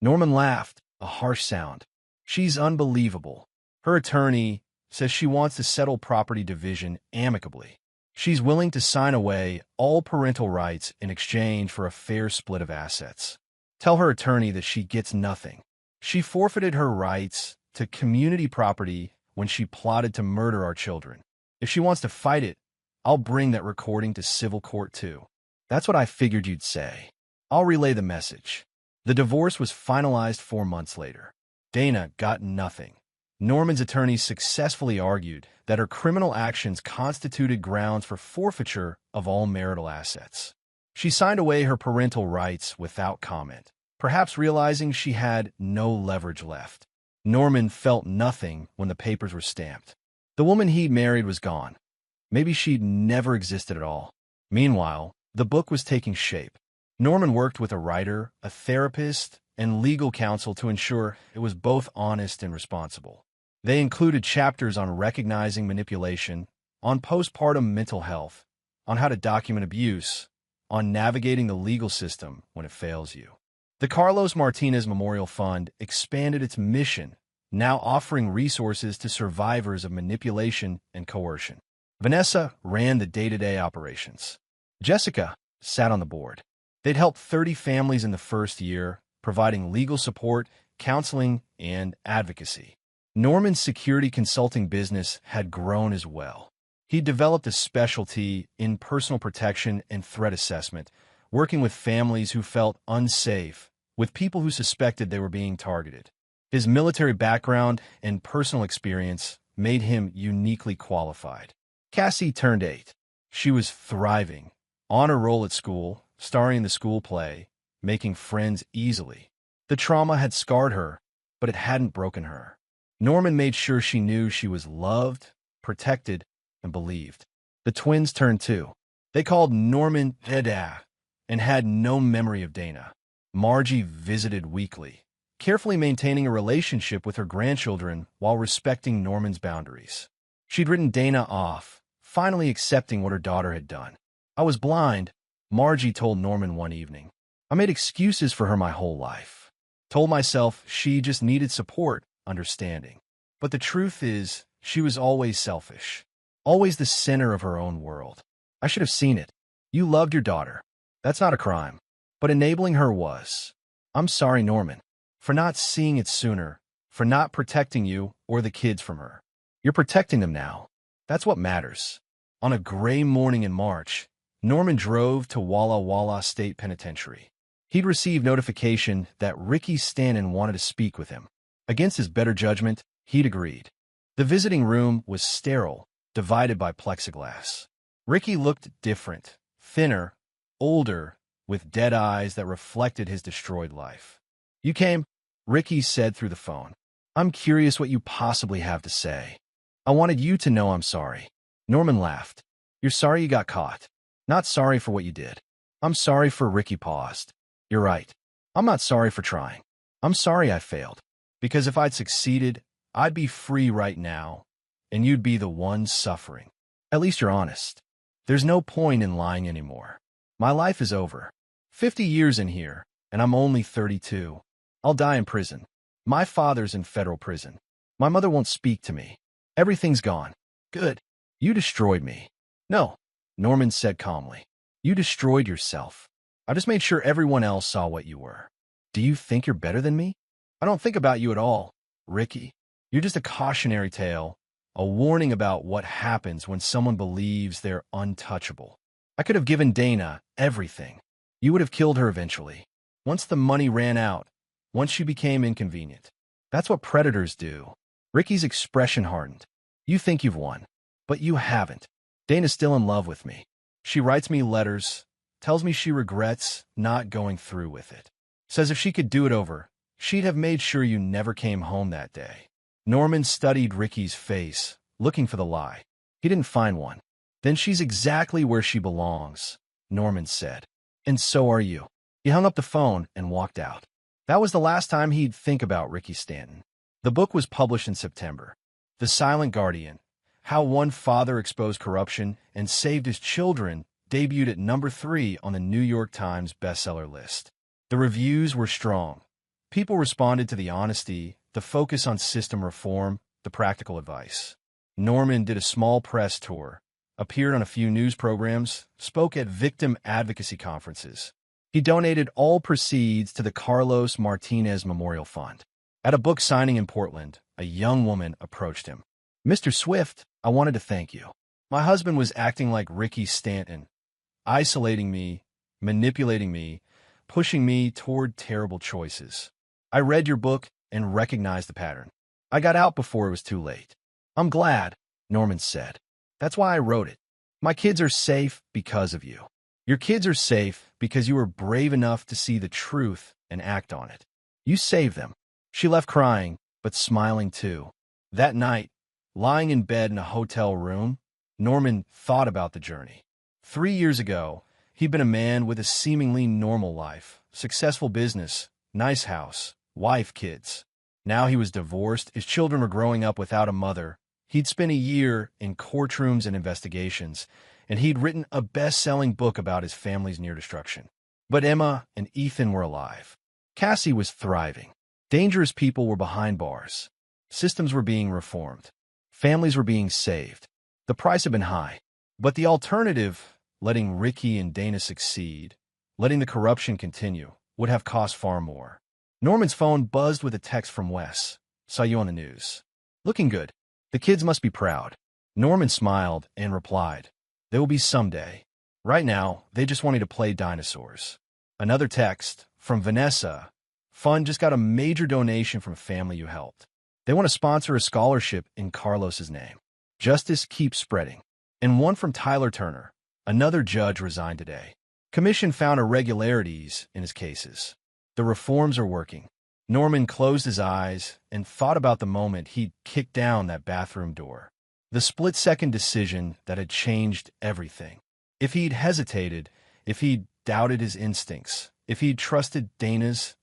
Norman laughed, a harsh sound. "She's unbelievable. Her attorney says she wants to settle property division amicably. She's willing to sign away all parental rights in exchange for a fair split of assets. Tell her attorney that she gets nothing. She forfeited her rights to community property when she plotted to murder our children. If she wants to fight it, I'll bring that recording to civil court too." "That's what I figured you'd say. I'll relay the message." The divorce was finalized 4 months later. Dana got nothing. Norman's attorneys successfully argued that her criminal actions constituted grounds for forfeiture of all marital assets. She signed away her parental rights without comment, perhaps realizing she had no leverage left. Norman felt nothing when the papers were stamped. The woman he'd married was gone. Maybe she'd never existed at all. Meanwhile, the book was taking shape. Norman worked with a writer, a therapist, and legal counsel to ensure it was both honest and responsible. They included chapters on recognizing manipulation, on postpartum mental health, on how to document abuse, on navigating the legal system when it fails you. The Carlos Martinez Memorial Fund expanded its mission, now offering resources to survivors of manipulation and coercion. Vanessa ran the day-to-day operations. Jessica sat on the board. They'd helped 30 families in the first year, providing legal support, counseling, and advocacy. Norman's security consulting business had grown as well. He developed a specialty in personal protection and threat assessment, working with families who felt unsafe, with people who suspected they were being targeted. His military background and personal experience made him uniquely qualified. Cassie turned 8. She was thriving, on a roll at school, starring in the school play, making friends easily. The trauma had scarred her, but it hadn't broken her. Norman made sure she knew she was loved, protected, and believed. The twins turned 2. They called Norman Dada, and had no memory of Dana. Margie visited weekly, carefully maintaining a relationship with her grandchildren while respecting Norman's boundaries. She'd written Dana off, finally accepting what her daughter had done. "I was blind," Margie told Norman one evening. "I made excuses for her my whole life. Told myself she just needed support, understanding. But the truth is, she was always selfish, always the center of her own world. I should have seen it. You loved your daughter. That's not a crime. But enabling her was. I'm sorry, Norman, for not seeing it sooner, for not protecting you or the kids from her. You're protecting them now. That's what matters." On a gray morning in March, Norman drove to Walla Walla State Penitentiary. He'd received notification that Ricky Stanton wanted to speak with him. Against his better judgment, he'd agreed. The visiting room was sterile, divided by plexiglass. Ricky looked different, thinner, older, with dead eyes that reflected his destroyed life. "You came," Ricky said through the phone. "I'm curious what you possibly have to say. I wanted you to know I'm sorry." Norman laughed. "You're sorry you got caught. Not sorry for what you did." "I'm sorry for," Ricky paused. "You're right. I'm not sorry for trying. I'm sorry I failed. Because if I'd succeeded, I'd be free right now, and you'd be the one suffering. At least you're honest. There's no point in lying anymore. My life is over. 50 years in here, and I'm only 32. I'll die in prison. My father's in federal prison. My mother won't speak to me. Everything's gone. Good. You destroyed me." "No," Norman said calmly. "You destroyed yourself. I just made sure everyone else saw what you were. Do you think you're better than me?" "I don't think about you at all, Ricky. You're just a cautionary tale, a warning about what happens when someone believes they're untouchable. I could have given Dana everything. You would have killed her eventually. Once the money ran out, once she became inconvenient. That's what predators do." Ricky's expression hardened. "You think you've won, but you haven't. Dana's still in love with me. She writes me letters, tells me she regrets not going through with it. Says if she could do it over, she'd have made sure you never came home that day." Norman studied Ricky's face, looking for the lie. He didn't find one. "Then she's exactly where she belongs," Norman said. "And so are you." He hung up the phone and walked out. That was the last time he'd think about Ricky Stanton. The book was published in September. The Silent Guardian, How One Father Exposed Corruption and Saved His Children, debuted at number 3 on the New York Times bestseller list. The reviews were strong. People responded to the honesty, the focus on system reform, the practical advice. Norman did a small press tour, appeared on a few news programs, spoke at victim advocacy conferences. He donated all proceeds to the Carlos Martinez Memorial Fund. At a book signing in Portland, a young woman approached him. "Mr. Swift, I wanted to thank you. My husband was acting like Ricky Stanton, isolating me, manipulating me, pushing me toward terrible choices. I read your book and recognized the pattern. I got out before it was too late." "I'm glad," Norman said. "That's why I wrote it. My kids are safe because of you. Your kids are safe because you were brave enough to see the truth and act on it. You saved them." She left crying, but smiling too. That night, lying in bed in a hotel room, Norman thought about the journey. 3 years ago, he'd been a man with a seemingly normal life, successful business, nice house, wife, kids. Now he was divorced, his children were growing up without a mother. He'd spent a year in courtrooms and investigations, and he'd written a best-selling book about his family's near destruction. But Emma and Ethan were alive. Cassie was thriving. Dangerous people were behind bars. Systems were being reformed. Families were being saved. The price had been high. But the alternative, letting Ricky and Dana succeed, letting the corruption continue, would have cost far more. Norman's phone buzzed with a text from Wes. "Saw you on the news. Looking good. The kids must be proud." Norman smiled and replied, "They will be someday. Right now, they just want me to play dinosaurs." Another text from Vanessa. "Fund just got a major donation from a family you helped. They want to sponsor a scholarship in Carlos's name. Justice keeps spreading." And one from Tyler Turner. "Another judge resigned today. Commission found irregularities in his cases. The reforms are working." Norman closed his eyes and thought about the moment he'd kicked down that bathroom door. The split-second decision that had changed everything. If he'd hesitated, if he'd doubted his instincts, if he'd trusted Dana's